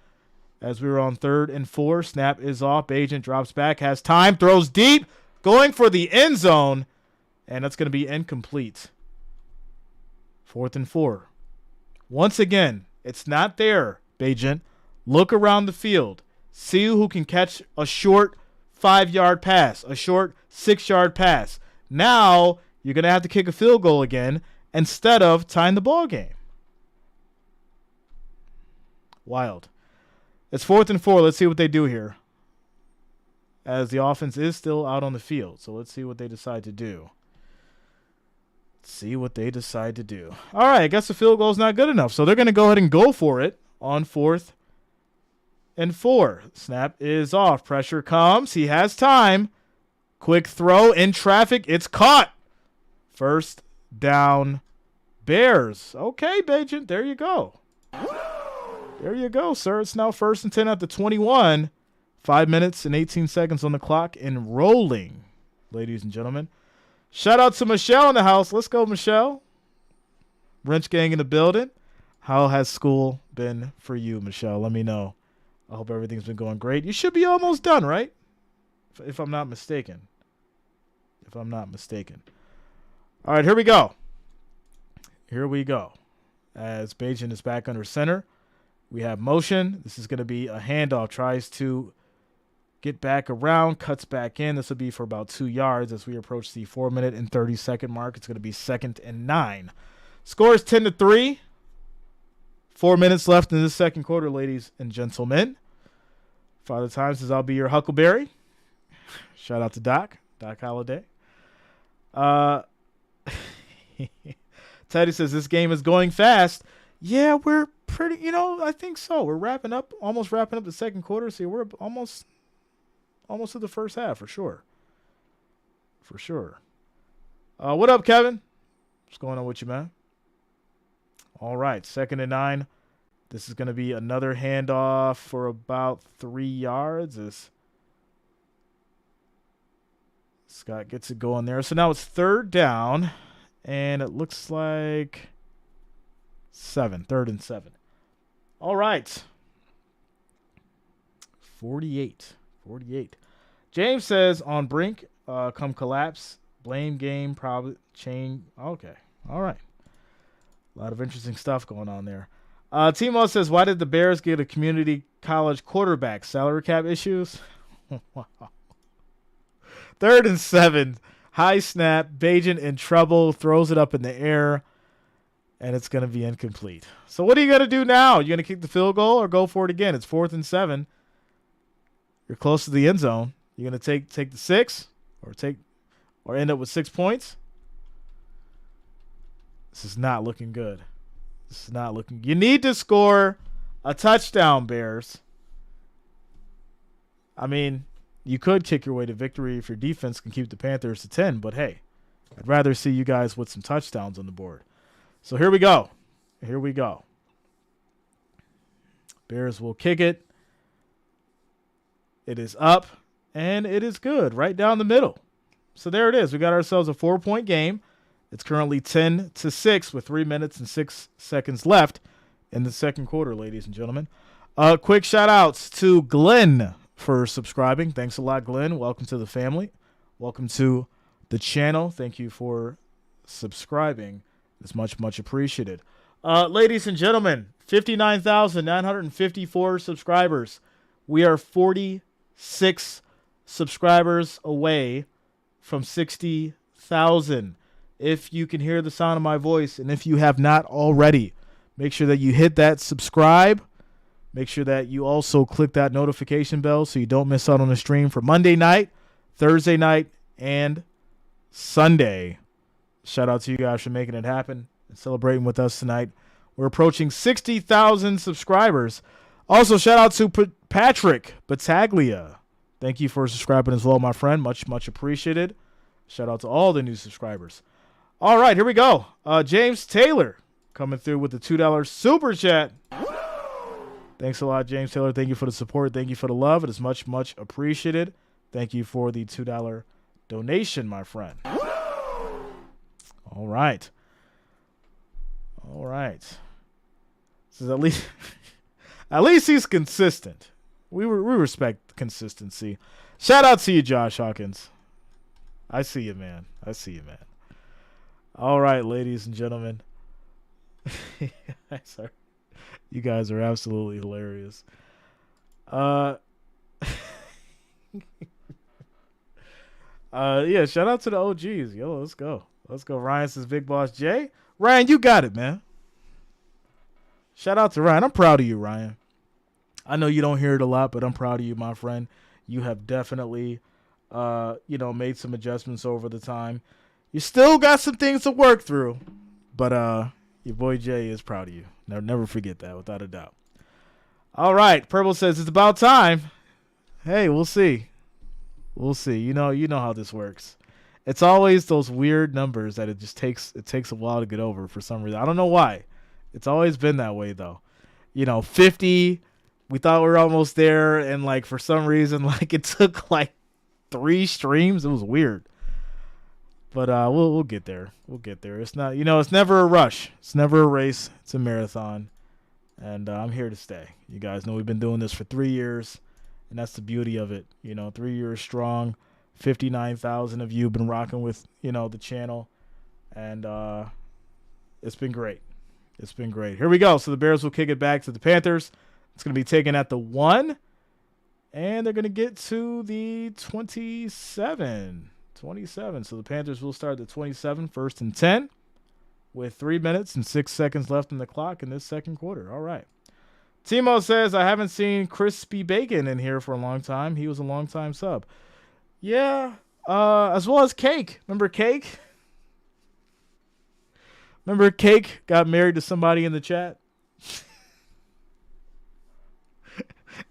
as we were on 3rd and 4. Snap is off. Bagent drops back, has time, throws deep, going for the end zone, and that's going to be incomplete. 4th and 4. Once again, it's not there, Bagent. Look around the field. See who can catch a short 5-yard pass, a short 6-yard pass. Now you're going to have to kick a field goal again instead of tying the ball game. Wild. It's 4th and 4. Let's see what they do here, as the offense is still out on the field. So let's see what they decide to do. All right, I guess the field goal is not good enough. So they're going to go ahead and go for it on 4th and 4. Snap is off. Pressure comes. He has time. Quick throw in traffic. It's caught. First down, Bears. Okay, Bagent, there you go. There you go, sir. It's now 1st and 10 at the 21. 5 minutes and 18 seconds on the clock and rolling, ladies and gentlemen. Shout out to Michelle in the house. Let's go, Michelle. Wrench gang in the building. How has school been for you, Michelle? Let me know. I hope everything's been going great. You should be almost done, right? If I'm not mistaken. All right, here we go. As Bagent is back under center. We have motion. This is going to be a handoff. Tries to get back around, cuts back in. This will be for about 2 yards as we approach the 4-minute and 30-second mark. It's going to be 2nd and 9. Score is 10-3. 4 minutes left in this second quarter, ladies and gentlemen. Father Time says, I'll be your Huckleberry. Shout out to Doc Holliday. Teddy says, this game is going fast. Yeah, we're pretty, I think so. We're almost wrapping up the second quarter. So we're almost to the first half for sure. What up, Kevin? What's going on with you, man? All right, 2nd and 9. This is going to be another handoff for about 3 yards as Scott gets it going there. So now it's 3rd down, and it looks like 3rd and 7. All right. 48. James says, on brink, come collapse, blame game, probably chain. Okay. All right. A lot of interesting stuff going on there. Timo says, why did the Bears get a community college quarterback? Salary cap issues? Wow. 3rd and 7. High snap. Bagent in trouble. Throws it up in the air. And it's going to be incomplete. So what are you going to do now? You going to kick the field goal or go for it again? It's 4th and 7. You're close to the end zone. You're going to take the 6 or end up with 6 points? This is not looking good. You need to score a touchdown, Bears. I mean, you could kick your way to victory if your defense can keep the Panthers to 10, but hey, I'd rather see you guys with some touchdowns on the board. So here we go. Bears will kick it. It is up, and it is good right down the middle. So there it is. We got ourselves a 4-point game. It's currently 10-6 with 3 minutes and 6 seconds left in the second quarter, ladies and gentlemen. Quick shout-outs to Glenn for subscribing. Thanks a lot, Glenn. Welcome to the family. Welcome to the channel. Thank you for subscribing. It's much, much appreciated. Ladies and gentlemen, 59,954 subscribers. We are 46 subscribers away from 60,000. If you can hear the sound of my voice, and if you have not already, make sure that you hit that subscribe. Make sure that you also click that notification bell so you don't miss out on the stream for Monday night, Thursday night, and Sunday. Shout out to you guys for making it happen and celebrating with us tonight. We're approaching 60,000 subscribers. Also, shout out to Patrick Battaglia. Thank you for subscribing as well, my friend. Much, much appreciated. Shout out to all the new subscribers. All right, here we go. James Taylor coming through with the $2 super chat. Thanks a lot, James Taylor. Thank you for the support. Thank you for the love. It is much, much appreciated. Thank you for the $2 donation, my friend. All right. This is at At least he's consistent. We respect consistency. Shout out to you, Josh Hawkins. I see you, man. All right, ladies and gentlemen. Sorry. You guys are absolutely hilarious. Yeah, shout out to the OGs. Yo, let's go. Ryan says Big Boss Jay. Ryan, you got it, man. Shout out to Ryan. I'm proud of you, Ryan. I know you don't hear it a lot, but I'm proud of you, my friend. You have definitely, made some adjustments over the time. You still got some things to work through, but your boy Jay is proud of you. Never forget that, without a doubt. All right, Purple says it's about time. Hey, we'll see. You know how this works. It's always those weird numbers that it takes a while to get over for some reason. I don't know why. It's always been that way though. 50, we thought we were almost there, and like for some reason, like it took like 3 streams. It was weird. But we'll get there. It's not, it's never a rush. It's never a race. It's a marathon. And I'm here to stay. You guys know we've been doing this for 3 years, and that's the beauty of it. 3 years strong. 59,000 of you have been rocking with, the channel. And it's been great. Here we go. So the Bears will kick it back to the Panthers. It's going to be taken at the 1. And they're going to get to the 27. So the Panthers will start at the 27, 1st and 10, with 3 minutes and 6 seconds left on the clock in this second quarter. All right. Timo says, I haven't seen Crispy Bacon in here for a long time. He was a long-time sub. Yeah, as well as Cake. Remember Cake? Cake got married to somebody in the chat?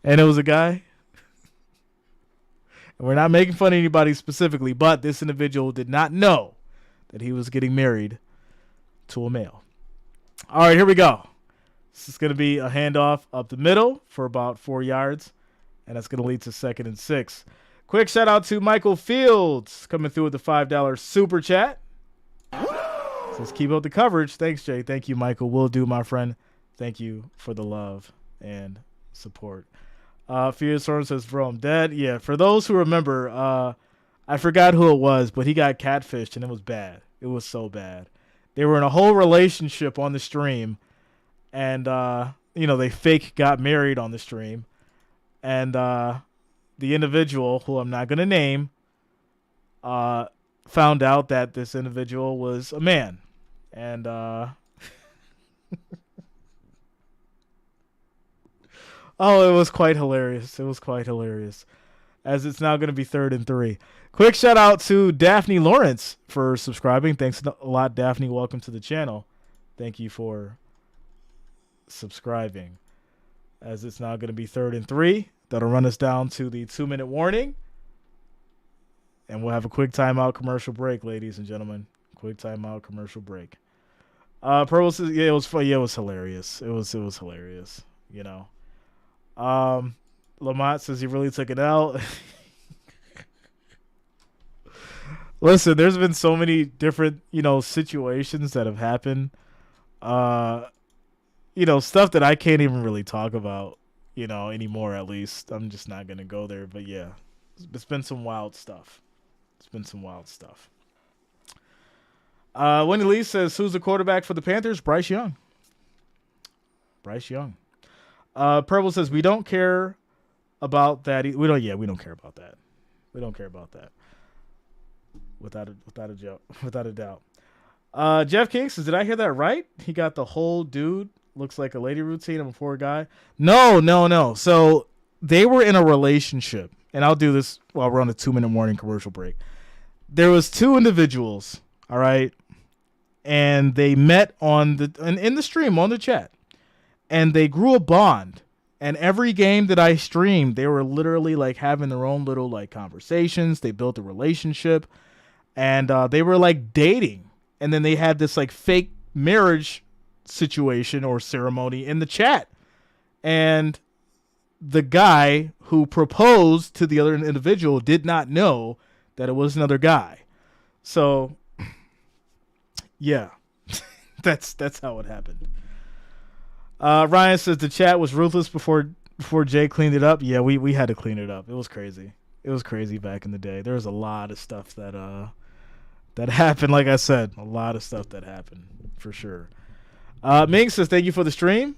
And it was a guy? And we're not making fun of anybody specifically, but this individual did not know that he was getting married to a male. All right, here we go. This is going to be a handoff up the middle for about 4 yards, and that's going to lead to 2nd and 6. Quick shout out to Michael Fields coming through with the $5 super chat. Says keep up the coverage. Thanks, Jay. Thank you, Michael. Will do, my friend. Thank you for the love and support. Fields Storm says, bro, I'm dead. Yeah, for those who remember, I forgot who it was, but he got catfished, and it was bad. It was so bad. They were in a whole relationship on the stream, and, they fake got married on the stream. And the individual, who I'm not going to name, found out that this individual was a man. And oh, it was quite hilarious. As it's now going to be 3rd and 3. Quick shout out to Daphne Lawrence for subscribing. Thanks a lot, Daphne. Welcome to the channel. Thank you for subscribing. As it's now going to be 3rd and 3. That'll run us down to the 2-minute warning. And we'll have a quick timeout commercial break, ladies and gentlemen. Quick timeout commercial break. Purple says, yeah, it was fun. Yeah, it was hilarious. It was hilarious, Lamont says he really took it out. Listen, there's been so many different, situations that have happened. Stuff that I can't even really talk about, anymore, at least. I'm just not going to go there. But yeah, it's been some wild stuff. Wendy Lee says, who's the quarterback for the Panthers? Bryce Young. Purple says, we don't care about that. We don't care about that. Without a doubt. Jeff King says, did I hear that right? He got the whole dude looks like a lady routine. I'm a poor guy. No. So they were in a relationship, and I'll do this while we're on the 2-minute warning commercial break. There was 2 individuals, all right, and they met in the stream, on the chat, and they grew a bond. And every game that I streamed, they were literally like having their own little like conversations. They built a relationship, and they were like dating. And then they had this like fake marriage situation or ceremony in the chat. And the guy who proposed to the other individual did not know that it was another guy. So yeah, that's how it happened. Ryan says the chat was ruthless before Jay cleaned it up. Yeah, we had to clean it up. It was crazy. It was crazy back in the day. There was a lot of stuff that happened. Like I said, a lot of stuff that happened for sure. Ming says thank you for the stream.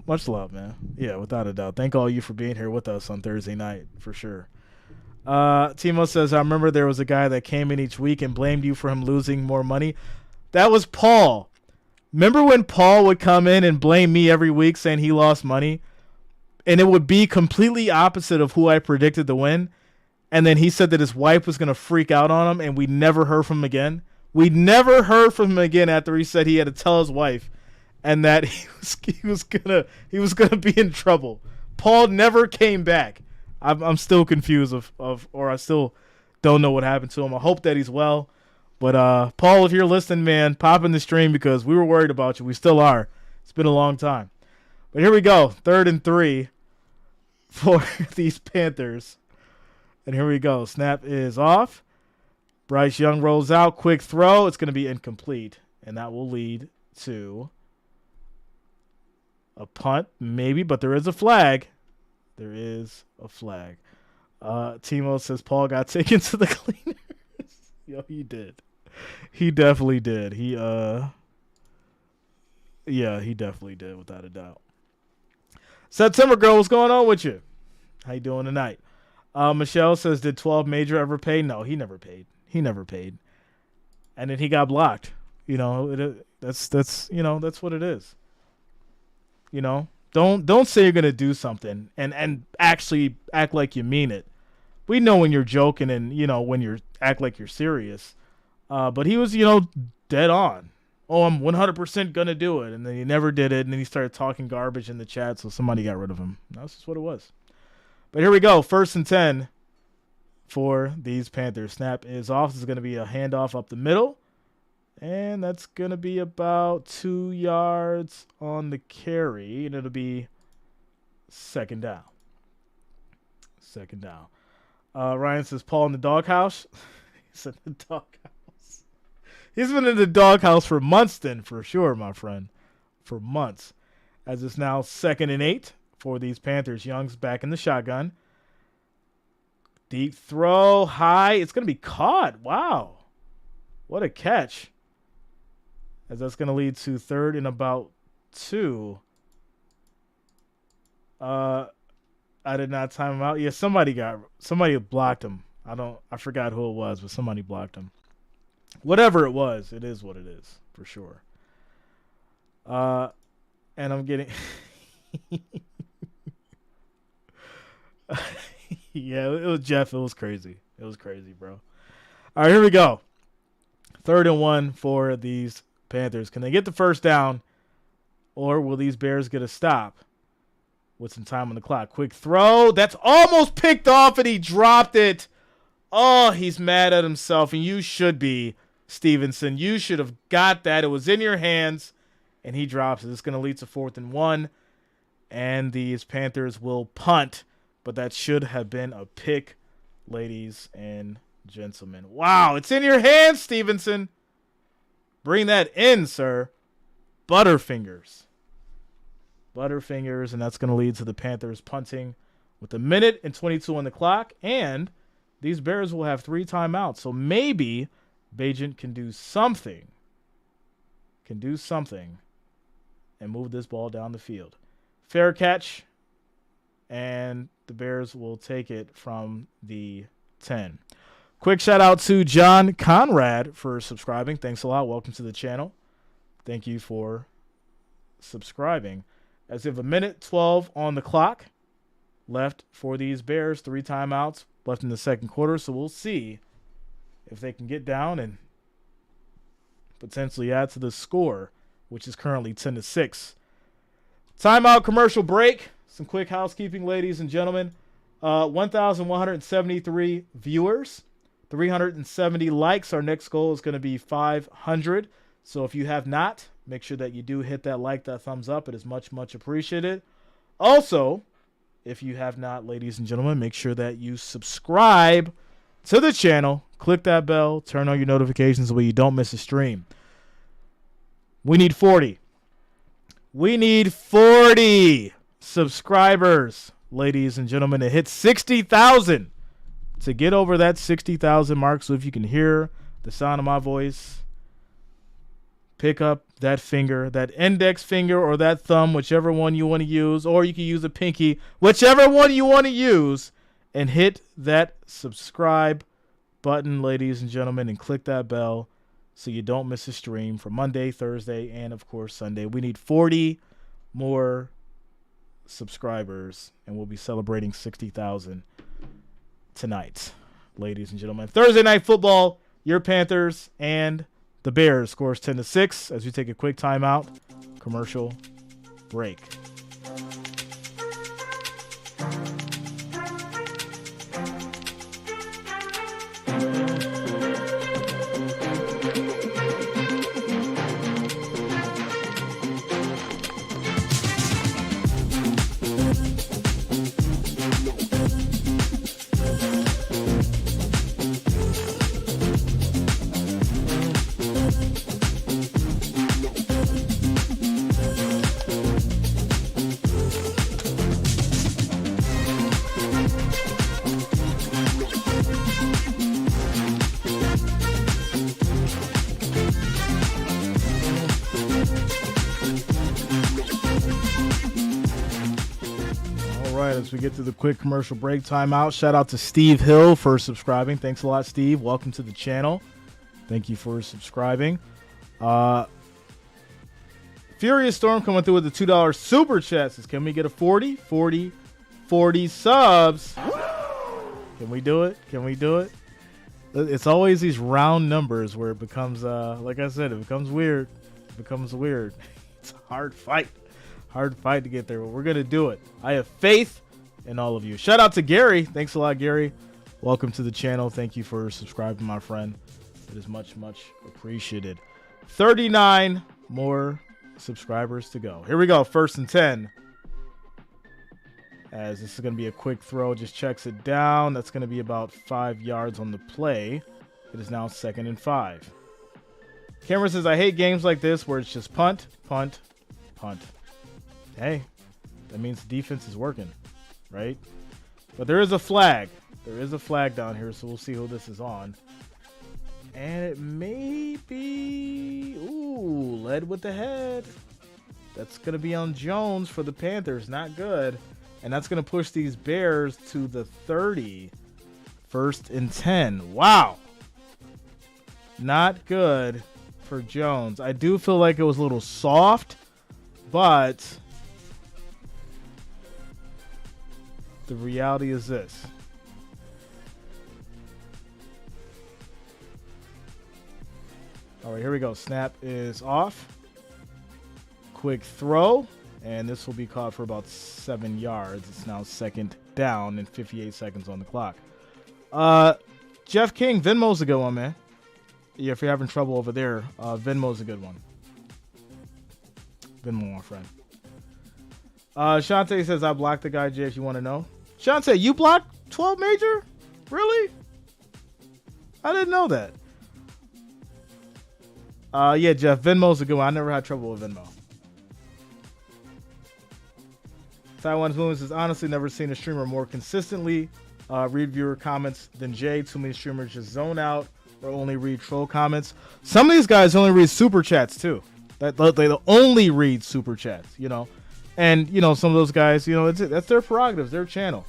Much love, man. Yeah, without a doubt. Thank all you for being here with us on Thursday night for sure. Timo says I remember there was a guy that came in each week and blamed you for him losing more money. That was Paul. Remember when Paul would come in and blame me every week saying he lost money? And it would be completely opposite of who I predicted to win. And then he said that his wife was going to freak out on him, and we never heard from him again. We never heard from him again after he said he had to tell his wife and that he was gonna be in trouble. Paul never came back. I'm still confused or I still don't know what happened to him. I hope that he's well. But Paul, if you're listening, man, pop in the stream because we were worried about you. We still are. It's been a long time. But here we go. 3rd and 3 for these Panthers. And here we go. Snap is off. Bryce Young rolls out. Quick throw. It's going to be incomplete. And that will lead to a punt, maybe. But there is a flag. There is a flag. Timo says Paul got taken to the cleaners. Yo, he did. He definitely did. He definitely did, without a doubt. September Girl, what's going on with you? How you doing tonight? Michelle says, did 12 Major ever pay? No, he never paid. And then he got blocked. You know, that's what it is. You know, don't say you're gonna do something and actually act like you mean it. We know when you're joking and when you're act like you're serious. But he was dead on. Oh, I'm 100% gonna do it, and then he never did it, and then he started talking garbage in the chat, so somebody got rid of him. That's just what it was. But here we go, 1st and 10 for these Panthers. Snap is off. This is gonna be a handoff up the middle. And that's going to be about 2 yards on the carry. And it'll be 2nd down. Ryan says, Paul in the doghouse. He's in the doghouse. He's been in the doghouse for months then, for sure, my friend. For months. As it's now 2nd and 8 for these Panthers. Young's back in the shotgun. Deep throw, high. It's going to be caught. Wow. What a catch. As that's going to lead to 3rd and about 2. I did not time him out. Yeah, somebody blocked him. I forgot who it was, but somebody blocked him. Whatever it was, it is what it is, for sure. And I'm getting yeah, it was Jeff. It was crazy. It was crazy, bro. All right, here we go. 3rd and 1 for these Panthers. Can they get the 1st down, or will these Bears get a stop with some time on the clock? Quick throw. That's almost picked off, and he dropped it. Oh, he's mad at himself, and you should be, Stevenson. You should have got that. It was in your hands, and he drops it. It's going to lead to 4th and 1, and these Panthers will punt, but that should have been a pick, ladies and gentlemen. Wow, it's in your hands, Stevenson. Bring that in, sir. Butterfingers, and that's going to lead to the Panthers punting with 1:22 on the clock, and these Bears will have 3 timeouts. So maybe Bagent can do something, and move this ball down the field. Fair catch, and the Bears will take it from the 10. Quick shout out to John Conrad for subscribing. Thanks a lot. Welcome to the channel. Thank you for subscribing. As we have 1:12 on the clock left for these Bears, 3 timeouts left in the 2nd quarter. So we'll see if they can get down and potentially add to the score, which is currently 10-6. Timeout, commercial break. Some quick housekeeping, ladies and gentlemen. 1,173 viewers. 370 likes. Our next goal is going to be 500. So if you have not, make sure that you do hit that like, that thumbs up. It is much, much appreciated. Also, if you have not, ladies and gentlemen, make sure that you subscribe to the channel. Click that bell. Turn on your notifications so you don't miss a stream. We need 40. We need 40 subscribers, ladies and gentlemen, to hit 60,000. To get over that 60,000 mark. So if you can hear the sound of my voice, pick up that finger, that index finger or that thumb, whichever one you want to use, or you can use a pinky, whichever one you want to use, and hit that subscribe button, ladies and gentlemen, and click that bell so you don't miss a stream for Monday, Thursday, and, of course, Sunday. We need 40 more subscribers, and we'll be celebrating 60,000 tonight, ladies and gentlemen. Thursday night football, your Panthers and the Bears scores 10-6 as we take a quick timeout. Commercial break. As we get to the quick commercial break timeout, shout out to Steve Hill for subscribing. Thanks a lot, Steve. Welcome to the channel. Thank you for subscribing. Furious Storm coming through with the $2 super chat. Says, can we get a 40 subs? Can we do it? Can we do it? It's always these round numbers where it becomes, like I said, it becomes weird. It becomes weird. It's a hard fight. Hard fight to get there, but we're going to do it. I have faith in all of you. Shout out to Gary. Thanks a lot, Gary. Welcome to the channel. Thank you for subscribing, my friend. It is much, much appreciated. 39 more subscribers to go. Here we go. 1st and 10. As this is going to be a quick throw. Just checks it down. That's going to be about 5 yards on the play. It is now 2nd and 5. Cameron says, I hate games like this where it's just punt, punt, punt. Hey, that means the defense is working, right? But there is a flag. There is a flag down here, so we'll see who this is on. And it may be... Ooh, led with the head. That's going to be on Jones for the Panthers. Not good. And that's going to push these Bears to the 30. 1st and 10. Wow. Not good for Jones. I do feel like it was a little soft, but... the reality is this. All right, here we go. Snap is off. Quick throw. And this will be caught for about 7 yards. It's now 2nd down and 58 seconds on the clock. Jeff King, Venmo's a good one, man. Yeah, if you're having trouble over there, Venmo's a good one. Venmo, my friend. Shante says, I blocked the guy, Jay, if you want to know. Shante, you blocked 12 major? Really? I didn't know that. Yeah, Jeff, Venmo's a good one. I never had trouble with Venmo. Taiwan's Moon says, honestly, never seen a streamer more consistently read viewer comments than Jay. Too many streamers just zone out or only read troll comments. Some of these guys only read super chats, too. They only read super chats, you know. And, you know, some of those guys, you know, that's their prerogatives, their channel.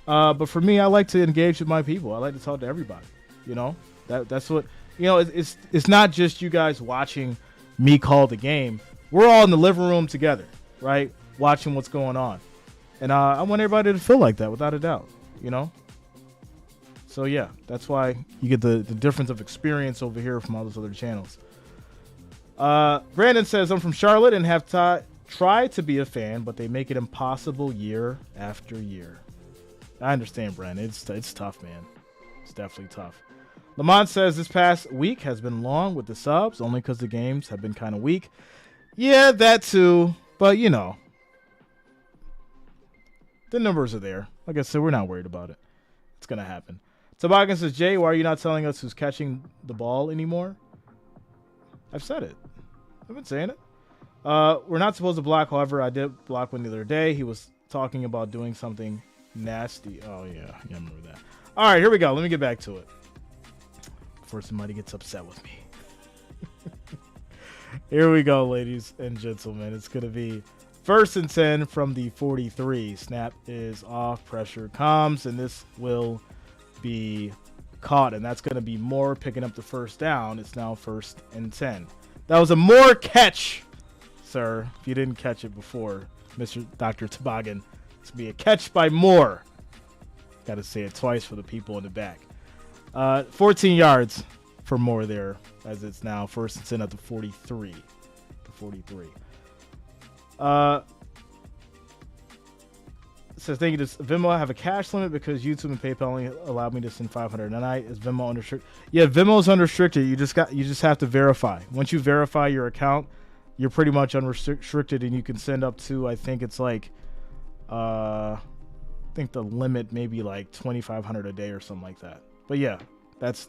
But for me, I like to engage with my people. I like to talk to everybody, you know. That's what, you know, it's not just you guys watching me call the game. We're all in the living room together, right, watching what's going on. And I want everybody to feel like that, without a doubt, you know. So, yeah, that's why you get the difference of experience over here from all those other channels. Brandon says, I'm from Charlotte and have tried to be a fan, but they make it impossible year after year. I understand, Brandon. It's tough, man. It's definitely tough. Lamont says, this past week has been long with the subs, only because the games have been kind of weak. Yeah, that too. But, you know, the numbers are there. Like I said, we're not worried about it. It's going to happen. Toboggan says, Jay, why are you not telling us who's catching the ball anymore? I've said it. I've been saying it. We're not supposed to block. However, I did block one the other day. He was talking about doing something nasty. Oh, yeah. I remember that. All right, here we go. Let me get back to it before somebody gets upset with me. Here we go, ladies and gentlemen. It's going to be 1st and 10 from the 43. Snap is off. Pressure comes, and this will be caught, and that's going to be Moore picking up the first down. It's now 1st and 10. That was a Moore catch, sir. If you didn't catch it before, Mr. Dr. Toboggan, it's going to be a catch by Moore. Got to say it twice for the people in the back. 14 yards for Moore there, as it's now 1st and 10 at the 43. The 43. Says, thank you. Does Venmo have a cash limit because YouTube and PayPal only allowed me to send $500 a night? Is Venmo unrestricted? Yeah, Venmo is unrestricted. You just have to verify. Once you verify your account, you're pretty much unrestricted, and you can send up to, I think it's like, I think the limit maybe like $2,500 a day or something like that. But yeah, that's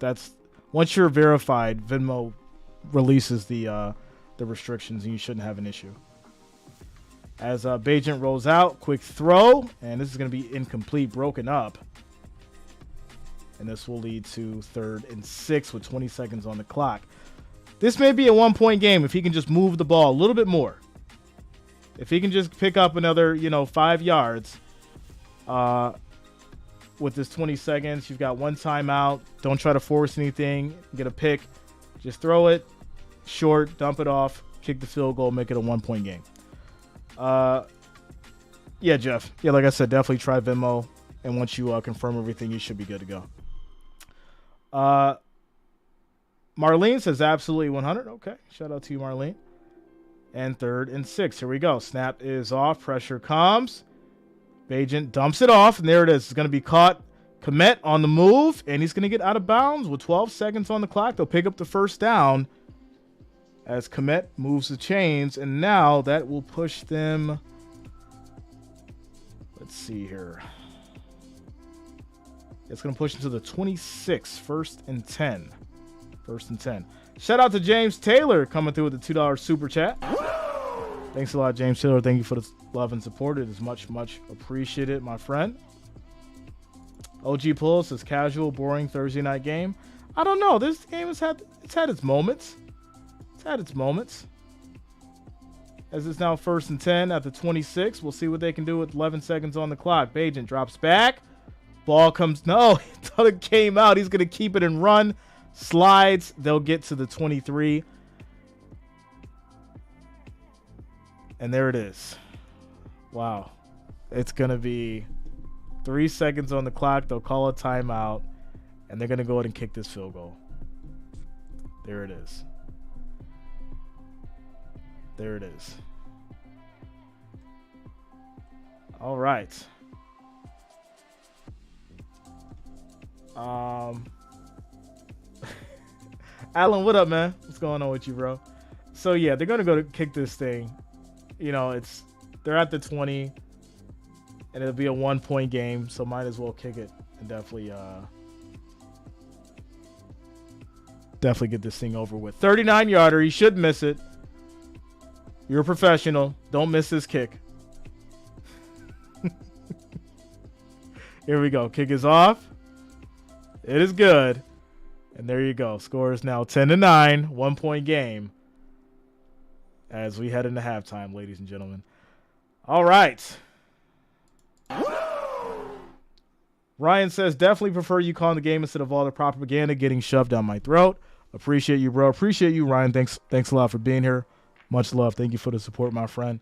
once you're verified, Venmo releases the restrictions, and you shouldn't have an issue. As Bagent rolls out, quick throw, and this is going to be incomplete, broken up. And this will lead to 3rd and 6 with 20 seconds on the clock. This may be a 1-point game if he can just move the ball a little bit more. If he can just pick up another, 5 yards with this 20 seconds. You've got 1 timeout. Don't try to force anything. Get a pick. Just throw it short, dump it off, kick the field goal, make it a 1-point game. Yeah, Jeff. Yeah, like I said, definitely try Venmo. And once you confirm everything, you should be good to go. Marlene says absolutely 100. Okay. Shout out to you, Marlene. And 3rd and 6. Here we go. Snap is off. Pressure comes. Bagent dumps it off. And there it is. It's going to be caught. Komet on the move. And he's going to get out of bounds with 12 seconds on the clock. They'll pick up the first down as Komet moves the chains, and now that will push them. Let's see here. It's going to push them to the 26, 1st and 10. 1st and 10. Shout out to James Taylor coming through with the $2 super chat. Thanks a lot, James Taylor. Thank you for the love and support. It is much, much appreciated, my friend. OG Pull says casual, boring Thursday night game. I don't know. This game has had its moments. It's had its moments. As it's now 1st and 10 at the 26. We'll see what they can do with 11 seconds on the clock. Bagent drops back. Ball comes. No, he thought it came out. He's going to keep it and run. Slides. They'll get to the 23. And there it is. Wow. It's going to be 3 seconds on the clock. They'll call a timeout. And they're going to go ahead and kick this field goal. There it is. There it is. All right. Alan, what up, man? What's going on with you, bro? So yeah, they're gonna go to kick this thing. They're at the 20, and it'll be a 1-point game, so might as well kick it and definitely get this thing over with. 39-yarder. He should miss it. You're a professional. Don't miss this kick. Here we go. Kick is off. It is good. And there you go. Score is now 10-9. 1-point game. As we head into halftime, ladies and gentlemen. All right. Ryan says, definitely prefer you calling the game instead of all the propaganda getting shoved down my throat. Appreciate you, bro. Appreciate you, Ryan. Thanks a lot for being here. Much love. Thank you for the support, my friend.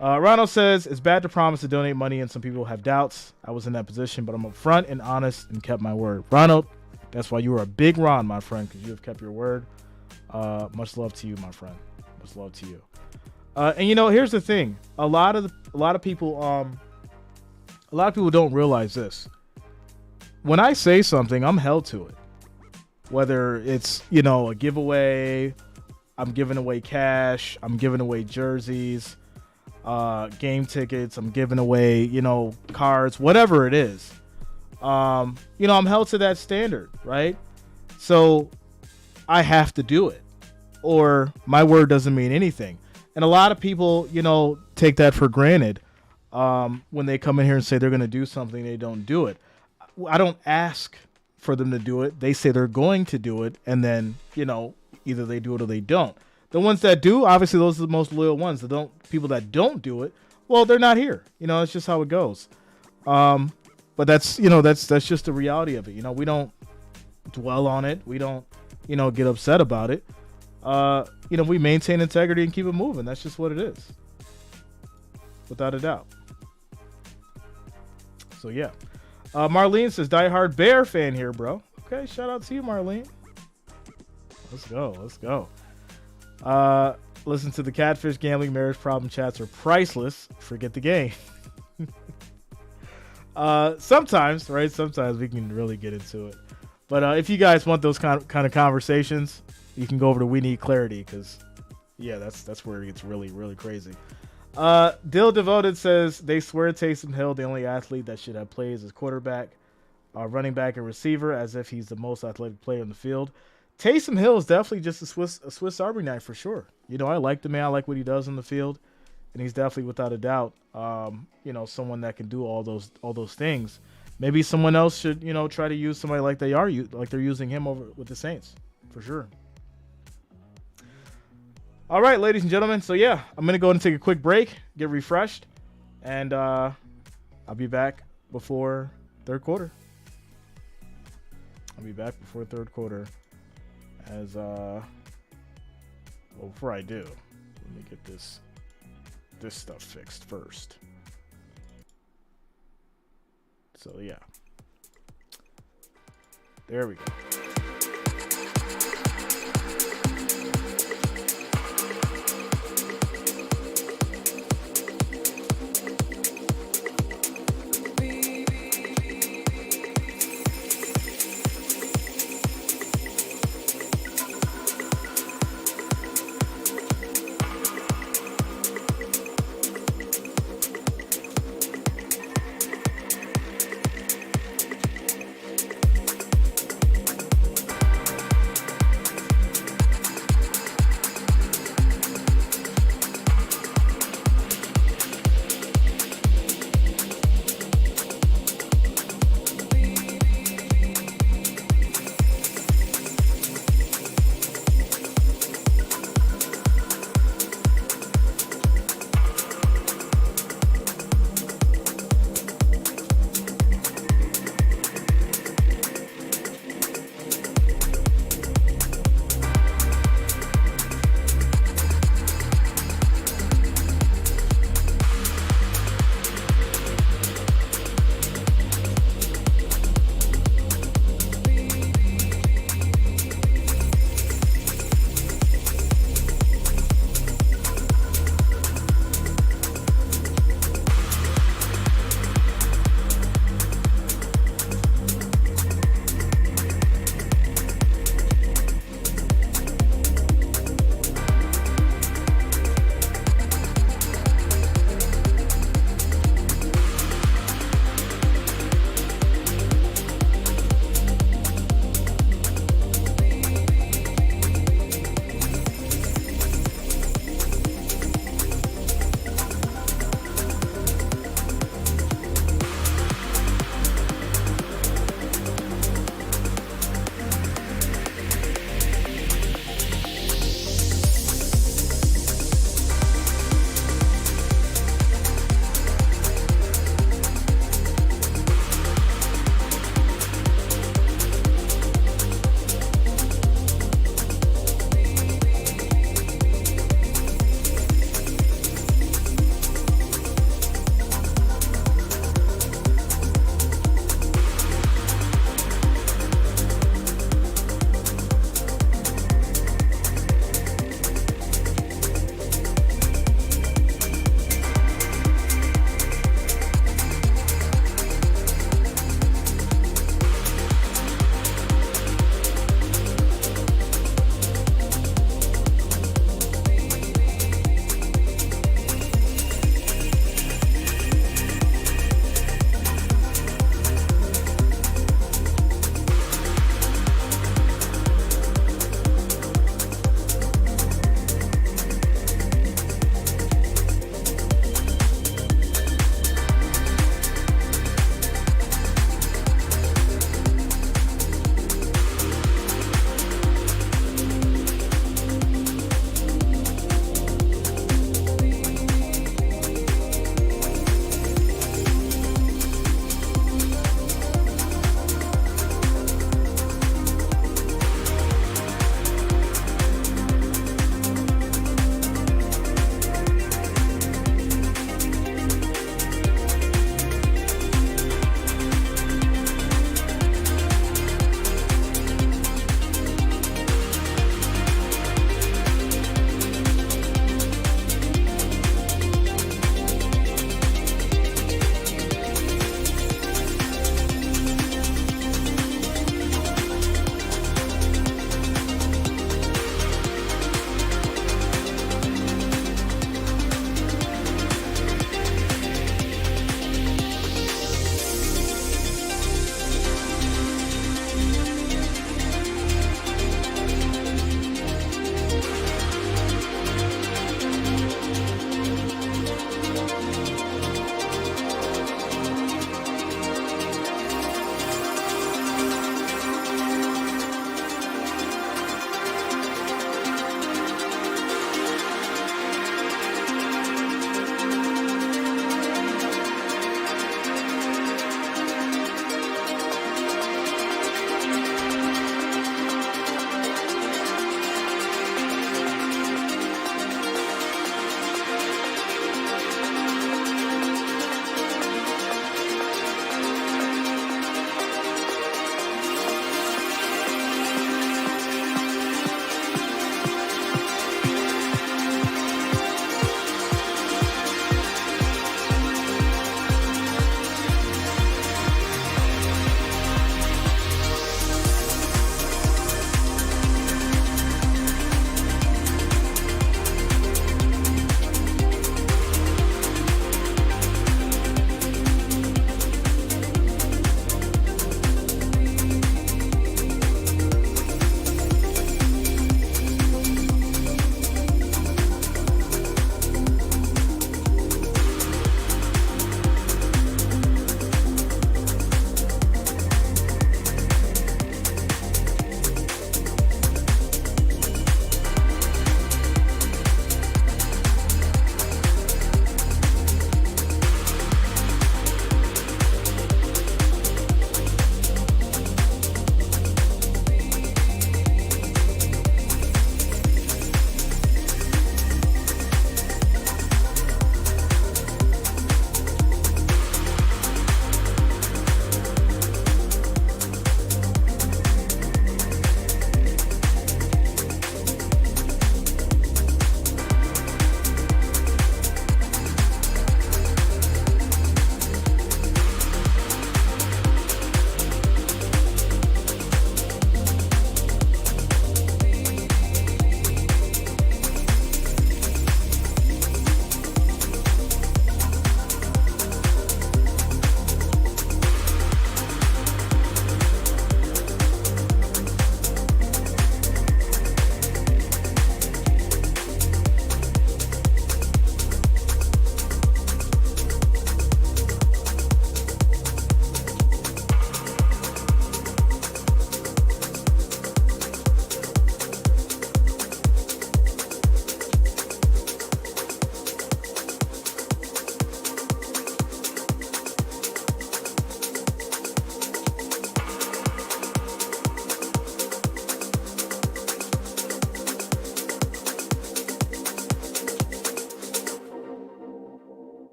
Ronald says, it's bad to promise to donate money and some people have doubts. I was in that position, but I'm upfront and honest and kept my word. Ronald, that's why you are a big Ron, my friend, because you have kept your word. Much love to you, my friend. Much love to you. And here's the thing. A lot of people don't realize this. When I say something, I'm held to it. Whether it's, a giveaway, I'm giving away cash, I'm giving away jerseys, game tickets, I'm giving away, cards, whatever it is. I'm held to that standard, right? So I have to do it, or my word doesn't mean anything. And a lot of people, take that for granted when they come in here and say they're going to do something, they don't do it. I don't ask for them to do it. They say they're going to do it, and then, either they do it or they don't. The ones that do, obviously, those are the most loyal ones. People that don't do it, well, they're not here. It's just how it goes. But that's just the reality of it. We don't dwell on it. We don't, get upset about it. We maintain integrity and keep it moving. That's just what it is. Without a doubt. So, yeah. Marlene says, diehard Bear fan here, bro. Okay, shout out to you, Marlene. Let's go. Listen to the Catfish Gambling Marriage Problem chats are priceless. Forget the game. Sometimes, right? Sometimes we can really get into it. But if you guys want those kind of conversations, you can go over to We Need Clarity because, yeah, that's where it gets really, really crazy. Dill Devoted says they swear Taysom Hill the only athlete that should have plays as quarterback, running back, and receiver, as if he's the most athletic player on the field. Taysom Hill is definitely just a Swiss Army knife for sure. I like the man. I like what he does on the field, and he's definitely, without a doubt, someone that can do all those things. Maybe someone else should, try to use somebody like they're using him over with the Saints, for sure. All right, ladies and gentlemen. So, yeah, I'm going to go and take a quick break, get refreshed, and I'll be back before third quarter. As, before I do, let me get this stuff fixed first. So, yeah. There we go.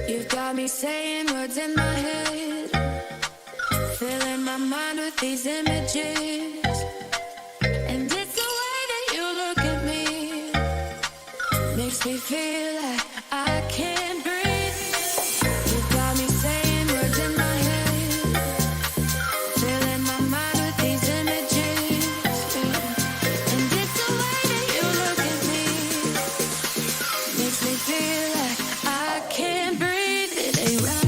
You've got me saying words in my head, filling my mind with these images. And it's the way that you look at me, makes me feel like I can't breathe. You've got me saying words in my head, filling my mind with these images. And it's the way that you look at me, makes me feel like I can't breathe. It ain't right,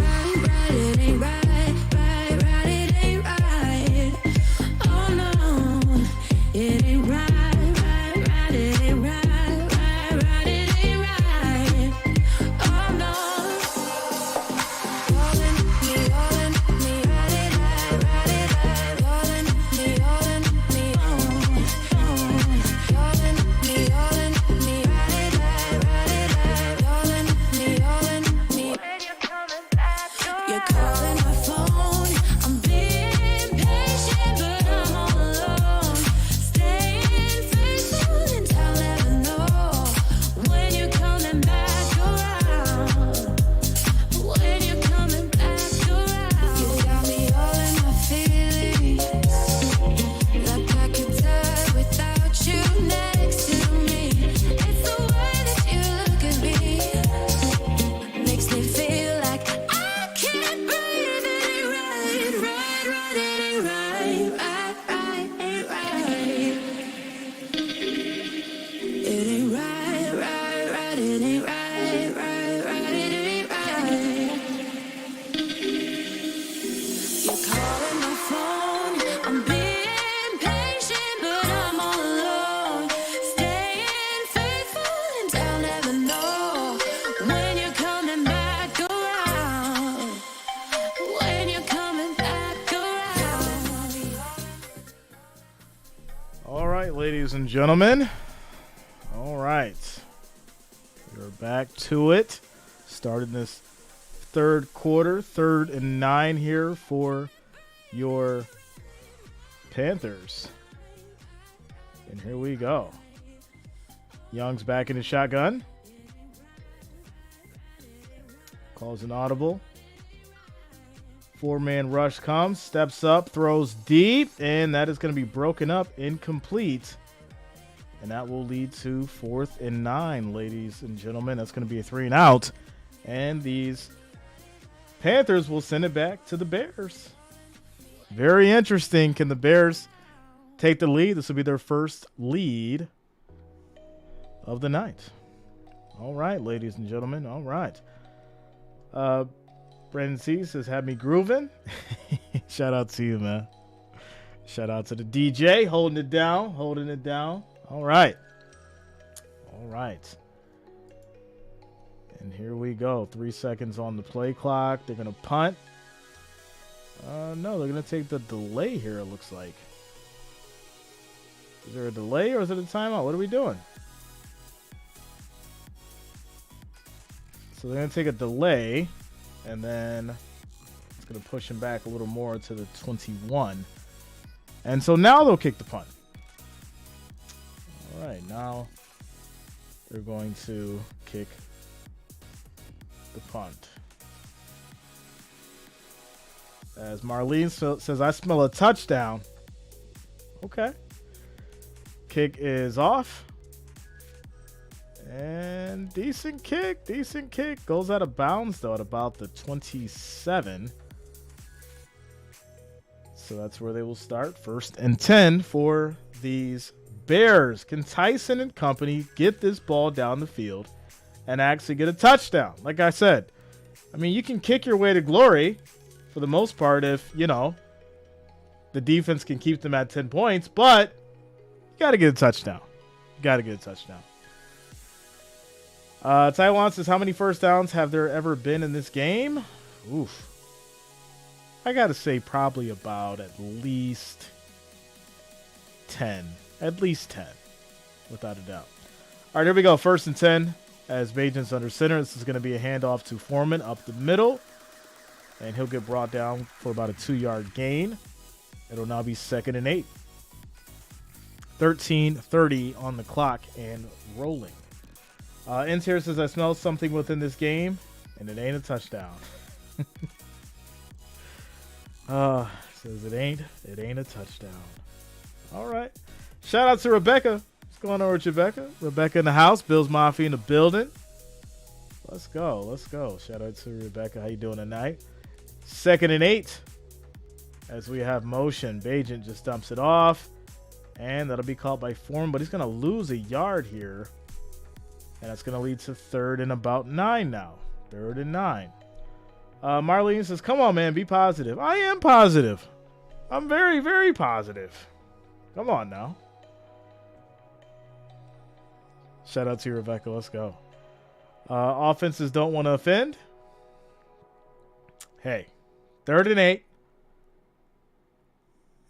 right, right. It ain't right, right, right. It ain't right. Oh no, it ain't right, right, right. It ain't right, right, right. It ain't right. Oh no. All in me, right it, right it, all in me, oh. All in me, right it, all in me. You're calling my phone. I'm being patient, but I'm all alone. Staying faithful, and I'll never know when you're coming back around. When you're coming back around. You got me all in my feelings, like I could die without you next to me. It's the way that you look at me, makes me feel like I can't breathe. It ain't right, right, right. It ain't right, right, right. Ain't right. It ain't right, right, right. It ain't right, right, right. It ain't right. You're calling my phone. I'm being patient, but I'm all alone. Staying faithful, and I'll never know when you're coming back around. When you're coming back around. All right, ladies and gentlemen. All right. We're back to it. Starting this third quarter, 3rd and 9 here for your Panthers. And here we go. Young's back in the shotgun. Calls an audible. 4-man rush comes, steps up, throws deep, and that is going to be broken up, incomplete. And that will lead to 4th and 9, ladies and gentlemen. That's going to be a 3 and out. And these Panthers will send it back to the Bears. Very interesting. Can the Bears take the lead? This will be their first lead of the night. All right, ladies and gentlemen. All right. Brandon C says, have me grooving. Shout out to you, man. Shout out to the DJ holding it down. All right. All right. And here we go. 3 seconds on the play clock. They're going to punt. No, they're going to take the delay here, it looks like. Is there a delay or is it a timeout? What are we doing? So they're going to take a delay, and then it's going to push him back a little more to the 21. And so now they'll kick the punt. All right, now they're going to kick the punt. As Marlene says, I smell a touchdown. Okay. Kick is off. And decent kick. Goes out of bounds, though, at about the 27. So that's where they will start. 1st and 10 for these Bears. Can Tyson and company get this ball down the field and actually get a touchdown? Like I said, I mean, you can kick your way to glory for the most part if, you know, the defense can keep them at 10 points, but you got to get a touchdown. Taiwan says, how many first downs have there ever been in this game? Oof. I got to say probably about at least 10. At least 10, without a doubt. All right, here we go. 1st and 10 as Bagent's under center. This is going to be a handoff to Foreman up the middle. And he'll get brought down for about a 2-yard gain. It'll now be 2nd and 8. 13:30 on the clock and rolling. Ends here says, I smell something within this game. And it ain't a touchdown. Says it ain't a touchdown. All right. Shout out to Rebecca. What's going on with Rebecca? Rebecca in the house. Bills Mafia in the building. Let's go. Shout out to Rebecca. How you doing tonight? 2nd and 8. As we have motion. Bagent just dumps it off. And that'll be caught by Form, but he's going to lose a yard here. And that's going to lead to 3rd and about 9 now. 3rd and 9. Marlene says, come on, man, be positive. I am positive. I'm very, very positive. Come on now. Shout out to you, Rebecca. Let's go. Offenses don't want to offend. Hey, 3rd and 8.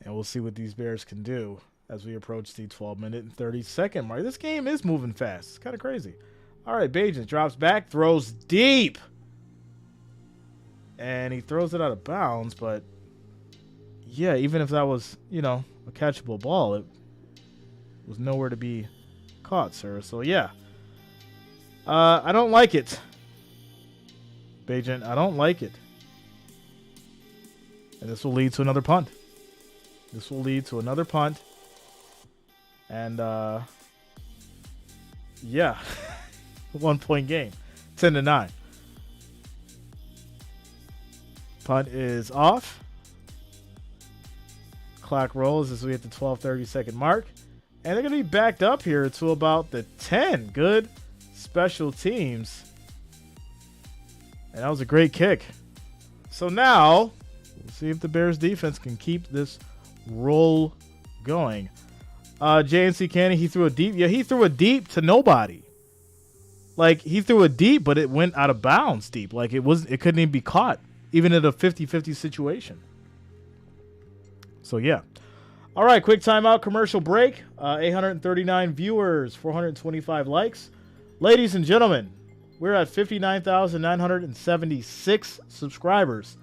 And we'll see what these Bears can do as we approach the 12-minute and 30-second mark. This game is moving fast. It's kind of crazy. All right, Bagent drops back, throws deep. And he throws it out of bounds, but yeah, even if that was, a catchable ball, it was nowhere to be caught, sir. So, yeah. I don't like it. Bagent, I don't like it. And this will lead to another punt. And, yeah. 1-point game. 10-9. Punt is off. Clock rolls as we hit the 12:30-second mark. And they're going to be backed up here to about the 10. Good special teams. And that was a great kick. So now, we'll see if the Bears defense can keep this roll going. JNC Canny, he threw a deep. Yeah, he threw a deep to nobody. Like, he threw a deep, but it went out of bounds deep. Like, it couldn't even be caught, even in a 50-50 situation. So, yeah. All right, quick timeout, commercial break. 839 viewers, 425 likes. Ladies and gentlemen, we're at 59,976 subscribers.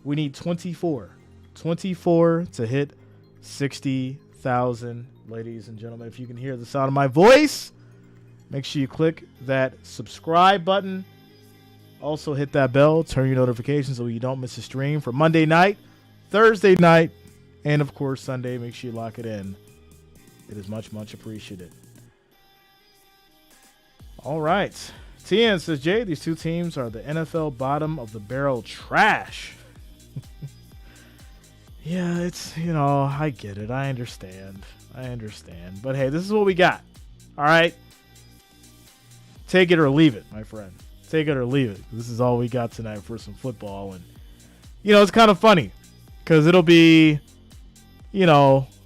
We need 24 to hit 60,000. Ladies and gentlemen, if you can hear the sound of my voice, make sure you click that subscribe button. Also hit that bell, turn your notifications so you don't miss a stream for Monday night, Thursday night, and of course Sunday. Make sure you lock it in. It is much, much appreciated. All right. TN says, Jay, these two teams are the NFL bottom of the barrel trash. Yeah, it's, I get it. I understand. But hey, this is what we got. All right. Take it or leave it, my friend. Take it or leave it. This is all we got tonight for some football. And, it's kind of funny because it'll be,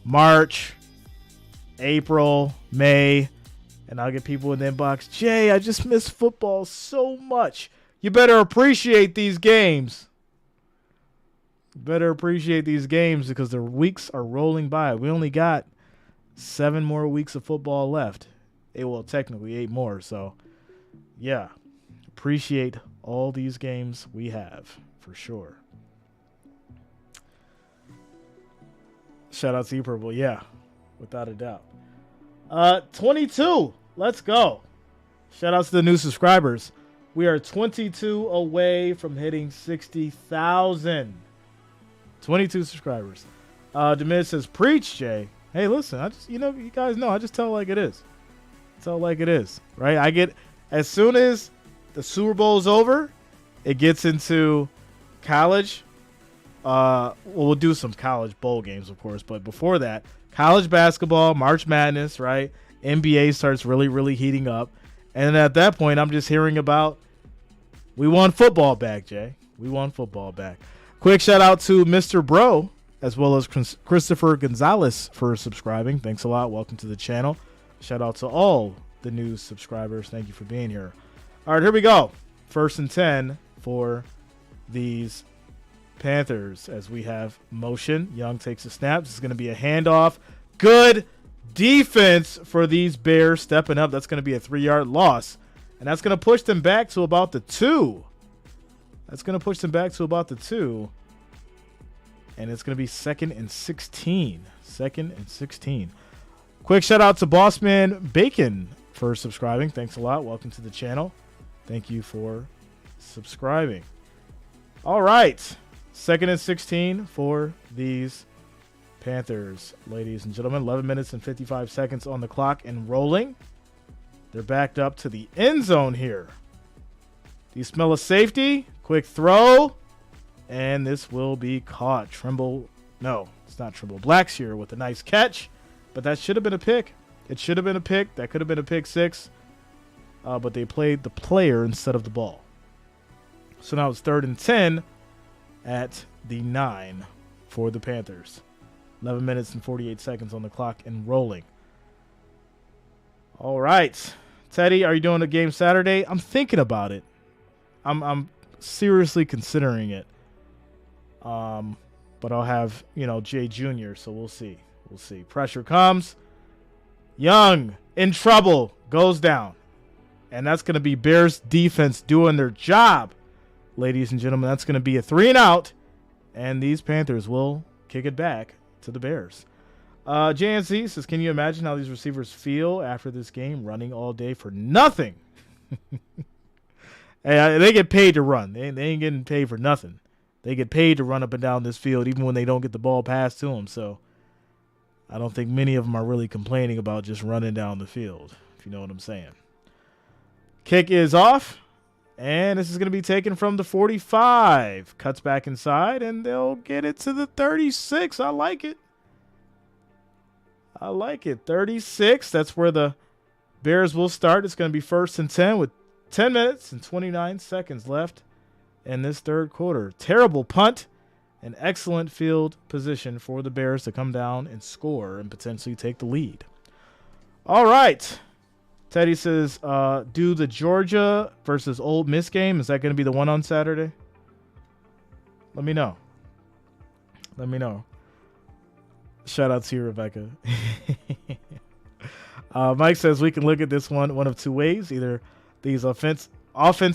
March, April, May, and I'll get people in the inbox, Jay, I just miss football so much. You better appreciate these games. Because the weeks are rolling by. We only got 7 more weeks of football left. Technically 8 more. So, yeah. Appreciate all these games we have, for sure. Shout out to you, Purple. Yeah, without a doubt. 22. Let's go. Shout out to the new subscribers. We are 22 away from hitting 60,000. 22 subscribers. Demid says, preach, Jay. Hey, listen, I just, you guys know, I just tell it like it is. Right? I get, as soon as the Super Bowl is over, it gets into college. We'll do some college bowl games, of course, but before that, college basketball, March Madness, right? NBA starts really, really heating up. And then at that point, I'm just hearing about, we won football back, Jay. We won football back. Quick shout out to Mr. Bro, as well as Christopher Gonzalez for subscribing. Thanks a lot. Welcome to the channel. Shout out to all the new subscribers. Thank you for being here. All right, here we go. 1st and 10 for these Panthers as we have motion. Young takes a snap. This is going to be a handoff. Good defense for these Bears stepping up. That's going to be a 3-yard loss. And that's going to push them back to about the 2. And it's going to be 2nd and 16. Quick shout out to Bossman Bacon for subscribing. Thanks a lot. Welcome to the channel. Thank you for subscribing. All right. 2nd and 16 for these Panthers, ladies and gentlemen. 11 minutes and 55 seconds on the clock and rolling. They're backed up to the end zone here. Do you smell a safety? Quick throw. And this will be caught. Trimble. No, it's not Trimble. Black's here with a nice catch. But that should have been a pick. It should have been a pick. That could have been a pick six. But they played the player instead of the ball. So now it's 3rd and 10 at the 9 for the Panthers. 11 minutes and 48 seconds on the clock and rolling. All right. Teddy, are you doing a game Saturday? I'm thinking about it. I'm seriously considering it. But I'll have, Jay Jr., so we'll see. We'll see. Pressure comes. Young in trouble. Goes down. And that's going to be Bears defense doing their job. Ladies and gentlemen, that's going to be a 3-and-out. And these Panthers will kick it back to the Bears. JNC says, can you imagine how these receivers feel after this game, running all day for nothing? Hey, they get paid to run. They ain't getting paid for nothing. They get paid to run up and down this field even when they don't get the ball passed to them. So I don't think many of them are really complaining about just running down the field, if you know what I'm saying. Kick is off, and this is going to be taken from the 45. Cuts back inside, and they'll get it to the 36. I like it. I like it. 36. That's where the Bears will start. It's going to be 1st and 10 with 10 minutes and 29 seconds left in this third quarter. Terrible punt. An excellent field position for the Bears to come down and score and potentially take the lead. All right. Teddy says, do the Georgia versus Ole Miss game. Is that going to be the one on Saturday? Let me know. Let me know. Shout out to you, Rebecca. Mike says we can look at this one of two ways. Either these offense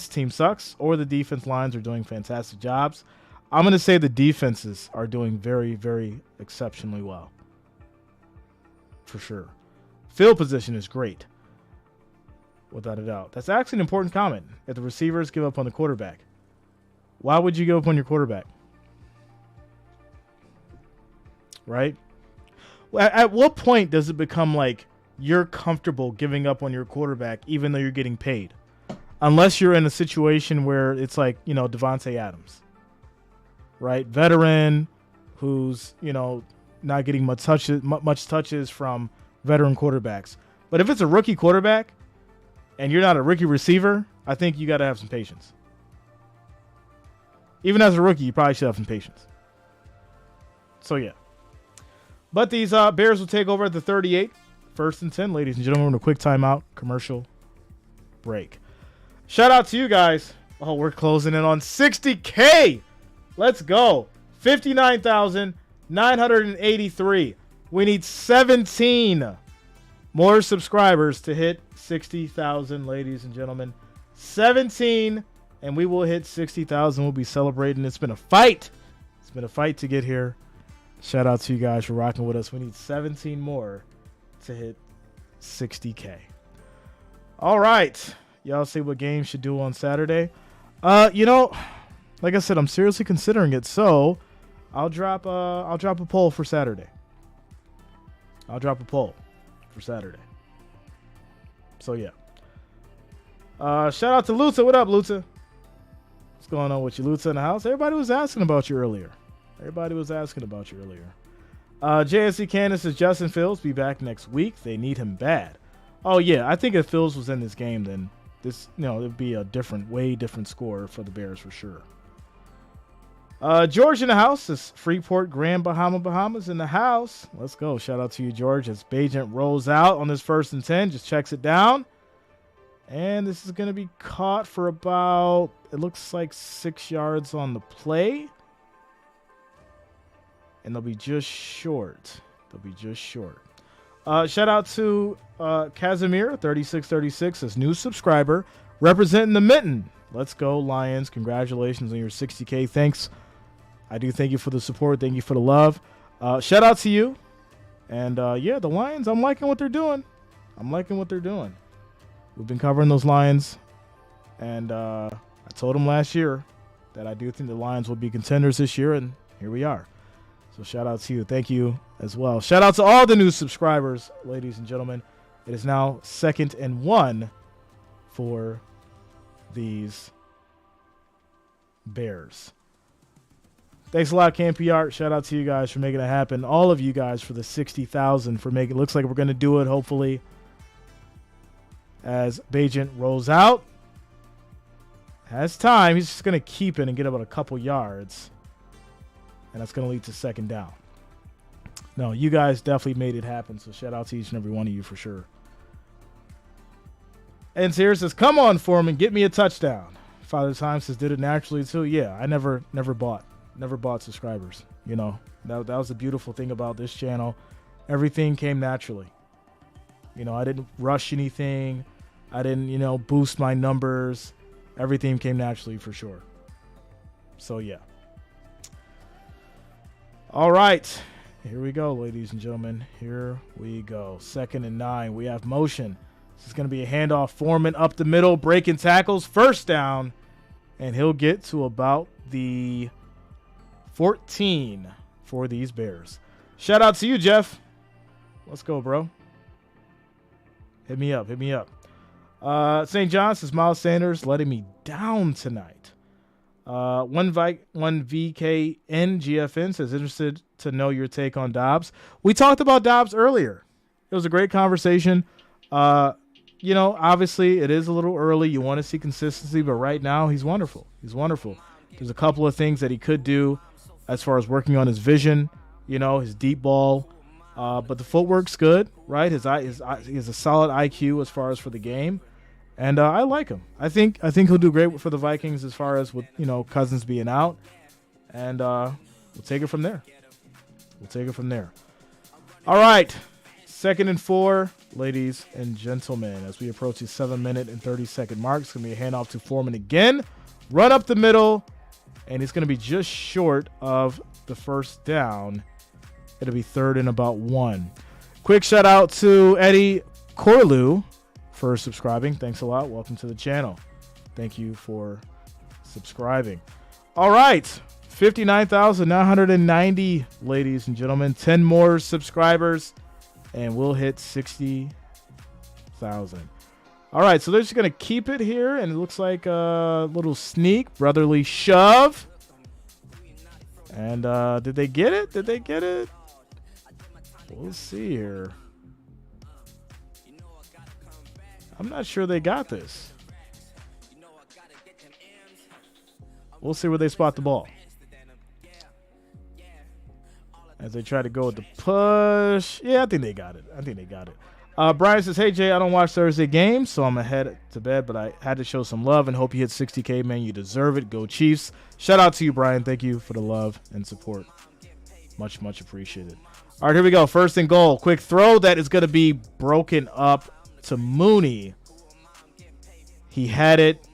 team sucks or the defense lines are doing fantastic jobs. I'm going to say the defenses are doing very, very exceptionally well. For sure. Field position is great. Without a doubt. That's actually an important comment. If the receivers give up on the quarterback, why would you give up on your quarterback? Right? At what point does it become like you're comfortable giving up on your quarterback even though you're getting paid? Unless you're in a situation where it's like, Devontae Adams. Right? Veteran who's, not getting much touches from veteran quarterbacks. But if it's a rookie quarterback and you're not a rookie receiver, I think you got to have some patience. Even as a rookie, you probably should have some patience. So, yeah. But these Bears will take over at the 38. 1st and 10, ladies and gentlemen. We're in a quick timeout commercial break. Shout out to you guys. Oh, we're closing in on 60K. Let's go. 59,983. We need 17 more subscribers to hit 60,000, ladies and gentlemen. 17, and we will hit 60,000. We'll be celebrating. It's been a fight. It's been a fight to get here. Shout out to you guys for rocking with us. We need 17 more to hit 60K. All right. Y'all see what games should do on Saturday. Like I said, I'm seriously considering it. So I'll drop a poll for Saturday. So yeah. Shout out to Luta. What up, Luta? What's going on with you, Luta, in the house? Everybody was asking about you earlier. JSC Candace says Justin Fields be back next week. They need him bad. Oh yeah, I think if Fields was in this game, then this, it'd be a way different score for the Bears for sure. George in the house is Freeport, Grand Bahamas in the house. Let's go. Shout out to you, George, as Bagent rolls out on this 1st and 10. Just checks it down. And this is going to be caught for about, it looks like 6 yards on the play. And they'll be just short. Shout out to Casimir, 3636, as new subscriber, representing the Mitten. Let's go, Lions. Congratulations on your 60K. Thanks. I do thank you for the support. Thank you for the love. Shout out to you. And, the Lions, I'm liking what they're doing. We've been covering those Lions. And I told him last year that I do think the Lions will be contenders this year, and here we are. So shout out to you. Thank you as well. Shout out to all the new subscribers, ladies and gentlemen. It is now 2nd and 1 for these Bears. Thanks a lot, Campy Art. Shout out to you guys for making it happen. All of you guys for the 60,000 for making it. Looks like we're going to do it, hopefully, as Bagent rolls out. Has time. He's just going to keep it and get about a couple yards. And that's going to lead to 2nd down. No, you guys definitely made it happen. So shout out to each and every one of you for sure. And Sears says, come on, Foreman, get me a touchdown. Father Time says, did it naturally too? Yeah, I never bought subscribers. You know, that was the beautiful thing about this channel. Everything came naturally. You know, I didn't rush anything. I didn't, boost my numbers. Everything came naturally for sure. So, yeah. All right. Here we go, ladies and gentlemen. Here we go. 2nd and 9. We have motion. This is going to be a handoff. Foreman up the middle, breaking tackles. 1st down. And he'll get to about the 14 for these Bears. Shout out to you, Jeff. Let's go, bro. Hit me up. St. John says, Miles Sanders letting me down tonight. One VKN GFN says, interested to know your take on Dobbs. We talked about Dobbs earlier. It was a great conversation. Obviously it is a little early. You want to see consistency, but right now he's wonderful. There's a couple of things that he could do as far as working on his vision, his deep ball. But the footwork's good, right? He has a solid IQ as far as for the game. And I like him. I think he'll do great for the Vikings as far as with, Cousins being out. And we'll take it from there. All right. 2nd and 4, ladies and gentlemen, as we approach the 7-minute and 30-second mark. It's going to be a handoff to Foreman again. Run up the middle, and he's going to be just short of the 1st down. It'll be 3rd and about 1. Quick shout out to Eddie Corlew for subscribing. Thanks a lot. Welcome to the channel. Thank you for subscribing. All right. 59,990, ladies and gentlemen. 10 more subscribers, and we'll hit 60,000. All right, so they're just going to keep it here, and it looks like a little sneak, brotherly shove. And did they get it? We'll see here. I'm not sure they got this. We'll see where they spot the ball. As they try to go with the push. Yeah, I think they got it. Brian says, hey, Jay, I don't watch Thursday games, so I'm ahead to bed, but I had to show some love and hope you hit 60K, man. You deserve it. Go Chiefs. Shout out to you, Brian. Thank you for the love and support. Much, much appreciated. All right, here we go. 1st and goal. Quick throw that is going to be broken up to Mooney. He had it.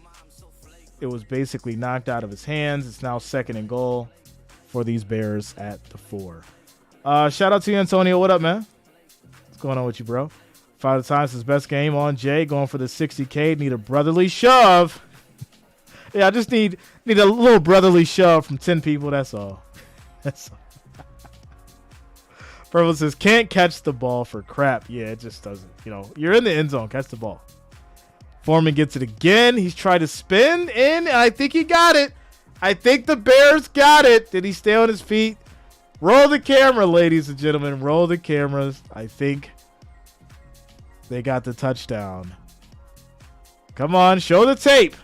It was basically knocked out of his hands. It's now 2nd and goal for these Bears at the 4. Shout out to you, Antonio. What up, man? What's going on with you, bro? 5 times his best game on Jay, going for the 60K. Need a brotherly shove. Yeah, I just need a little brotherly shove from 10 people. That's all. Purple says, can't catch the ball for crap. Yeah, it just doesn't. You're in the end zone. Catch the ball. Foreman gets it again. He's tried to spin in, and I think he got it. I think the Bears got it. Did he stay on his feet? Roll the camera, ladies and gentlemen. Roll the cameras. I think they got the touchdown. Come on, show the tape.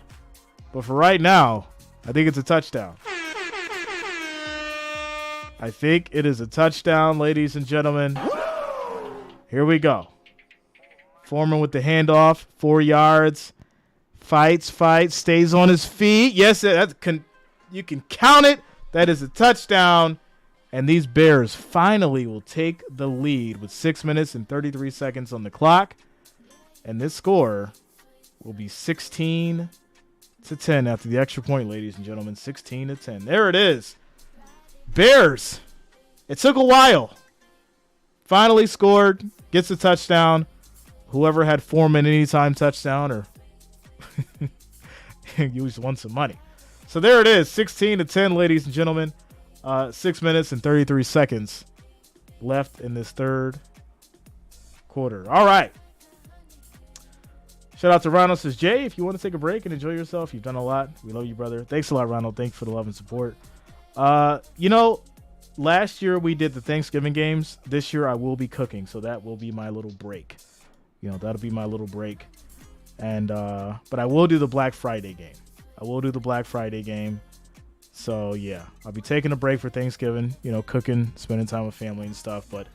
But for right now, I think it's a touchdown. I think it is a touchdown, ladies and gentlemen. Here we go. Foreman with the handoff, 4 yards. Fights, stays on his feet. Yes, you can count it. That is a touchdown. And these Bears finally will take the lead with 6 minutes and 33 seconds on the clock. And this score will be 16-10 after the extra point, ladies and gentlemen. 16-10. There it is. Bears. It took a while. Finally scored. Gets a touchdown. Whoever had Foreman anytime touchdown, or You just won some money. So there it is, 16-10, ladies and gentlemen. 6 minutes and 33 seconds left in this third quarter. All right. Shout out to Ronald. Says, Jay, if you want to take a break and enjoy yourself, you've done a lot. We love you, brother. Thanks a lot, Ronald. Thanks for the love and support. Last year we did the Thanksgiving games. This year I will be cooking, so that will be my little break. That'll be my little break. And but I will do the Black Friday game. So yeah, I'll be taking a break for Thanksgiving, cooking, spending time with family and stuff. But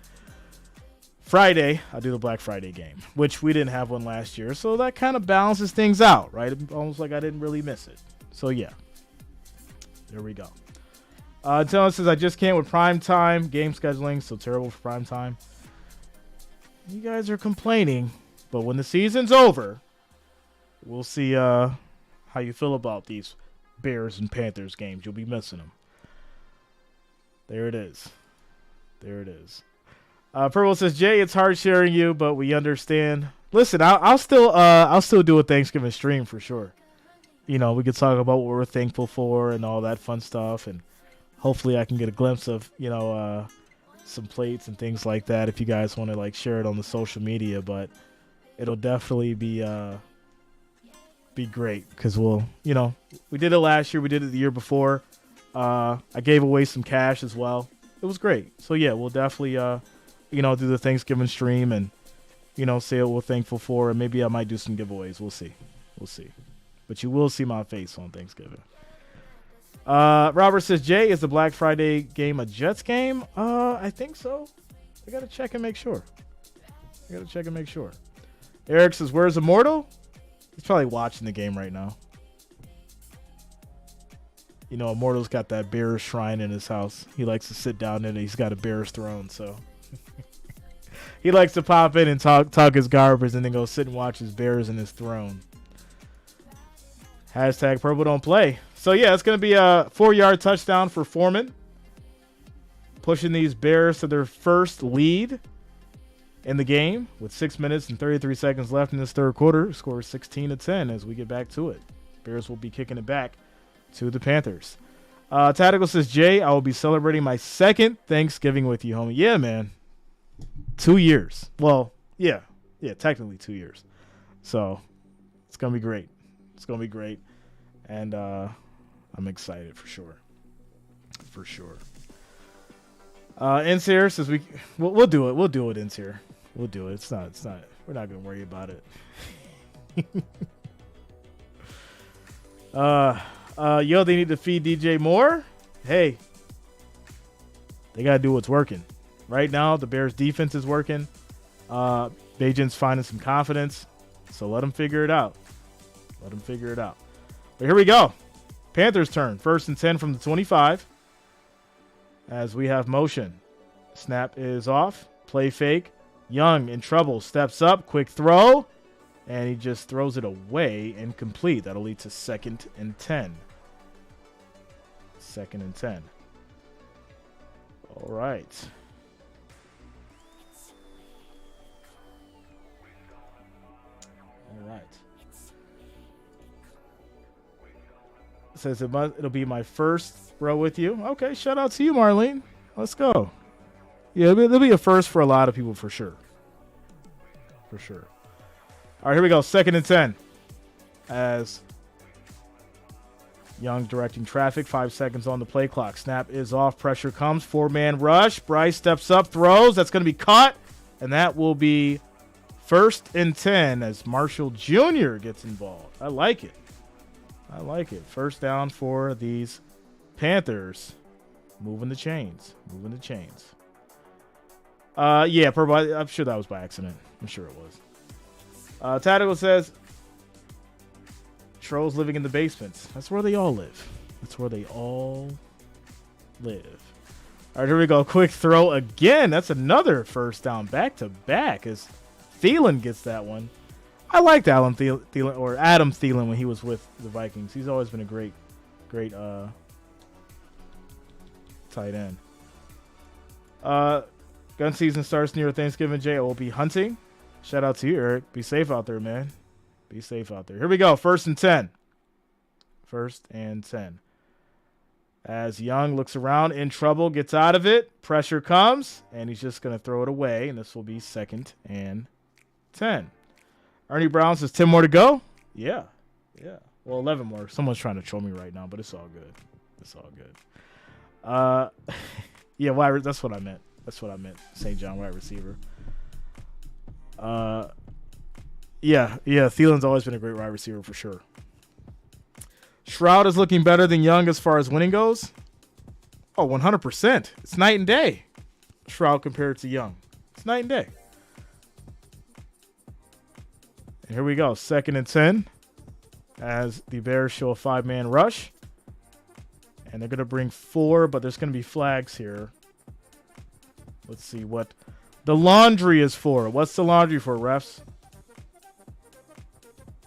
Friday, I'll do the Black Friday game, which we didn't have one last year. So that kind of balances things out, right? Almost like I didn't really miss it. So yeah, there we go. Dylan says, I just can't with prime time game scheduling. So terrible for prime time. You guys are complaining, but when the season's over, we'll see how you feel about these Bears and Panthers games. You'll be missing them. There it is. Purple says, Jay, it's hard sharing you, but we understand. Listen, I'll still do a Thanksgiving stream for sure. We could talk about what we're thankful for and all that fun stuff, and hopefully I can get a glimpse of some plates and things like that if you guys want to share it on the social media. But it'll definitely be great because we did it last year, we did it the year before. I gave away some cash as well. It was great. So yeah, we'll definitely do the Thanksgiving stream and say what we're thankful for, and maybe I might do some giveaways. We'll see, but you will see my face on Thanksgiving. Robert says, Jay, is the Black Friday game a Jets game? I think so. I gotta check and make sure. Eric says, where's Immortal? He's probably watching the game right now. Immortal's got that Bears shrine in his house. He likes to sit down in it. He's got a Bears throne, so he likes to pop in and talk his garbage and then go sit and watch his Bears in his throne. Hashtag Purple don't play. So yeah, it's going to be a 4-yard touchdown for Foreman, pushing these Bears to their first lead in the game with 6 minutes and 33 seconds left in this third quarter. Score 16-10 as we get back to it. Bears will be kicking it back to the Panthers. Tactical says, Jay, I will be celebrating my second Thanksgiving with you, homie. Yeah, man. 2 years. Well, yeah, technically 2 years. So it's going to be great. And I'm excited for sure. Insir says we'll do it. We'll do it, Insir. We'll do it. It's not. We're not gonna worry about it. They need to feed DJ more. Hey, they gotta do what's working. Right now, the Bears defense is working. Bagent's finding some confidence. So let them figure it out. But here we go. Panthers turn. 1st and 10 from the 25. As we have motion. Snap is off. Play fake. Young in trouble. Steps up. Quick throw. And he just throws it away. Incomplete. That'll lead to 2nd and 10. All right. Says it'll be my first row with you. Okay, shout out to you, Marlene. Let's go. Yeah, there'll be a first for a lot of people for sure. All right, here we go. 2nd and 10. As Young directing traffic. 5 seconds on the play clock. Snap is off. Pressure comes. 4-man rush. Bryce steps up, throws. That's going to be caught. And that will be 1st and 10 as Marshall Jr. gets involved. I like it. 1st down for these Panthers. Moving the chains. Yeah, I'm sure that was by accident. I'm sure it was. Tactical says, trolls living in the basements. That's where they all live. All right, here we go. Quick throw again. That's another 1st down back-to-back as Thielen gets that one. I liked Adam Thielen when he was with the Vikings. He's always been a great tight end. Gun season starts near Thanksgiving. Jay, I will be hunting. Shout out to you, Eric. Be safe out there, man. Here we go. 1st and 10. First and 10. As Young looks around, in trouble, gets out of it. Pressure comes, and he's just going to throw it away, and this will be 2nd and 10. Ernie Brown says 10 more to go. Yeah. Well, 11 more. Someone's trying to troll me right now, but it's all good. Yeah, that's what I meant. St. John wide receiver. Yeah. Thielen's always been a great wide receiver for sure. Shroud is looking better than Young as far as winning goes. Oh, 100%. It's night and day. Shroud compared to Young. It's night and day. And here we go. 2nd and 10 as the Bears show a 5-man rush. And they're going to bring 4, but there's going to be flags here. Let's see what the laundry is for. What's the laundry for, refs?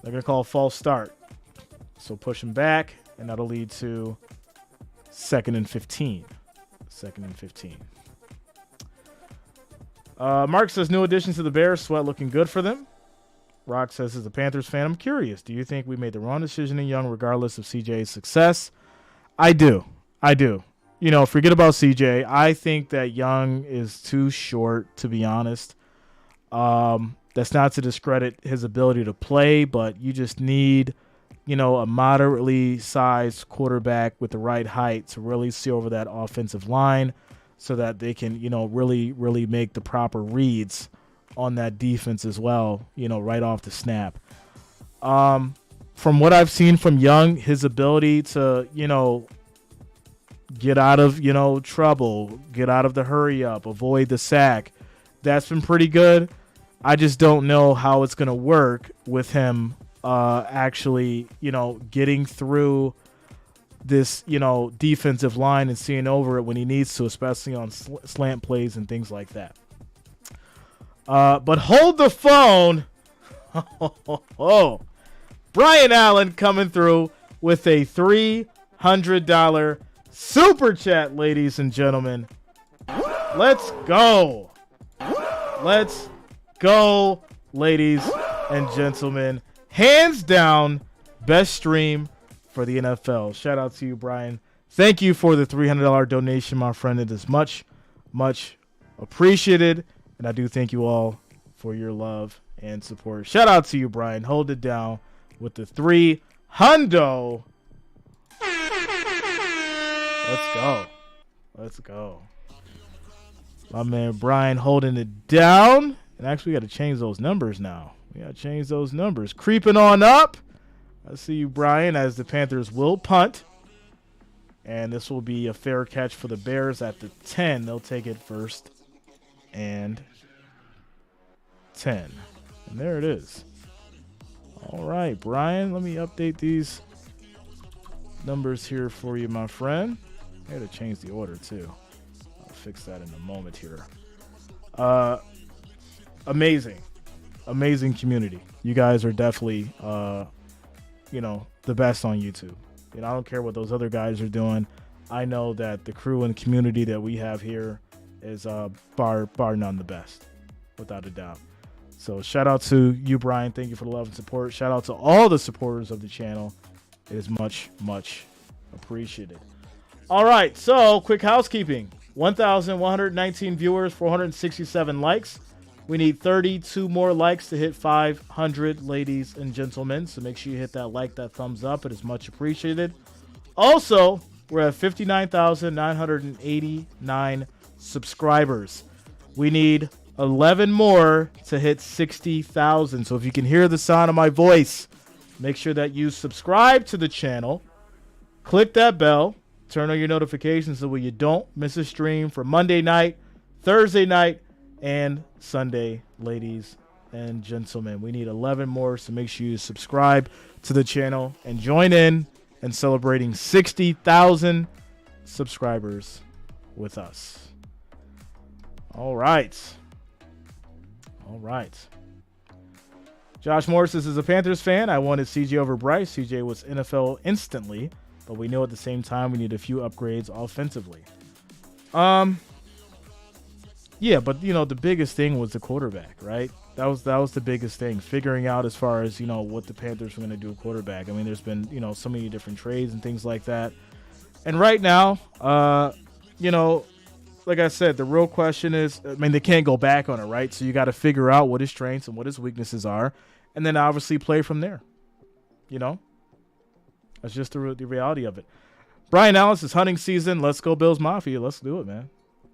They're going to call a false start. So push him back, and that'll lead to 2nd and 15. 2nd and 15. Mark says, new additions to the Bears. Sweat looking good for them. Rock says, as a Panthers fan, I'm curious. Do you think we made the wrong decision in Young regardless of CJ's success? I do. Forget about CJ. I think that Young is too short, to be honest. That's not to discredit his ability to play, but you just need, a moderately sized quarterback with the right height to really see over that offensive line so that they can, really, really make the proper reads on that defense as well, right off the snap. From what I've seen from Young, his ability to, get out of, trouble, get out of the hurry up, avoid the sack, that's been pretty good. I just don't know how it's going to work with him actually, getting through this, defensive line and seeing over it when he needs to, especially on slant plays and things like that. But hold the phone. Brian Allen coming through with a $300 super chat, ladies and gentlemen. Let's go. Let's go, ladies and gentlemen. Hands down, best stream for the NFL. Shout out to you, Brian. Thank you for the $300 donation, my friend. It is much, much appreciated. And I do thank you all for your love and support. Shout out to you, Brian. Hold it down with the $300. Let's go. My man Brian holding it down. And actually, we got to change those numbers now. Creeping on up. I see you, Brian, as the Panthers will punt. And this will be a fair catch for the Bears at the 10. They'll take it 1st and 10. And there it is. All right, Brian, let me update these numbers here for you, my friend. I had to change the order, too. I'll fix that in a moment here. Amazing community. You guys are definitely, the best on YouTube. I don't care what those other guys are doing. I know that the crew and community that we have here is bar none the best, without a doubt. So shout out to you, Brian. Thank you for the love and support. Shout out to all the supporters of the channel. It is much, much appreciated. All right, so quick housekeeping. 1,119 viewers, 467 likes. We need 32 more likes to hit 500, ladies and gentlemen. So make sure you hit that like, that thumbs up. It is much appreciated. Also, we're at 59,989 subscribers. We need 11 more to hit 60,000. So if you can hear the sound of my voice, make sure that you subscribe to the channel. Click that bell. Turn on your notifications so you don't miss a stream for Monday night, Thursday night, and Sunday, ladies and gentlemen. We need 11 more, so make sure you subscribe to the channel and join in and celebrating 60,000 subscribers with us. All right. Josh Morris says, as a Panthers fan, I wanted CJ over Bryce. CJ was NFL instantly, but we know at the same time we need a few upgrades offensively. Yeah, but the biggest thing was the quarterback, right? That was the biggest thing, figuring out as far as, what the Panthers were going to do at quarterback. I mean, there's been, so many different trades and things like that. And right now, like I said, the real question is, they can't go back on it, right? So you got to figure out what his strengths and what his weaknesses are, and then obviously play from there. That's just the reality of it. Brian Allen says, hunting season. Let's go Bills Mafia. Let's do it, man.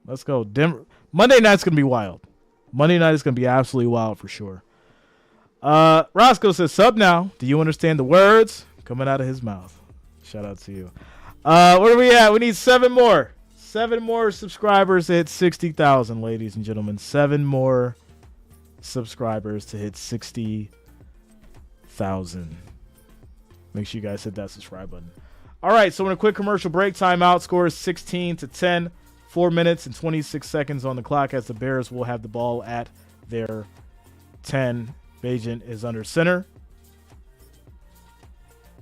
Let's go. Denver. Monday night's going to be wild. Monday night is going to be absolutely wild for sure. Roscoe says, sub now. Do you understand the words coming out of his mouth? Shout out to you. Where are we at? We need 7 more. 7 more subscribers to hit 60,000, ladies and gentlemen. 7 more subscribers to hit 60,000. Make sure you guys hit that subscribe button. All right, so in a quick commercial break, timeout. Score is 16-10. 4 minutes and 26 seconds on the clock as the Bears will have the ball at their 10. Bagent is under center.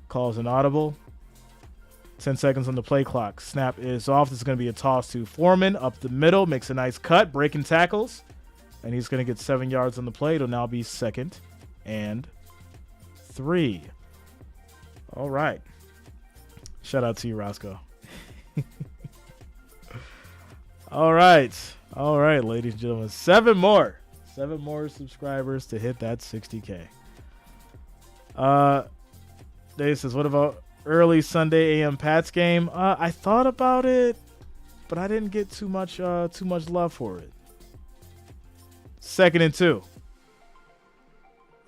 Calls an audible. 10 seconds on the play clock. Snap is off. This is going to be a toss to Foreman up the middle. Makes a nice cut. Breaking tackles. And he's going to get 7 yards on the play. It'll now be 2nd and 3. All right. Shout out to you, Roscoe. All right, ladies and gentlemen. 7 more subscribers to hit that 60K. Dave says, what about early Sunday AM Pats game? I thought about it, but I didn't get too much love for it. 2nd and 2.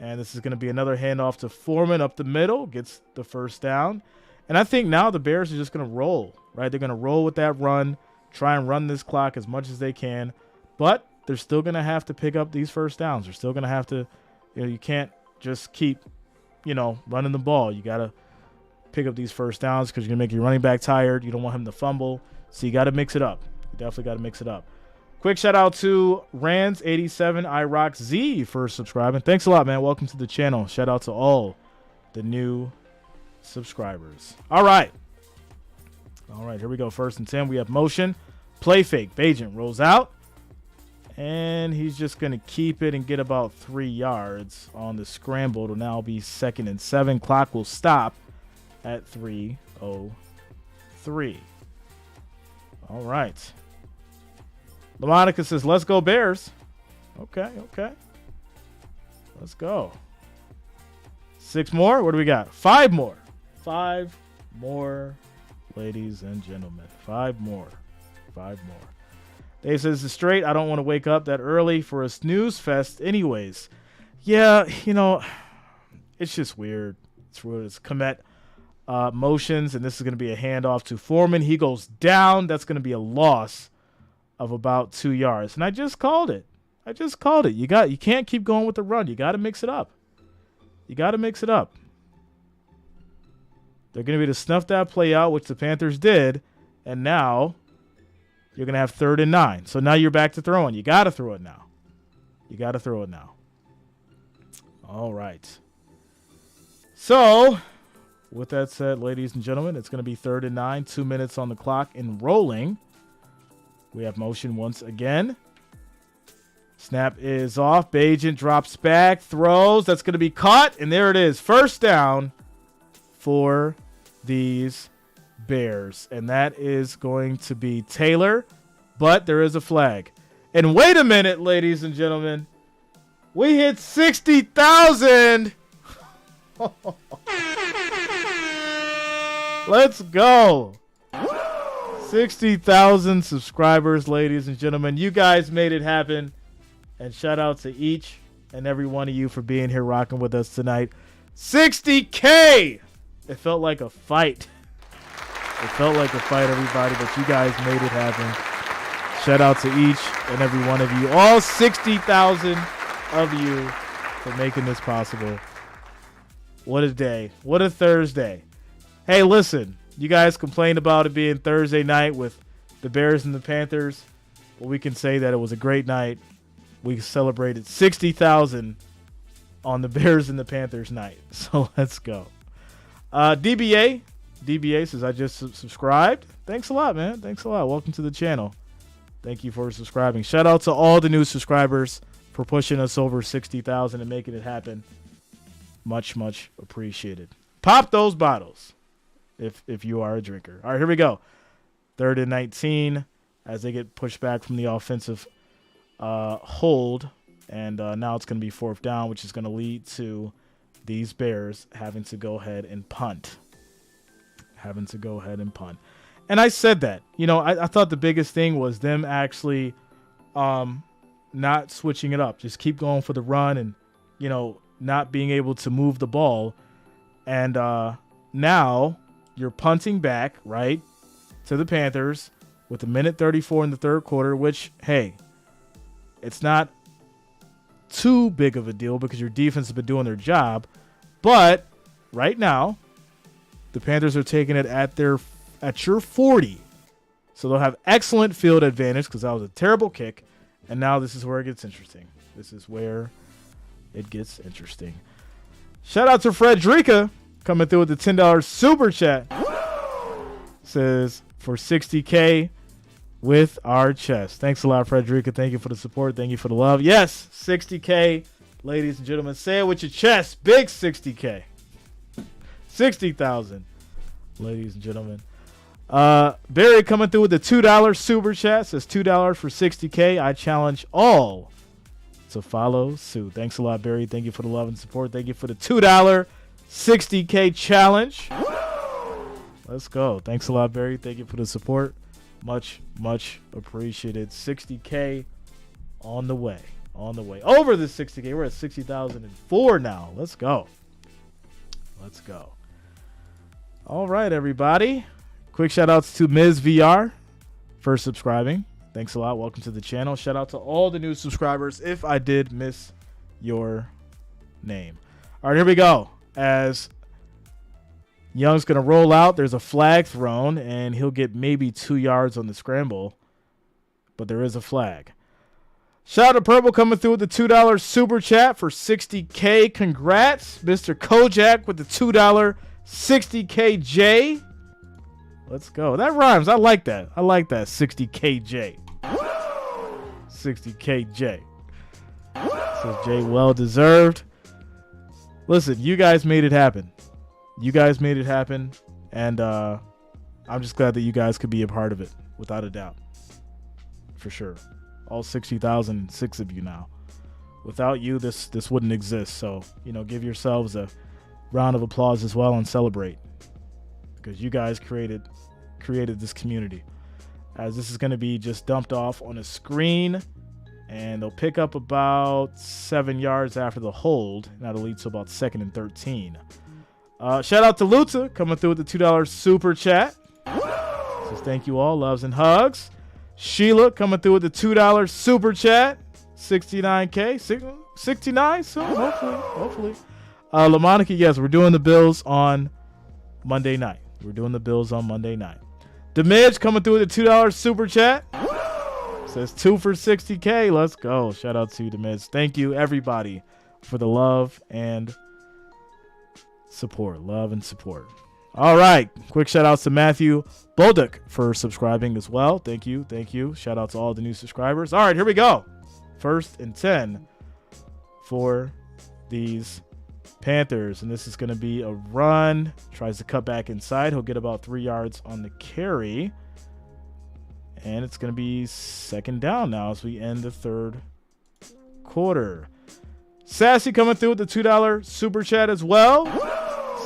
And this is going to be another handoff to Foreman up the middle. Gets the first down. And I think now the Bears are just going to roll, right? They're going to roll with that run. Try and run this clock as much as they can, but they're still going to have to pick up these first downs. They're still going to have to, you can't just keep, running the ball. You got to pick up these first downs because you're going to make your running back tired. You don't want him to fumble, so you got to mix it up. You definitely got to mix it up. Quick shout out to Rands87 iRockZ for subscribing. Thanks a lot, man. Welcome to the channel. Shout out to all the new subscribers. All right, here we go. 1st and 10. We have motion. Play fake. Bagent rolls out. And he's just going to keep it and get about 3 yards on the scramble. It'll now be 2nd and 7. Clock will stop at 3:03. All right. LaMonica says, let's go Bears. Okay. Let's go. 6 more. What do we got? 5 more. 5 more. Ladies and gentlemen, 5 more. Dave says, it's straight. I don't want to wake up that early for a snooze fest anyways. Yeah, it's just weird. It's weird. It's Komet motions, and this is going to be a handoff to Foreman. He goes down. That's going to be a loss of about 2 yards. And I just called it. You can't keep going with the run. You got to mix it up. They're going to be to snuff that play out, which the Panthers did, and now you're going to have 3rd and 9. So now you're back to throwing. You got to throw it now. All right. So, with that said, ladies and gentlemen, it's going to be 3rd and 9, 2 minutes on the clock and rolling. We have motion once again. Snap is off. Bagent drops back, throws. That's going to be caught, and there it is. First down for these Bears, and that is going to be Taylor, but there is a flag. And wait a minute, ladies and gentlemen, we hit 60,000. Let's go. 60,000 subscribers, ladies and gentlemen. You guys made it happen, and shout out to each and every one of you for being here rocking with us tonight. 60K. It felt like a fight. Everybody, but you guys made it happen. Shout out to each and every one of you. All 60,000 of you for making this possible. What a day. What a Thursday. Hey, listen. You guys complained about it being Thursday night with the Bears and the Panthers. Well, we can say that it was a great night. We celebrated 60,000 on the Bears and the Panthers night. So let's go. DBA says, I just subscribed. Thanks a lot, man. Thanks a lot. Welcome to the channel. Thank you for subscribing. Shout out to all the new subscribers for pushing us over 60,000 and making it happen. Much, much appreciated. Pop those bottles if you are a drinker. All right, here we go. 3rd and 19 as they get pushed back from the offensive hold. And now it's going to be 4th down, which is going to lead to these Bears having to go ahead and punt. And I said that. I thought the biggest thing was them actually not switching it up. Just keep going for the run and, not being able to move the ball. And now you're punting back, right, to the Panthers with 1:34 in the 3rd quarter, which, hey, it's not too big of a deal because your defense has been doing their job. But right now, the Panthers are taking it at your 40. So they'll have excellent field advantage because that was a terrible kick. And now this is where it gets interesting. Shout out to Frederica coming through with the $10 super chat. Says for 60K with our chest. Thanks a lot, Frederica. Thank you for the support. Thank you for the love. Yes, 60K, ladies and gentlemen. Say it with your chest. Big 60K. 60,000, ladies and gentlemen. Barry coming through with the $2 super chat. Says $2 for 60K. I challenge all to follow suit. Thanks a lot, Barry. Thank you for the love and support. Thank you for the $2 60K challenge. Let's go. Thanks a lot, Barry. Thank you for the support. Much, much appreciated. 60K on the way. Over the 60K. We're at 60,004 now. Let's go. All right, everybody. Quick shout outs to Ms. VR for subscribing. Thanks a lot. Welcome to the channel. Shout out to all the new subscribers if I did miss your name. All right, here we go. As Young's going to roll out, there's a flag thrown, and he'll get maybe 2 yards on the scramble, but there is a flag. Shout out to Purple coming through with the $2 super chat for 60K. Congrats, Mr. Kojak with the $2 60KJ. Let's go. That rhymes. I like that. 60KJ. 60KJ. Says Jay, well deserved. Listen, you guys made it happen. And I'm just glad that you guys could be a part of it, without a doubt. For sure. All 60,006 of you now. Without you, this wouldn't exist. So, give yourselves a round of applause as well and celebrate. Because you guys created this community. As this is going to be just dumped off on a screen, and they'll pick up about 7 yards after the hold, and that'll lead to about 2nd and 13. Shout out to Luta coming through with the $2 super chat. Says thank you all, loves and hugs. Sheila coming through with the $2 super chat. 69K, 69 soon, hopefully. LaMonica, yes, we're doing the Bills on Monday night. Demidge coming through with the $2 super chat. Says 2 for 60K. Let's go. Shout out to you, Demidge. Thank you, everybody, for the love and support. All right. Quick shout outs to Matthew Bolduc for subscribing as well. Thank you. Shout out to all the new subscribers. All right, here we go. 1st and 10 for these Panthers, and this is going to be a run. Tries to cut back inside. He'll get about 3 yards on the carry, and it's going to be 2nd down now as we end the 3rd quarter. Sassy coming through with the $2 super chat as well.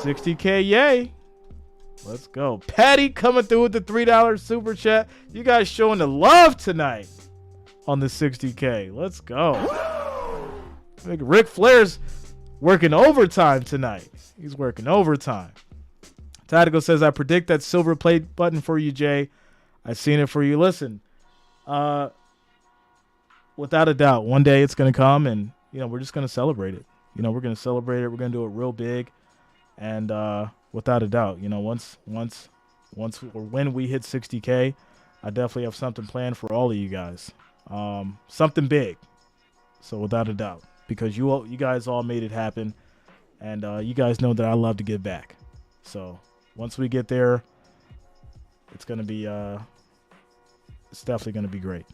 60K, yay. Let's go. Patty coming through with the $3 super chat. You guys showing the love tonight on the 60K. Let's go. I think Ric Flair's working overtime tonight. He's working overtime. Tactical says, I predict that silver play button for you, Jay. I've seen it for you. Listen, without a doubt, one day it's going to come, and, we're just going to celebrate it. We're going to celebrate it. We're going to do it real big. And without a doubt, once or when we hit 60K, I definitely have something planned for all of you guys. Something big. So without a doubt. Because you guys all made it happen, and you guys know that I love to give back. So once we get there, it's gonna be it's definitely gonna be great.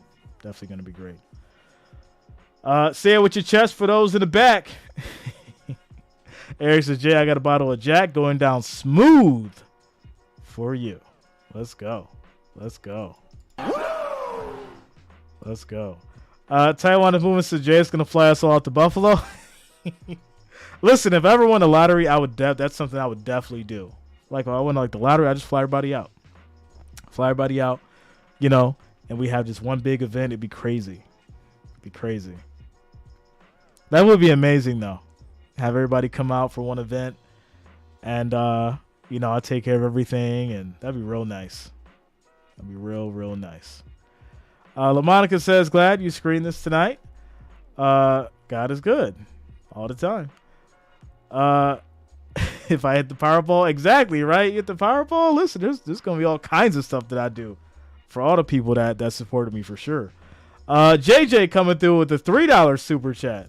Say it with your chest for those in the back. Eric says, Jay, I got a bottle of Jack going down smooth for you. Let's go. Let's go. Let's go. Taiwan is moving, says Jay is going to fly us all out to Buffalo. Listen, if I ever won the lottery, that's something I would definitely do. Like, if I won the lottery, I just fly everybody out. Fly everybody out, and we have just one big event. It'd be crazy. It'd be crazy. That would be amazing, though. Have everybody come out for one event, and I take care of everything, and that'd be real nice. That'd be real, real nice. LaMonica says, glad you screened this tonight. God is good all the time. If I hit the Powerball, exactly, right? You hit the Powerball, listen, there's going to be all kinds of stuff that I do for all the people that supported me for sure. JJ coming through with the $3 super chat.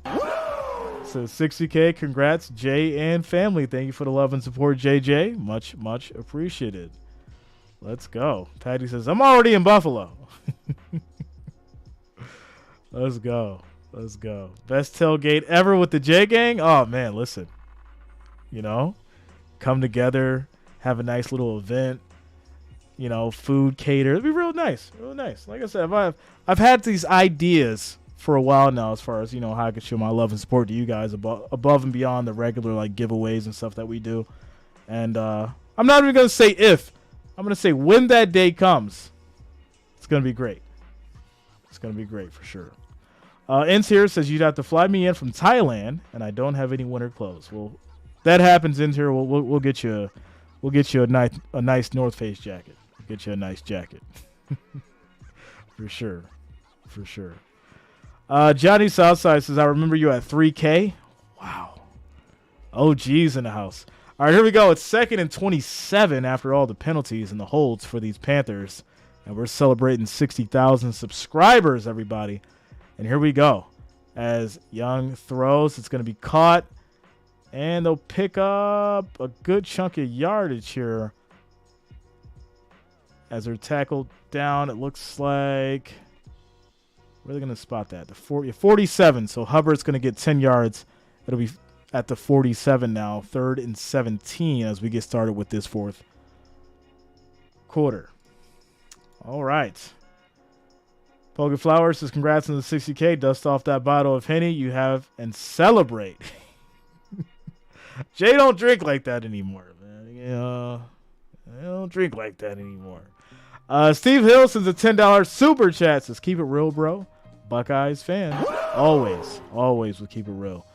So 60K, congrats, Jay and family. Thank you for the love and support, JJ. Much, much appreciated. Let's go. Patty says, I'm already in Buffalo. Let's go. Let's go. Best tailgate ever with the J Gang. Oh, man, listen. Come together, have a nice little event, food cater. It'd be real nice. Real nice. Like I said, I've had these ideas for a while now as far as, how I could show my love and support to you guys above and beyond the regular, giveaways and stuff that we do. And I'm not even going to say if. I'm going to say when that day comes, it's going to be great. It's going to be great for sure. Ends here says you'd have to fly me in from Thailand, and I don't have any winter clothes. Well, that happens. Ends here. We'll get you a nice North Face jacket. We'll get you a nice jacket. For sure. For sure. Johnny Southside says, I remember you at 3K. Wow. OG's in the house. All right, here we go. It's 2nd and 27 after all the penalties and the holds for these Panthers. And we're celebrating 60,000 subscribers, everybody. And here we go. As Young throws, it's going to be caught. And they'll pick up a good chunk of yardage here. As they're tackled down, it looks like... Where are they going to spot that? The 47. So Hubbard's going to get 10 yards. It'll be at the 47 now. 3rd and 17 as we get started with this fourth quarter. All right. Poker Flowers says, congrats on the 60K. Dust off that bottle of Henny you have and celebrate. Jay don't drink like that anymore, man. I don't drink like that anymore. Steve Hill sends a $10 super chat. Says, keep it real, bro. Buckeyes fan. Always will keep it real.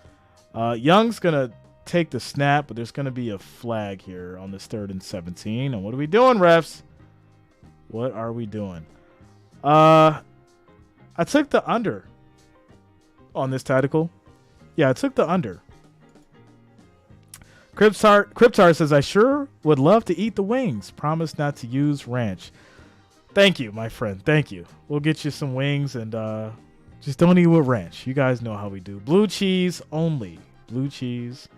Young's going to take the snap, but there's going to be a flag here on this 3rd and 17. And what are we doing, refs? What are we doing? I took the under on this tactical. Yeah, I took the under. Cryptar says, I sure would love to eat the wings. Promise not to use ranch. Thank you, my friend. Thank you. We'll get you some wings and just don't eat with ranch. You guys know how we do. Blue cheese only. Blue cheese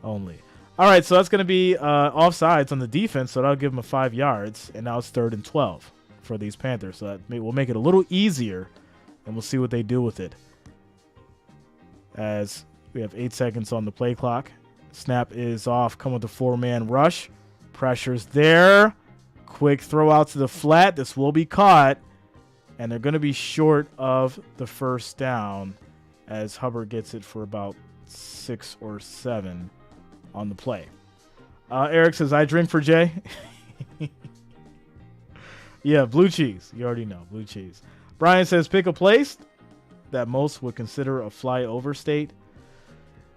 only. All right, so that's going to be offsides on the defense, so that'll give them a 5 yards, and now it's 3rd and 12 for these Panthers. So that will make it a little easier, and we'll see what they do with it. As we have 8 seconds on the play clock. Snap is off. Come with the 4-man rush. Pressure's there. Quick throw out to the flat. This will be caught. And they're going to be short of the first down as Hubbard gets it for about 6 or 7 on the play. Eric says, I drink for Jay. Yeah, blue cheese. You already know. Blue cheese. Brian says, pick a place that most would consider a flyover state.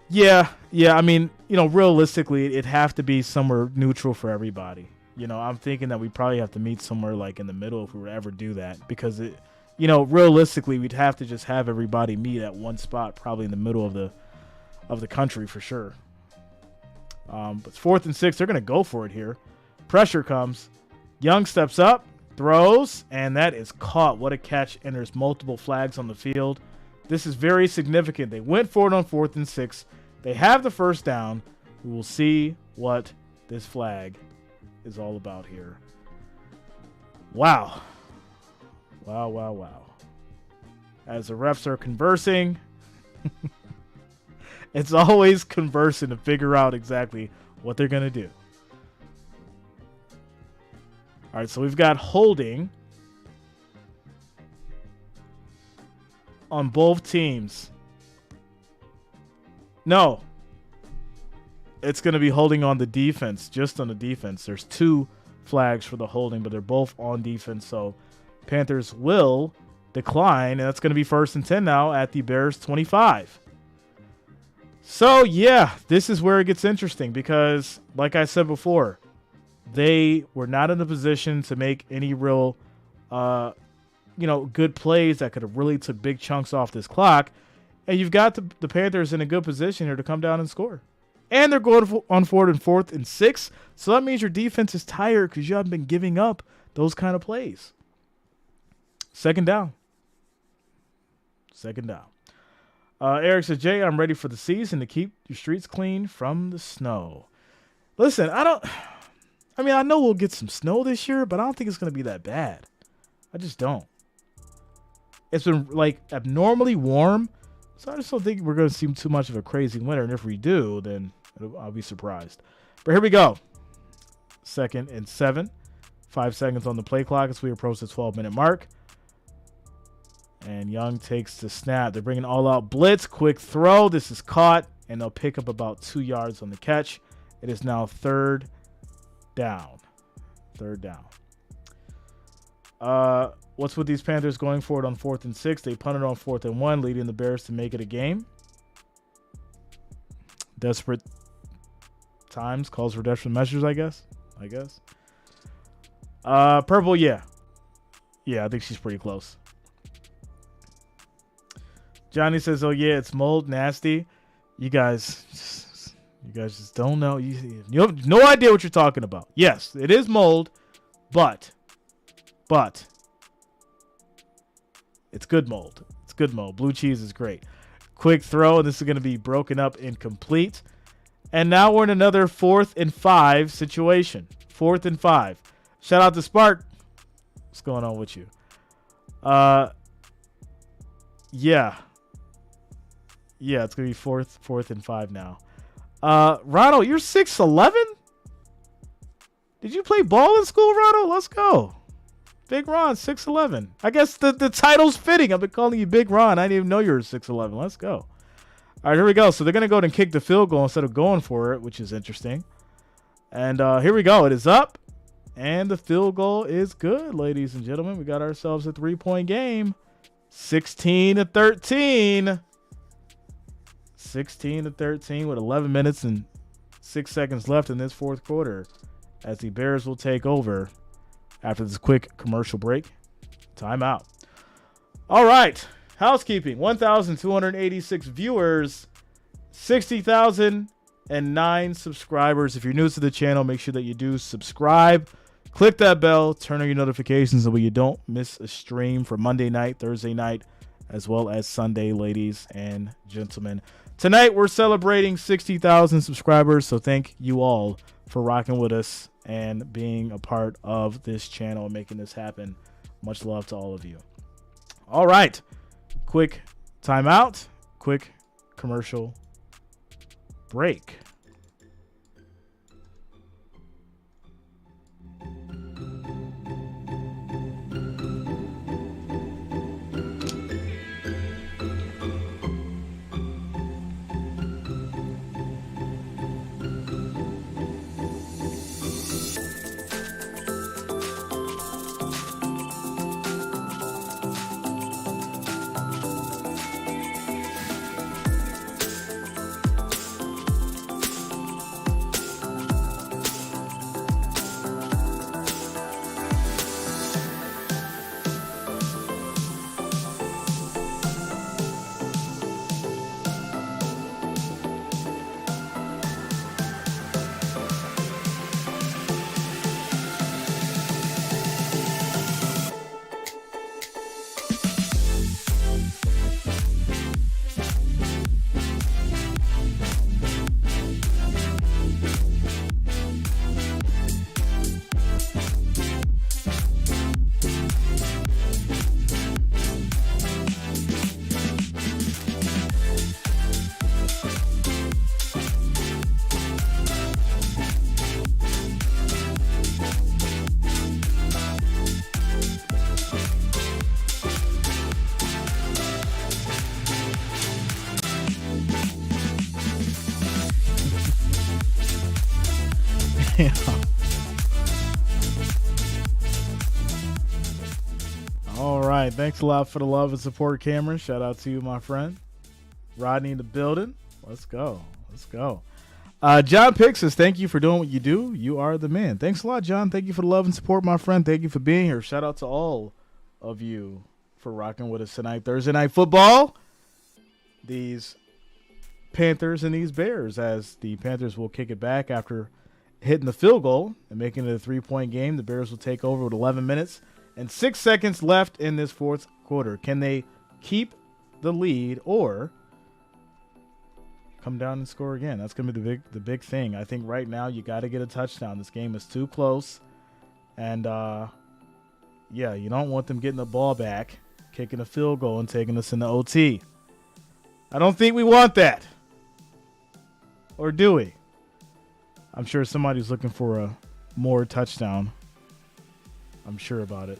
Yeah. I mean, realistically, it'd have to be somewhere neutral for everybody. I'm thinking that we probably have to meet somewhere in the middle if we were to ever do that, because realistically, we'd have to just have everybody meet at one spot, probably in the middle of the country for sure. But it's 4th and 6. They're going to go for it here. Pressure comes. Young steps up, throws, and that is caught. What a catch! And there's multiple flags on the field. This is very significant. They went for it on 4th and 6. They have the first down. We will see what this flag is all about here. Wow. as the refs are conversing. It's always conversing to figure out exactly what they're going to do. All right, so we've got holding on both teams. No. It's going to be holding on the defense, just on the defense. There's 2 flags for the holding, but they're both on defense, so Panthers will decline, and that's going to be 1st and 10 now at the Bears 25. So, yeah, this is where it gets interesting because, like I said before, they were not in a position to make any real, good plays that could have really took big chunks off this clock, and you've got the Panthers in a good position here to come down and score. And they're going on forward and 4th and 6, so that means your defense is tired because you haven't been giving up those kind of plays. 2nd down. Eric says, Jay, I'm ready for the season to keep your streets clean from the snow. Listen, I know we'll get some snow this year, but I don't think it's going to be that bad. I just don't. It's been, abnormally warm, so I just don't think we're going to see too much of a crazy winter. And if we do, then I'll be surprised. But here we go. 2nd and 7. 5 seconds on the play clock as we approach the 12-minute mark. And Young takes the snap. They're bringing all-out blitz. Quick throw. This is caught, and they'll pick up about 2 yards on the catch. It is now 3rd down. What's with these Panthers going for it on 4th and 6? They punted on 4th and 1, leading the Bears to make it a game. Desperate times calls for desperate measures, I guess. Purple, yeah. Yeah, I think she's pretty close. Johnny says, oh, yeah, it's mold, nasty. You guys just don't know. You have no idea what you're talking about. Yes, it is mold, but it's good mold. Blue cheese is great. Quick throw, and this is going to be broken up incomplete. And now we're in another 4th and 5 situation. 4th and 5. Shout out to Spark. What's going on with you? Yeah, it's going to be 4th and 5 now. Ronald, you're 6'11"? Did you play ball in school, Ronald? Let's go. Big Ron, 6'11". I guess the title's fitting. I've been calling you Big Ron. I didn't even know you were 6'11". Let's go. All right, here we go. So they're going to go ahead and kick the field goal instead of going for it, which is interesting. And here we go. It is up, and the field goal is good, ladies and gentlemen. We got ourselves a 3-point game. 16-13. 16-13 with 11 minutes and 6 seconds left in this 4th quarter as the Bears will take over after this quick commercial break. Timeout. All right. Housekeeping. 1,286 viewers. 60,009 subscribers. If you're new to the channel, make sure that you do subscribe. Click that bell. Turn on your notifications so you don't miss a stream for Monday night, Thursday night, as well as Sunday, ladies and gentlemen. Tonight, we're celebrating 60,000 subscribers, so thank you all for rocking with us and being a part of this channel and making this happen. Much love to all of you. All right. Quick timeout. Quick commercial break. right. Thanks a lot for the love and support, Cameron. Shout out to you, my friend. Rodney in the building. Let's go. John Pick says, thank you for doing what you do. You are the man. Thanks a lot, John. Thank you for the love and support, my friend. Thank you for being here. Shout out to all of you for rocking with us tonight. Thursday Night Football. These Panthers and these Bears, as the Panthers will kick it back after hitting the field goal and making it a 3-point game. The Bears will take over with 11 minutes and 6 seconds left in this fourth quarter. Can they keep the lead or come down and score again? That's going to be the big thing. I think right now you got to get a touchdown. This game is too close. And, yeah, you don't want them getting the ball back, kicking a field goal, and taking us into OT. I don't think we want that. Or do we? I'm sure somebody's looking for a more touchdown. I'm sure about it.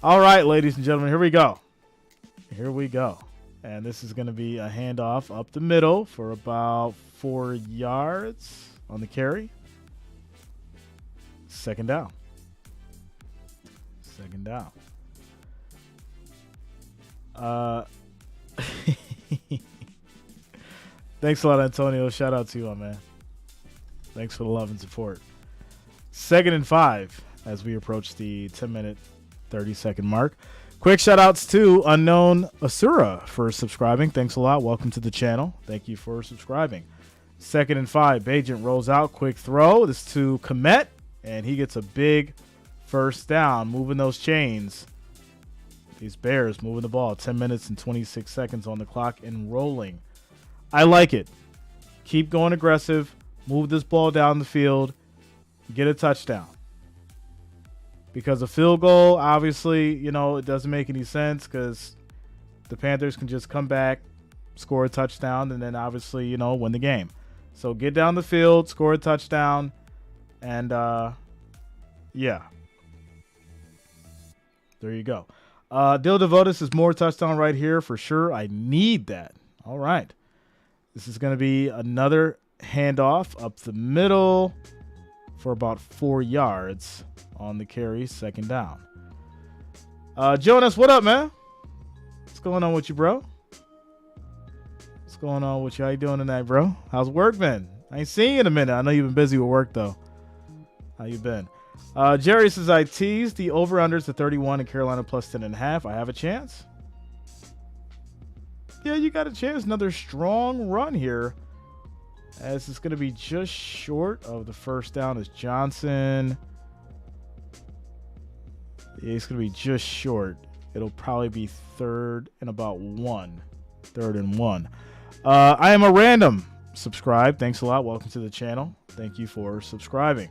All right, ladies and gentlemen, here we go. And this is going to be a handoff up the middle for about 4 yards on the carry. Second down. Thanks a lot, Antonio. Shout out to you, my man. Thanks for the love and support. 2nd and 5 as we approach the 10-minute, 30-second mark. Quick shout-outs to Unknown Asura for subscribing. Thanks a lot. Welcome to the channel. Thank you for subscribing. 2nd and 5. Bagent rolls out. Quick throw. This to Komet, and he gets a big first down, moving those chains. These Bears moving the ball. 10 minutes and 26 seconds on the clock and rolling. I like it. Keep going aggressive. Move this ball down the field. Get a touchdown. Because a field goal, obviously, it doesn't make any sense because the Panthers can just come back, score a touchdown, and then obviously, win the game. So get down the field, score a touchdown, and, yeah. There you go. Dil Devotis is more touchdown right here for sure. I need that. All right. This is going to be another handoff up the middle for about 4 yards on the carry, second down. Jonas, what up, man? What's going on with you, bro? What's going on with you? How you doing tonight, bro? How's work been? I ain't seen you in a minute. I know you've been busy with work, though. How you been? Jerry says, I teased the over-unders to 31 and Carolina plus 10.5. I have a chance. Yeah, you got a chance. Another strong run here. As it's going to be just short of the first down as Johnson. Yeah, it's going to be just short. It'll probably be third and about 1. 3rd and 1. I am a random. Subscribe. Thanks a lot. Welcome to the channel. Thank you for subscribing.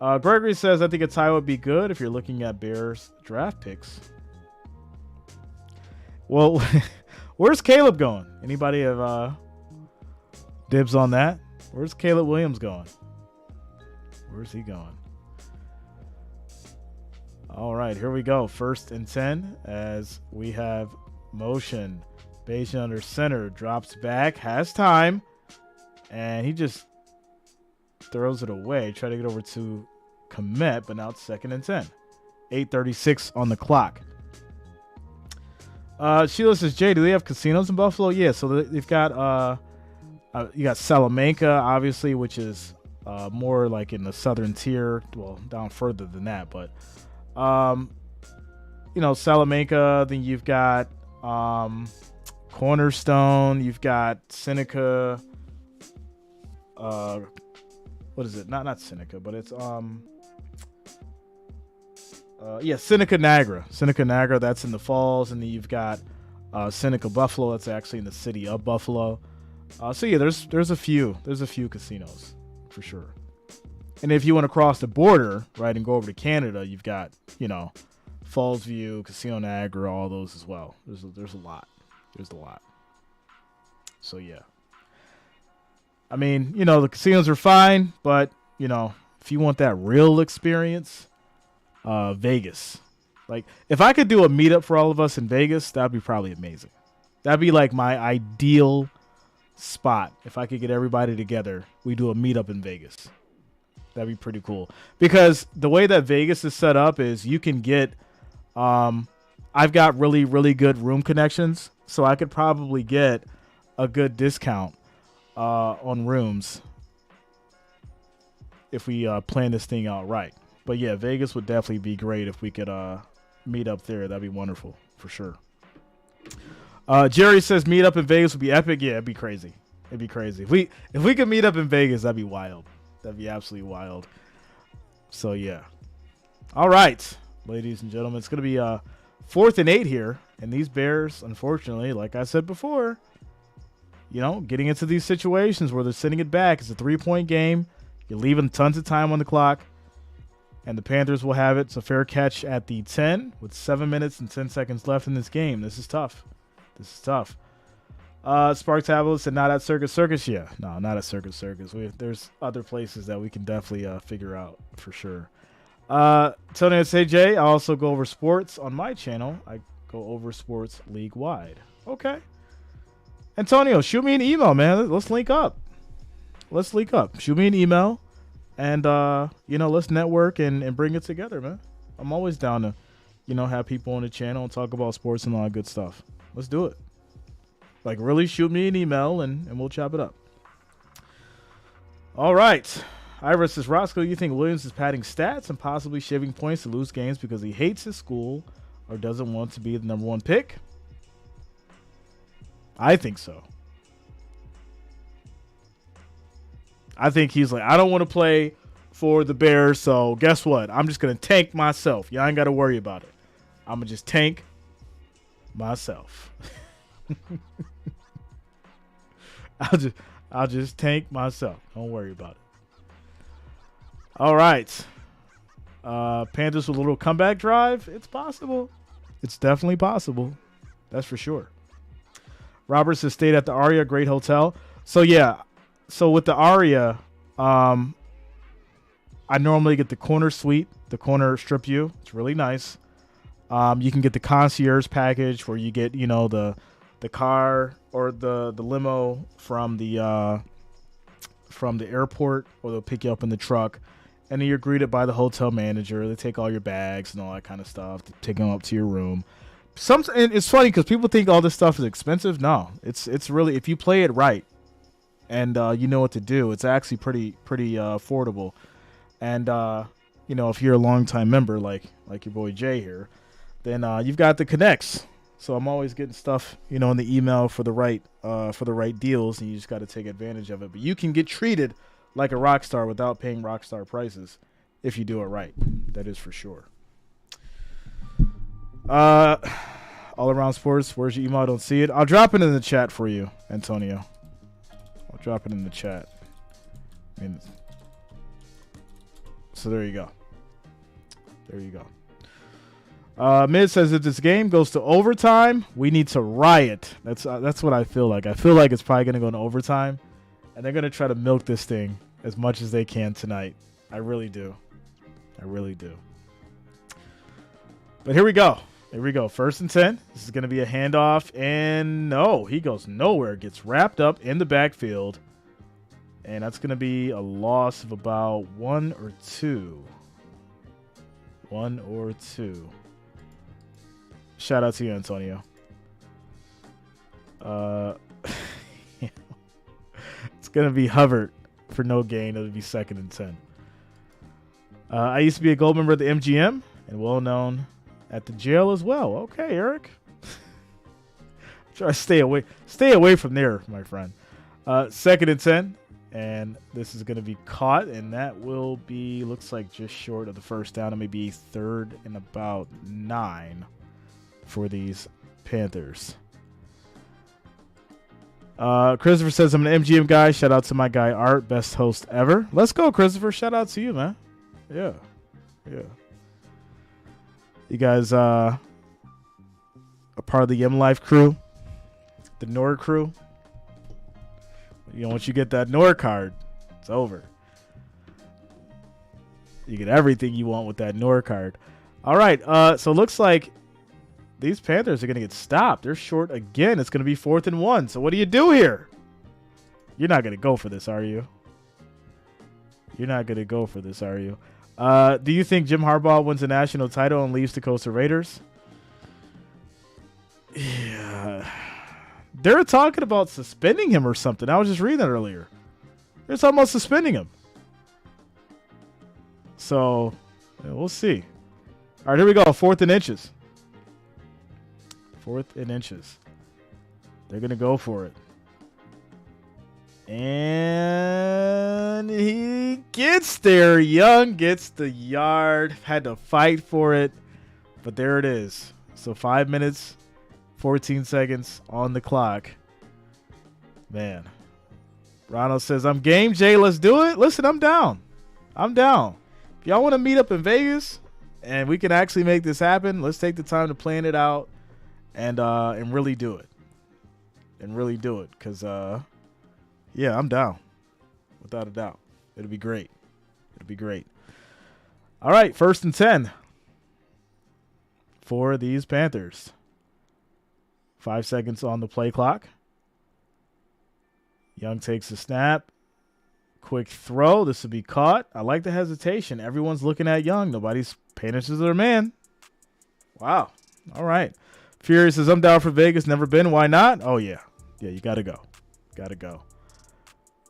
Gregory says, I think a tie would be good if you're looking at Bears draft picks. Well, where's Caleb going? Anybody have dibs on that? Where's Caleb Williams going? Where's he going? All right, here we go. 1st and 10 as we have motion. Bagent under center, drops back, has time, and he just throws it away. Try to get over to Komet, but now it's 2nd and 10. 8:36 on the clock. Sheila says, Jay, do they have casinos in Buffalo? Yeah, so they've got you got Salamanca, obviously, which is more like in the southern tier. Well, down further than that, but Salamanca. Then you've got Cornerstone. You've got Seneca. What is it? Not Seneca, but it's Seneca Niagara. Seneca Niagara, that's in the Falls, and then you've got Seneca Buffalo. That's actually in the city of Buffalo. So yeah, there's a few casinos for sure. And if you want to cross the border, right, and go over to Canada, you've got Fallsview, Casino Niagara, all those as well. There's a lot. There's a lot. So yeah. I mean, the casinos are fine, but if you want that real experience, Vegas. Like, if I could do a meetup for all of us in Vegas, that'd be probably amazing. That'd be like my ideal spot. If I could get everybody together, we do a meetup in Vegas. That'd be pretty cool. Because the way that Vegas is set up is you can get I've got really, really good room connections, so I could probably get a good discount on rooms if we plan this thing out right. But yeah, Vegas would definitely be great if we could meet up there. That'd be wonderful for sure. Jerry says meet up in Vegas would be epic. Yeah, it'd be crazy. It'd be crazy. If we could meet up in Vegas, that'd be wild. That'd be absolutely wild. So yeah. All right, ladies and gentlemen, it's gonna be 4th and 8 here, and these Bears, unfortunately, like I said before, getting into these situations where they're sending it back. It's a 3-point game. You're leaving tons of time on the clock, and the Panthers will have it. It's a fair catch at the 10 with 7 minutes and 10 seconds left in this game. This is tough. Spark Tablet said not at Circus. Yeah, no, not at Circus. There's other places that we can definitely figure out for sure. Tony and Jay, I also go over sports on my channel. I go over sports league wide. Okay. Antonio, shoot me an email, man. Let's link up. Shoot me an email, and let's network and bring it together, man. I'm always down to, have people on the channel and talk about sports and all that good stuff. Let's do it. Like, really shoot me an email, and we'll chop it up. All right. Iris says, Roscoe, you think Williams is padding stats and possibly shaving points to lose games because he hates his school or doesn't want to be the number 1 pick? I think so. I think he's like, I don't want to play for the Bears, so guess what? I'm just going to tank myself. Y'all ain't got to worry about it. I'm going to just tank myself. I'll just tank myself. Don't worry about it. All right. Panthers with a little comeback drive. It's possible. It's definitely possible. That's for sure. Roberts has stayed at the Aria, great hotel. So yeah. So with the Aria, I normally get the corner suite, the corner strip view. It's really nice. You can get the concierge package where you get, the car or the limo from the airport, or they'll pick you up in the truck, and then you're greeted by the hotel manager. They take all your bags and all that kind of stuff, take them up to your room. And it's funny because people think all this stuff is expensive. No, it's really, if you play it right and you know what to do, it's actually pretty affordable. And if you're a longtime member like your boy Jay here, then you've got the connects. So I'm always getting stuff, in the email for the right deals, and you just got to take advantage of it. But you can get treated like a rock star without paying rock star prices if you do it right. That is for sure. All Around Sports, where's your email? I don't see it. I'll drop it in the chat for you, Antonio. I'll drop it in the chat. So there you go. Mid says if this game goes to overtime, we need to riot. That's what I feel like. I feel like it's probably going to go into overtime, and they're going to try to milk this thing as much as they can tonight. I really do. But here we go. 1st and 10. This is going to be a handoff, and no, he goes nowhere. Gets wrapped up in the backfield, and that's going to be a loss of about 1 or 2. Shout out to you, Antonio. It's going to be Hubbard for no gain. It'll be 2nd and 10. I used to be a gold member at the MGM and well known at the jail as well. Okay, Eric. Try to stay away from there, my friend. 2nd and 10. And this is going to be caught, and that will be, looks like, just short of the first down. It may be 3rd and about 9 for these Panthers. Christopher says, I'm an MGM guy. Shout out to my guy, Art. Best host ever. Let's go, Christopher. Shout out to you, man. Yeah. You guys are part of the M Life crew, the Nord crew. Once you get that Nord card, it's over. You get everything you want with that Nord card. All right, so it looks like these Panthers are going to get stopped. They're short again. It's going to be 4th and 1. So what do you do here? You're not going to go for this, are you? Do you think Jim Harbaugh wins a national title and leaves the Coastal Raiders? Yeah. They're talking about suspending him or something. I was just reading that earlier. They're talking about suspending him. So, yeah, we'll see. All right, here we go. 4th and inches. 4th and inches. They're going to go for it. And he gets there. Young gets the yard. Had to fight for it. But there it is. So 5 minutes, 14 seconds on the clock. Man. Ronald says, I'm game, Jay. Let's do it. Listen, I'm down. I'm down. If y'all want to meet up in Vegas and we can actually make this happen, let's take the time to plan it out and really do it. And really do it. Because, yeah, I'm down. Without a doubt. It'll be great. It'll be great. All right, 1st and 10 for these Panthers. 5 seconds on the play clock. Young takes a snap. Quick throw. This will be caught. I like the hesitation. Everyone's looking at Young. Nobody's paying attention to their man. Wow. All right. Fury says, I'm down for Vegas. Never been. Why not? Oh, yeah. Yeah, you got to go. Got to go.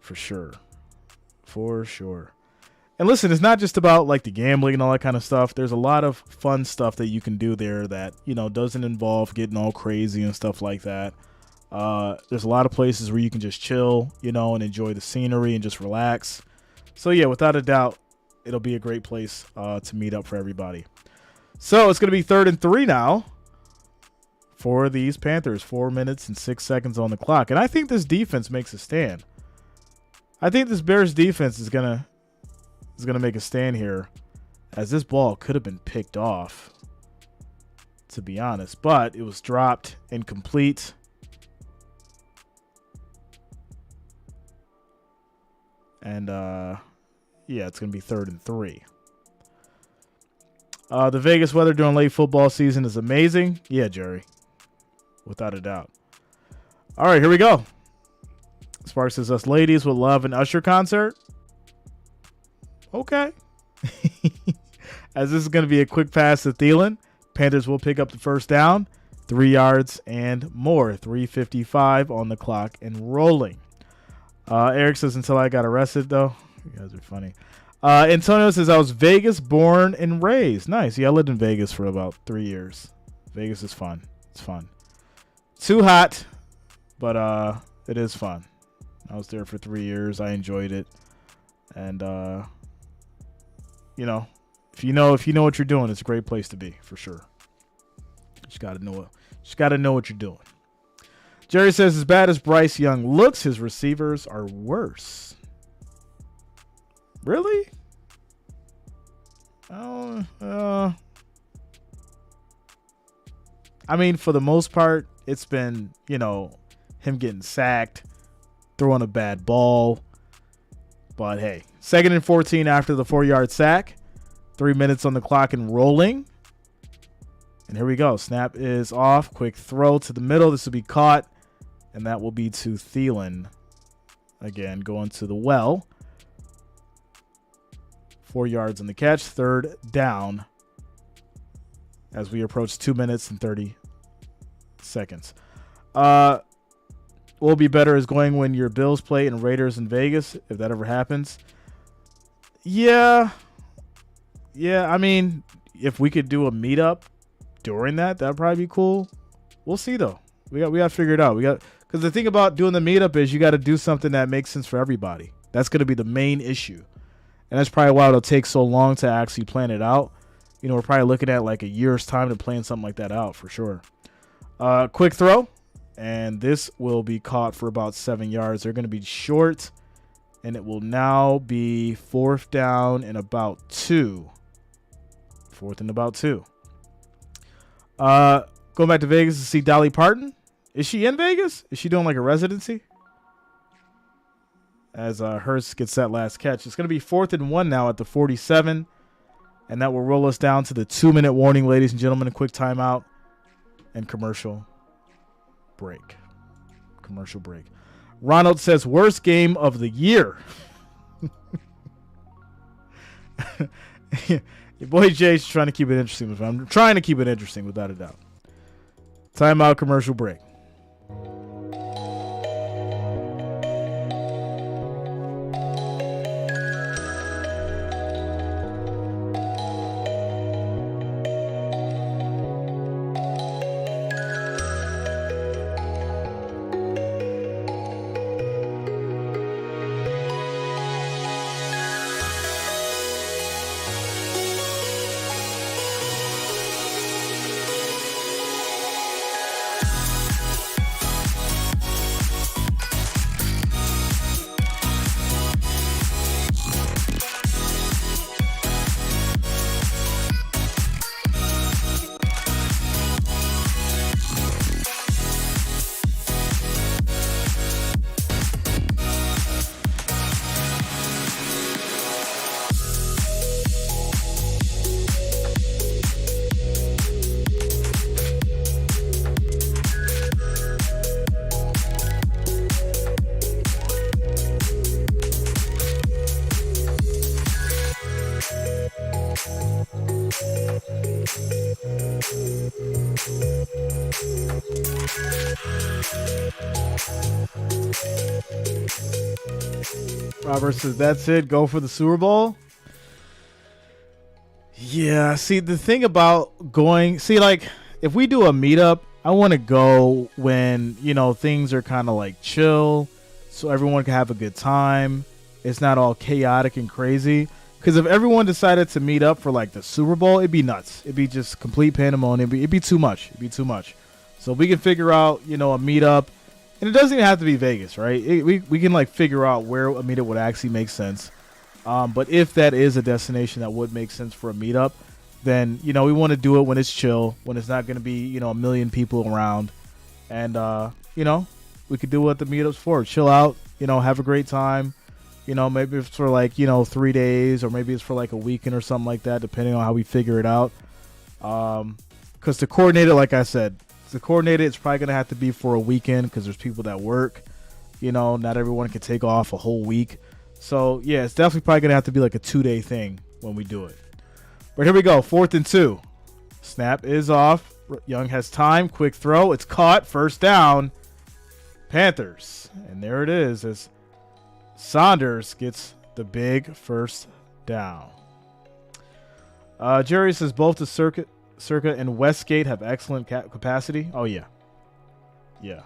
For sure. For sure. And listen, it's not just about like the gambling and all that kind of stuff. There's a lot of fun stuff that you can do there that, you know, doesn't involve getting all crazy and stuff like that. There's a lot of places where you can just chill, you know, and enjoy the scenery and just relax. So, yeah, without a doubt, it'll be a great place to meet up for everybody. So it's going to be 3rd and 3 now for these Panthers. 4 minutes and 6 seconds on the clock. And I think this defense makes a stand. I think this Bears defense is gonna make a stand here, as this ball could have been picked off, to be honest, but it was dropped incomplete. And yeah, it's gonna be 3rd and 3. The Vegas weather during late football season is amazing. Yeah, Jerry, without a doubt. All right, here we go. Sparks says, us ladies would love an Usher concert. Okay. As this is going to be a quick pass to Thielen. Panthers will pick up the 1st down. 3 yards and more. 3:55 on the clock and rolling. Eric says, until I got arrested, though. You guys are funny. Antonio says, I was Vegas born and raised. Nice. Yeah, I lived in Vegas for about 3 years. Vegas is fun. It's fun. Too hot, but it is fun. I was there for 3 years. I enjoyed it. And, you know, if you know what you're doing, it's a great place to be, for sure. Just got to know it. Just got to know what you're doing. Jerry says, as bad as Bryce Young looks, his receivers are worse. Really? I mean, for the most part, it's been, you know, him getting sacked, throwing a bad ball. But hey, 2nd and 14 after the 4-yard sack. 3 minutes on the clock and rolling. And here we go. Snap is off. Quick throw to the middle. This will be caught. And that will be to Thielen. Again, going to the well. 4 yards on the catch. 3rd down. As we approach 2 minutes and 30 seconds. Will be better is going when your Bills play and Raiders in Vegas, if that ever happens. Yeah. I mean, if we could do a meetup during that'd probably be cool. We'll see though. We got to figure it out. Because the thing about doing the meetup is you got to do something that makes sense for everybody. That's going to be the main issue, and that's probably why it'll take so long to actually plan it out. You know, we're probably looking at like a year's time to plan something like that out for sure. Quick throw. And this will be caught for about 7 yards. They're going to be short. And it will now be 4th down and about 2. 4th and about 2. Going back to Vegas to see Dolly Parton. Is she in Vegas? Is she doing like a residency? As Hurst gets that last catch. It's going to be 4th and 1 now at the 47. And that will roll us down to the 2-minute warning, ladies and gentlemen. A quick timeout and commercial break. Commercial break. Ronald says, worst game of the year. Your boy Jay's trying to keep it interesting. I'm trying to keep it interesting without a doubt. Timeout, commercial break. Robert says, that's it. Go for the Super Bowl. Yeah. See, the thing about going, like, if we do a meetup, I want to go when, things are kind of like chill so everyone can have a good time. It's not all chaotic and crazy. Because if everyone decided to meet up for, like, the Super Bowl, it'd be nuts. It'd be just complete pandemonium. It'd be too much. So if we can figure out, a meetup. And it doesn't even have to be Vegas, right? We can, like, figure out where a meetup would actually make sense. But if that is a destination that would make sense for a meetup, then, we want to do it when it's chill, when it's not going to be, a million people around. And, we could do what the meetup's for. Chill out, have a great time. Maybe it's for, like, 3 days, or maybe it's for, like, a weekend or something like that, depending on how we figure it out. Because to coordinate it, like I said, it's probably going to have to be for a weekend because there's people that work. Not everyone can take off a whole week. So, yeah, it's definitely probably going to have to be like a 2-day thing when we do it. But here we go. 4th and 2. Snap is off. Young has time. Quick throw. It's caught. First down. Panthers. And there it is as Saunders gets the big first down. Jerry says both the Circa and Westgate have excellent capacity. Oh, yeah. Yeah.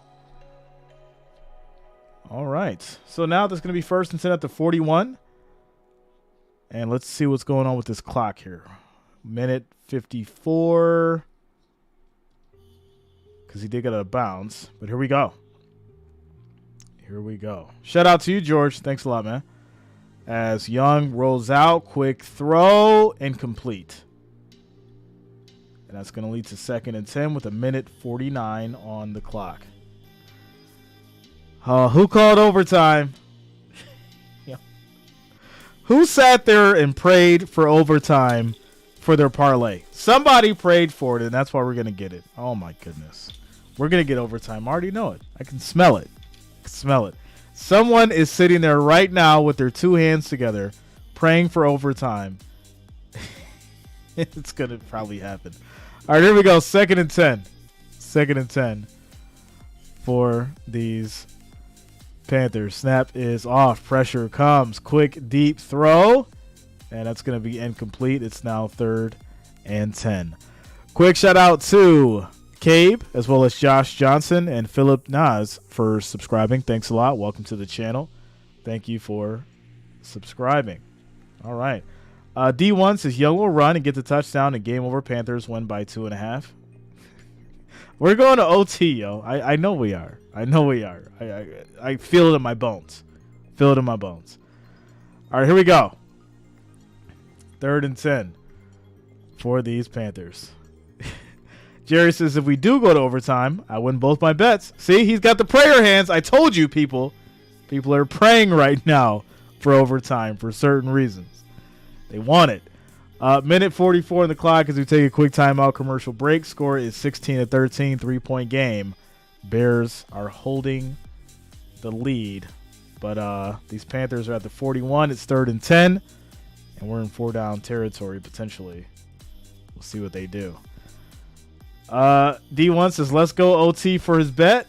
All right. So now there's going to be 1st and 10 at the 41. And let's see what's going on with this clock here. Minute 54. Because he did get out of bounds. But here we go. Shout out to you, George. Thanks a lot, man. As Young rolls out. Quick throw. Incomplete. And that's going to lead to 2nd and 10 with a minute 49 on the clock. Who called overtime? Yeah. Who sat there and prayed for overtime for their parlay? Somebody prayed for it, and that's why we're going to get it. Oh, my goodness. We're going to get overtime. I already know it. I can smell it. Someone is sitting there right now with their 2 hands together praying for overtime. It's going to probably happen. All right, here we go. 2nd and 10. 2nd and 10 for these Panthers. Snap is off. Pressure comes. Quick, deep throw. And that's going to be incomplete. It's now 3rd and 10. Quick shout out to Cabe, as well as Josh Johnson and Philip Nas for subscribing. Thanks a lot. Welcome to the channel. Thank you for subscribing. All right. D1 says Young will run and get the touchdown and game over. Panthers win by 2.5. We're going to OT, yo. I know we are. I feel it in my bones. All right, here we go. 3rd and 10 for these Panthers. Jerry says if we do go to overtime, I win both my bets. See, he's got the prayer hands. I told you, people. People are praying right now for overtime for certain reasons. They want it. Minute 44 on the clock as we take a quick timeout commercial break. Score is 16-13, 3-point game. Bears are holding the lead. But these Panthers are at the 41. It's 3rd and 10. And we're in 4-down territory potentially. We'll see what they do. D1 says, let's go OT for his bet.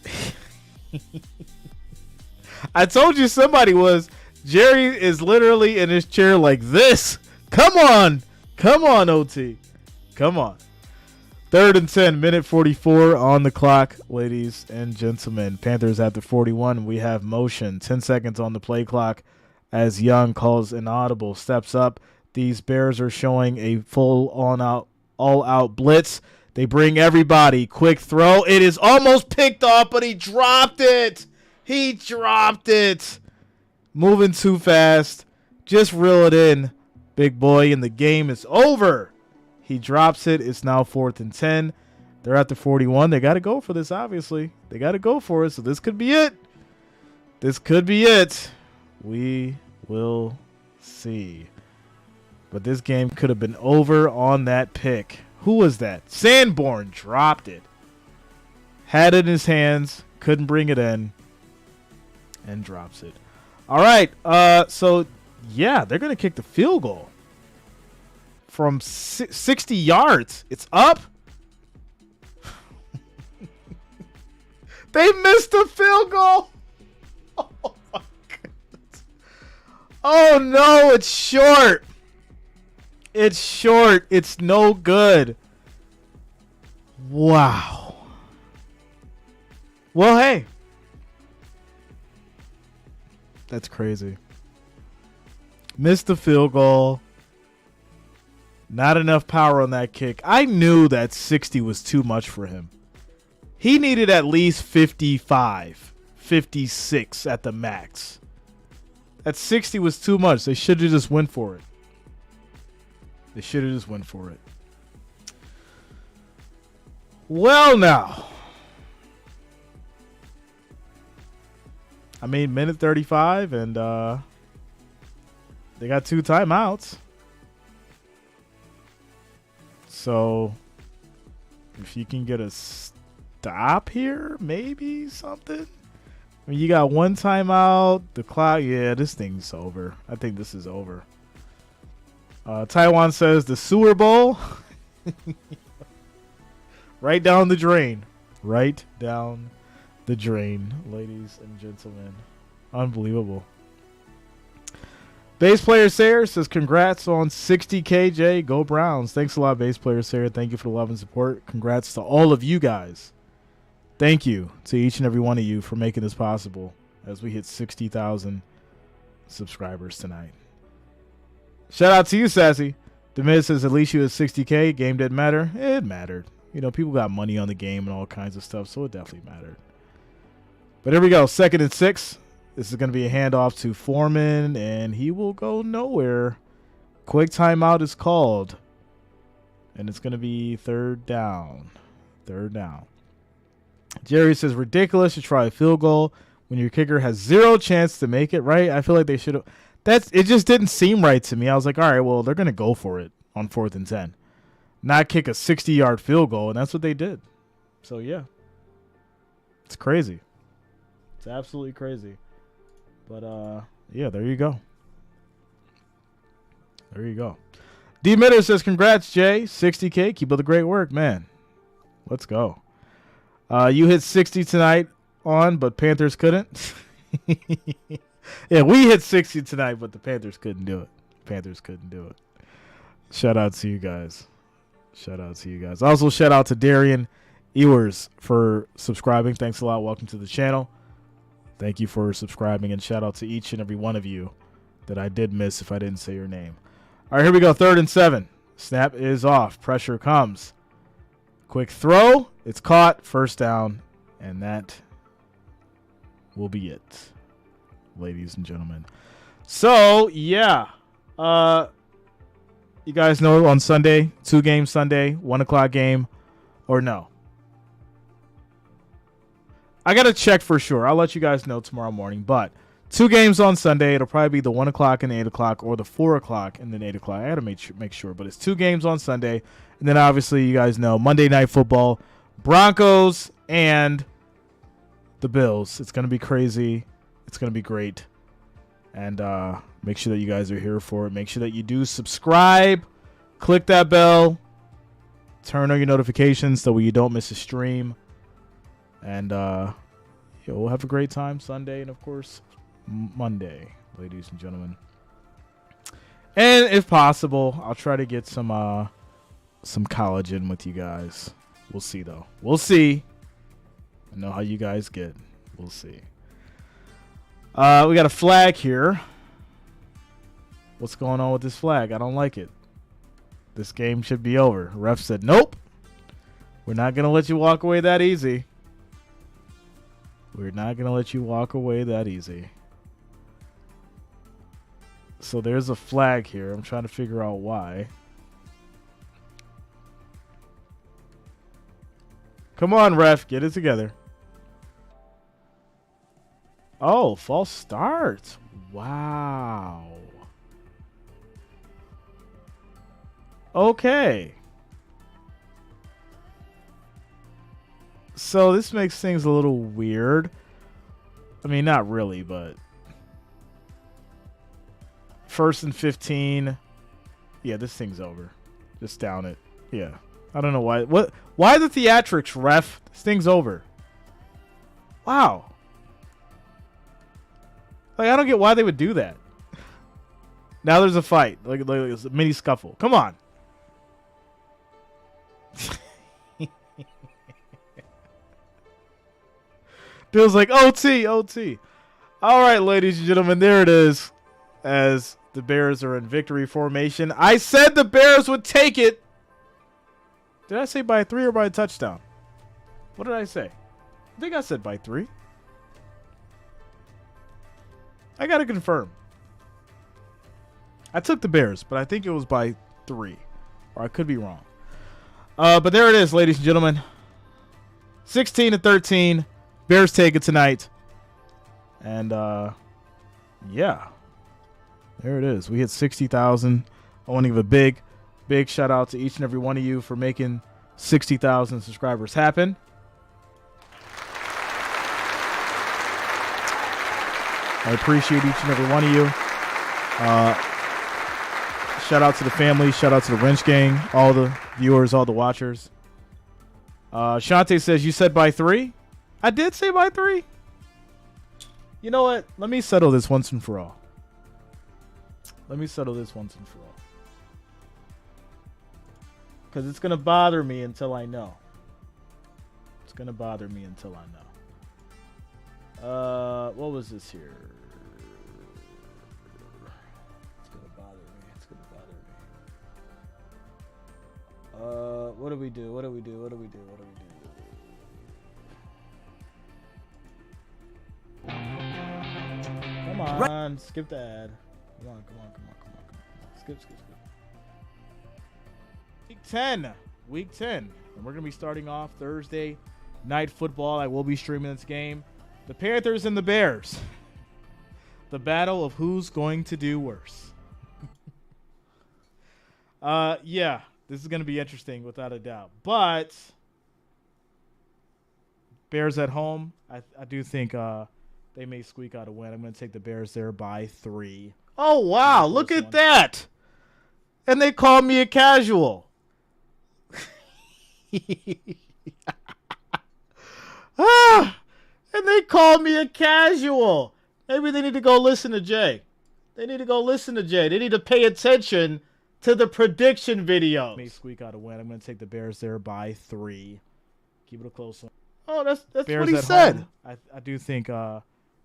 I told you somebody was. Jerry is literally in his chair like this. Come on. Come on, OT. Come on. 3rd and 10, minute 44 on the clock, ladies and gentlemen. Panthers at the 41. We have motion. 10 seconds on the play clock as Young calls an audible. Steps up. These Bears are showing a full all-out blitz. They bring everybody. Quick throw. It is almost picked off, but he dropped it. He dropped it. Moving too fast. Just reel it in, big boy, and the game is over. He drops it. It's now 4th and 10. They're at the 41. They got to go for this, obviously. They got to go for it, so this could be it. This could be it. We will see. But this game could have been over on that pick. Who was that? Sanborn dropped it. Had it in his hands. Couldn't bring it in. And drops it. All right. So, yeah, they're going to kick the field goal. From 60 yards. It's up. They missed the field goal. Oh, my goodness. Oh, no, it's short. It's short. It's no good. Wow. Well, hey. That's crazy. Missed the field goal. Not enough power on that kick. I knew that 60 was too much for him. He needed at least 55, 56 at the max. That 60 was too much. They should have just went for it. They should have just went for it. Well, now. I mean, minute 35, and they got 2 timeouts. So, if you can get a stop here, maybe something. I mean, you got 1 timeout. The clock, yeah, this thing's over. I think this is over. Taiwan says the Sewer Bowl. Right down the drain. Right down the drain, ladies and gentlemen. Unbelievable. Bass Player Sayer says, congrats on 60 KJ. Go Browns. Thanks a lot, Bass Player Sayer. Thank you for the love and support. Congrats to all of you guys. Thank you to each and every one of you for making this possible as we hit 60,000 subscribers tonight. Shout out to you, Sassy. The Miz says, at least you had 60K. Game didn't matter. It mattered. You know, people got money on the game and all kinds of stuff, so it definitely mattered. But here we go. 2nd and 6. This is going to be a handoff to Foreman, and he will go nowhere. Quick timeout is called. And it's going to be 3rd down. 3rd down. Jerry says, ridiculous to try a field goal when your kicker has 0 chance to make it, right? I feel like they should have. It just didn't seem right to me. I was like, all right, well, they're going to go for it on 4th and 10. Not kick a 60-yard field goal, and that's what they did. So, yeah. It's crazy. It's absolutely crazy. But, yeah, there you go. There you go. D. Mitter says, congrats, Jay. 60K. Keep up the great work, man. Let's go. You hit 60 tonight but Panthers couldn't. Yeah, we hit 60 tonight, but the Panthers couldn't do it. Panthers couldn't do it. Shout out to you guys. Shout out to you guys. Also, shout out to Darian Ewers for subscribing. Thanks a lot. Welcome to the channel. Thank you for subscribing, and shout out to each and every one of you that I did miss if I didn't say your name. All right, here we go. 3rd and 7. Snap is off. Pressure comes. Quick throw. It's caught. 1st down, and that will be it, ladies and gentlemen. So, yeah. You guys know on Sunday, 2-game Sunday, 1 o'clock game, or no? I got to check for sure. I'll let you guys know tomorrow morning. But 2 games on Sunday. It'll probably be the 1 o'clock and the 8 o'clock, or the 4 o'clock and then 8 o'clock. I got to make sure. But it's 2 games on Sunday. And then obviously you guys know Monday Night Football, Broncos and the Bills. It's going to be crazy. It's going to be great. And make sure that you guys are here for it. Make sure that you do subscribe. Click that bell Turn on your notifications so you don't miss a stream. And we'll have a great time Sunday and, of course, Monday, ladies and gentlemen. And if possible, I'll try to get some collagen with you guys. We'll see, though. We'll see. I know how you guys get. We'll see. We got a flag here. What's going on with this flag? I don't like it. This game should be over. Ref said, nope. We're not going to let you walk away that easy. We're not going to let you walk away that easy. So there's a flag here. I'm trying to figure out why. Come on, ref. Get it together. Oh, false start. Wow. Okay. So this makes things a little weird. I mean, not really, but 1st and 15. Yeah, this thing's over. Just down it. Yeah. I don't know why. Why the theatrics, ref? This thing's over. Wow. Like, I don't get why they would do that. Now there's a fight. Like it's a mini scuffle. Come on. Bill's like, OT, OT. All right, ladies and gentlemen, there it is. As the Bears are in victory formation. I said the Bears would take it. Did I say by 3 or by a touchdown? What did I say? I think I said by 3. I got to confirm. I took the Bears, but I think it was by 3. Or I could be wrong. But there it is, ladies and gentlemen. 16-13. Bears take it tonight. And, yeah. There it is. We hit 60,000. I want to give a big shout out to each and every one of you for making 60,000 subscribers happen. I appreciate each and every one of you. Shout out to the family. Shout out to the Wrench Gang. All the viewers, all the watchers. Shante says, you said by 3? I did say by 3. You know what? Let me settle this once and for all. Let me settle this once and for all. Because it's going to bother me until I know. It's going to bother me until I know. What was this here? It's going to bother me. It's going to bother me. What do we do? What do we do? What do we do? What do we do? Come on. Skip the ad. Come on. Skip. Week 10. And we're going to be starting off Thursday night football. I will be streaming this game. The Panthers and the Bears. The battle of who's going to do worse. Yeah, this is going to be interesting without a doubt. But Bears at home, I do think they may squeak out a win. I'm going to take the Bears there by 3. Oh, wow. Look at that. And they called me a casual. And they called me a casual. Maybe they need to go listen to Jay. They need to pay attention to the prediction videos. May squeak out a win. I'm going to take the Bears there by 3. Keep it a close one. Oh, that's Bears what he said. Home, I do think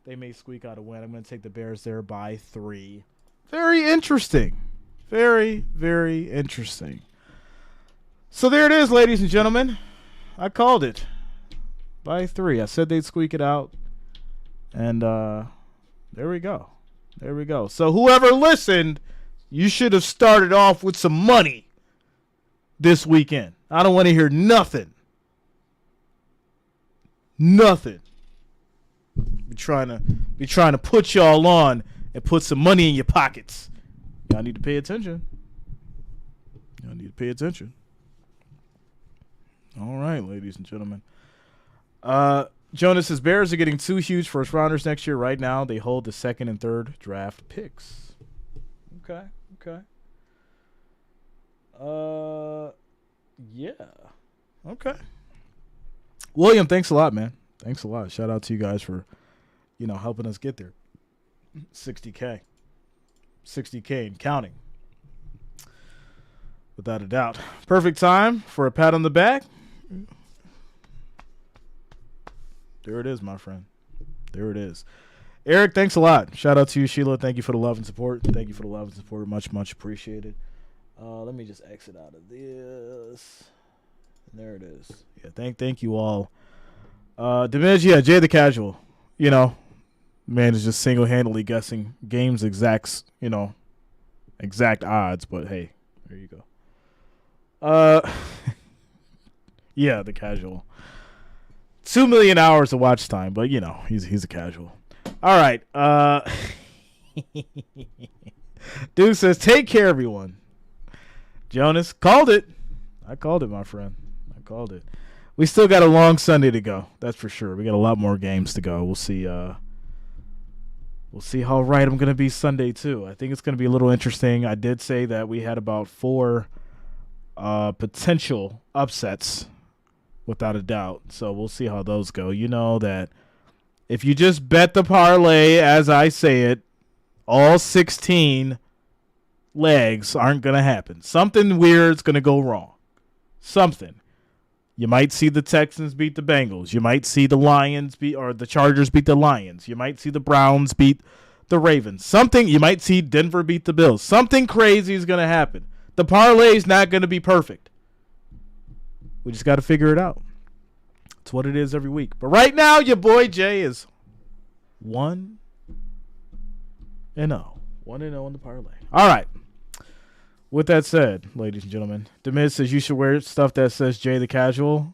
they may squeak out a win. I'm going to take the Bears there by 3. Very interesting. Very, very interesting. So there it is, ladies and gentlemen. I called it by 3. I said they'd squeak it out. And there we go. There we go. So whoever listened, you should have started off with some money this weekend. I don't want to hear nothing. Nothing. Be trying to put y'all on and put some money in your pockets. Y'all need to pay attention. All right, ladies and gentlemen. Jonas says Bears are getting 2 huge first rounders next year. Right now, they hold the 2nd and 3rd draft picks. Okay. Yeah. Okay. William, thanks a lot, man. Thanks a lot. Shout out to you guys for, helping us get there. 60K. 60K and counting. Without a doubt. Perfect time for a pat on the back. There it is, my friend. There it is. Eric, thanks a lot. Shout out to you, Sheila. Thank you for the love and support. Thank you for the love and support. Much, much appreciated. Let me just exit out of this. There it is. Yeah, thank you all. Diminish, yeah, Jay the Casual. Man is just single-handedly guessing games exact odds. But hey, there you go. Yeah, the Casual. 2 million hours of watch time, but he's a casual. All right. Dude says, take care, everyone. Jonas called it. I called it, my friend. I called it. We still got a long Sunday to go. That's for sure. We got a lot more games to go. We'll see. We'll see how right I'm going to be Sunday too. I think it's going to be a little interesting. I did say that we had about 4 potential upsets, without a doubt. So we'll see how those go. You know that if you just bet the parlay as I say it, all 16 legs aren't going to happen. Something weird's going to go wrong. Something. You might see the Texans beat the Bengals. You might see the Lions or the Chargers beat the Lions. You might see the Browns beat the Ravens. Something. You might see Denver beat the Bills. Something crazy is going to happen. The parlay's not going to be perfect. We just got to figure it out. It's what it is every week. But right now, your boy Jay is 1-0. 1-0 in the parlay. All right. With that said, ladies and gentlemen, Demiz says you should wear stuff that says Jay the Casual.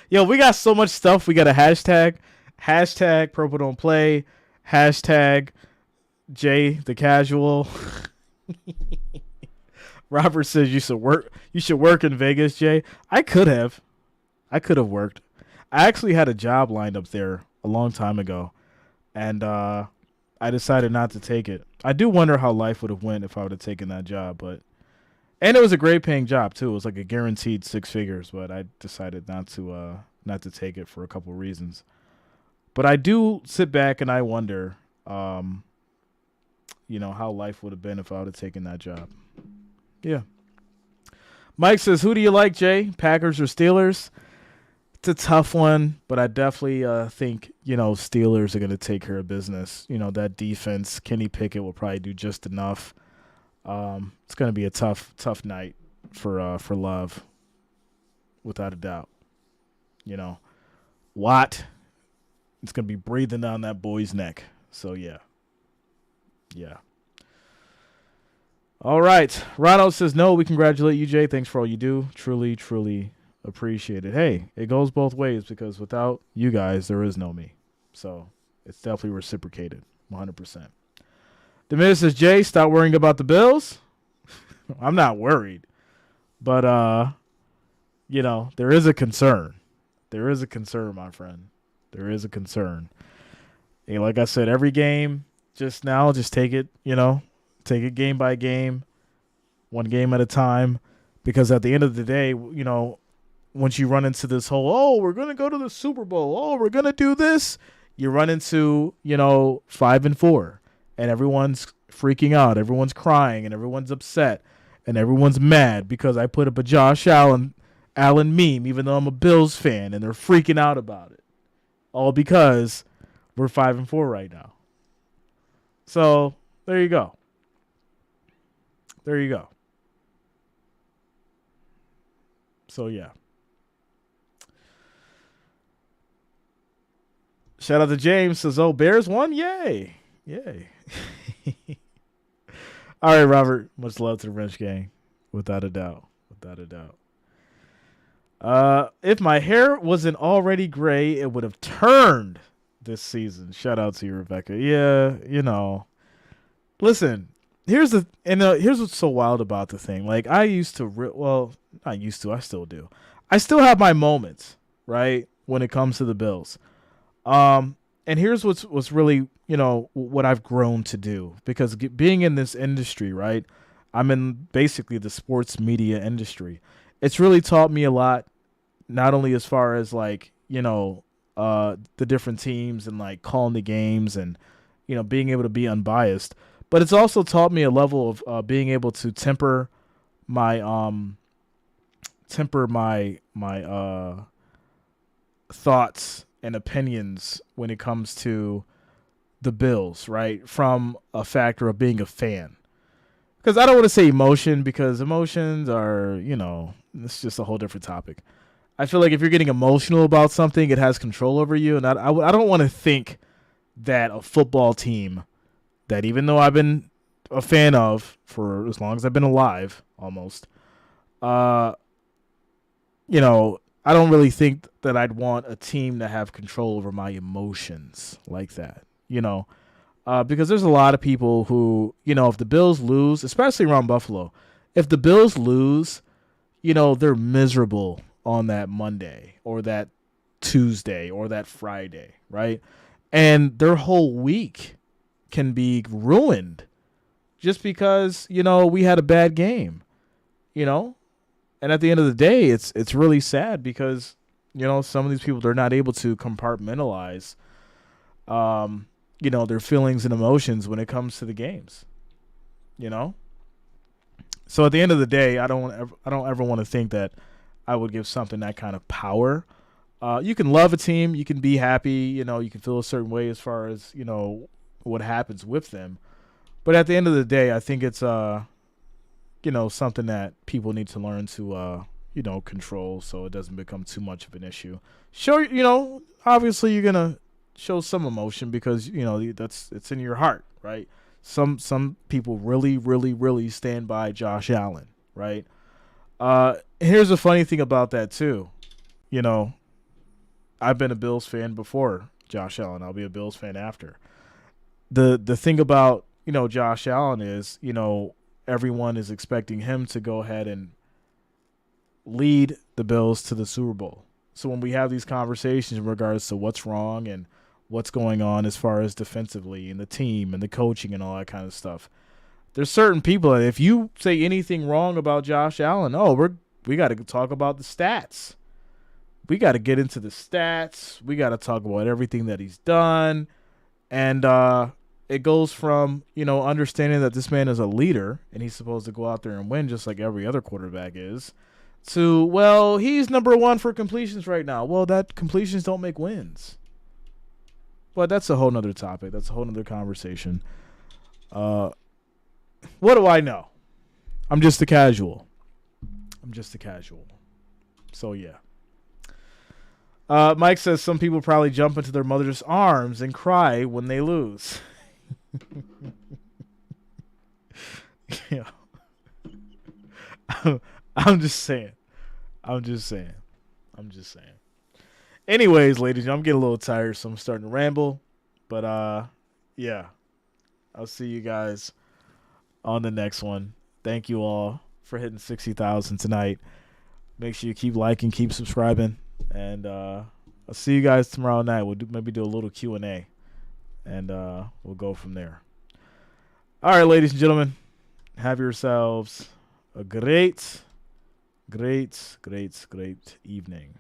Yo, we got so much stuff. We got a hashtag. Hashtag Purple Don't Play. Hashtag Jay the Casual. Robert says you should work in Vegas, Jay. I could have worked. I actually had a job lined up there a long time ago, and I decided not to take it. I do wonder how life would have went if I would have taken that job, and it was a great paying job too. It was like a guaranteed 6 figures, but I decided not to take it for a couple of reasons. But I do sit back and I wonder, how life would have been if I would have taken that job. Yeah. Mike says, who do you like, Jay? Packers or Steelers? It's a tough one, but I definitely think, Steelers are going to take care of business. That defense, Kenny Pickett will probably do just enough. It's going to be a tough night for Love, without a doubt. Watt, it's going to be breathing down that boy's neck. So, yeah. Yeah. All right. Ronald says, no, we congratulate you, Jay. Thanks for all you do. Truly, truly appreciate it. Hey, it goes both ways because without you guys, there is no me. So it's definitely reciprocated, 100%. Demir says, Jay, stop worrying about the Bills. I'm not worried. But, there is a concern. There is a concern, my friend. There is a concern. And like I said, every game just take it, take it game by game, one game at a time, because at the end of the day, once you run into this whole, we're going to go to the Super Bowl, we're going to do this, you run into, 5-4, and everyone's freaking out, everyone's crying, and everyone's upset, and everyone's mad because I put up a Josh Allen meme, even though I'm a Bills fan, and they're freaking out about it, all because we're 5-4 right now. So there you go. There you go. So, yeah. Shout out to James. Says, Bears won? Yay. Yay. All right, Robert. Much love to the Wrench Gang. Without a doubt. Without a doubt. If my hair wasn't already gray, it would have turned this season. Shout out to you, Rebecca. Yeah, Listen. Here's what's so wild about the thing. Like, I used to, not used to, I still do. I still have my moments, right, when it comes to the Bills. And here's what's really, what I've grown to do. Because being in this industry, right, I'm in basically the sports media industry. it's really taught me a lot, not only as far as like, the different teams and like calling the games and, being able to be unbiased, but it's also taught me a level of being able to temper my thoughts and opinions when it comes to the Bills, right? From a factor of being a fan. Because I don't want to say emotion, because emotions are, it's just a whole different topic. I feel like if you're getting emotional about something, it has control over you. And I don't want to think that a football team that, even though I've been a fan of for as long as I've been alive, almost, I don't really think that I'd want a team to have control over my emotions like that, because there's a lot of people who, if the Bills lose, especially around Buffalo, if the Bills lose, they're miserable on that Monday or that Tuesday or that Friday, right? And their whole week can be ruined just because, we had a bad game, And at the end of the day, it's really sad because, some of these people, they're not able to compartmentalize, their feelings and emotions when it comes to the games, So at the end of the day, I don't ever want to think that I would give something that kind of power. You can love a team, you can be happy, you can feel a certain way as far as, what happens with them. But at the end of the day, I think it's something that people need to learn to control so it doesn't become too much of an issue. Sure, obviously you're gonna show some emotion because it's in your heart, right? Some people really, really, really stand by Josh Allen, right? Here's a funny thing about that too. I've been a Bills fan before Josh Allen. I'll be a Bills fan after. The thing about, Josh Allen is, everyone is expecting him to go ahead and lead the Bills to the Super Bowl. So when we have these conversations in regards to what's wrong and what's going on as far as defensively and the team and the coaching and all that kind of stuff, there's certain people that if you say anything wrong about Josh Allen, we got to talk about the stats. We got to get into the stats. We got to talk about everything that he's done. And it goes from, understanding that this man is a leader and he's supposed to go out there and win just like every other quarterback is, to, well, he's number one for completions right now. Well, that completions don't make wins. But that's a whole nother topic. That's a whole nother conversation. What do I know? I'm just a casual. So, yeah. Mike says some people probably jump into their mother's arms and cry when they lose. Yeah. I'm just saying. Anyways, ladies, I'm getting a little tired, so I'm starting to ramble. But, yeah. I'll see you guys on the next one. Thank you all for hitting 60,000 tonight. Make sure you keep liking, keep subscribing. And I'll see you guys tomorrow night. We'll maybe do a little Q&A. And we'll go from there. All right, ladies and gentlemen. Have yourselves a great evening.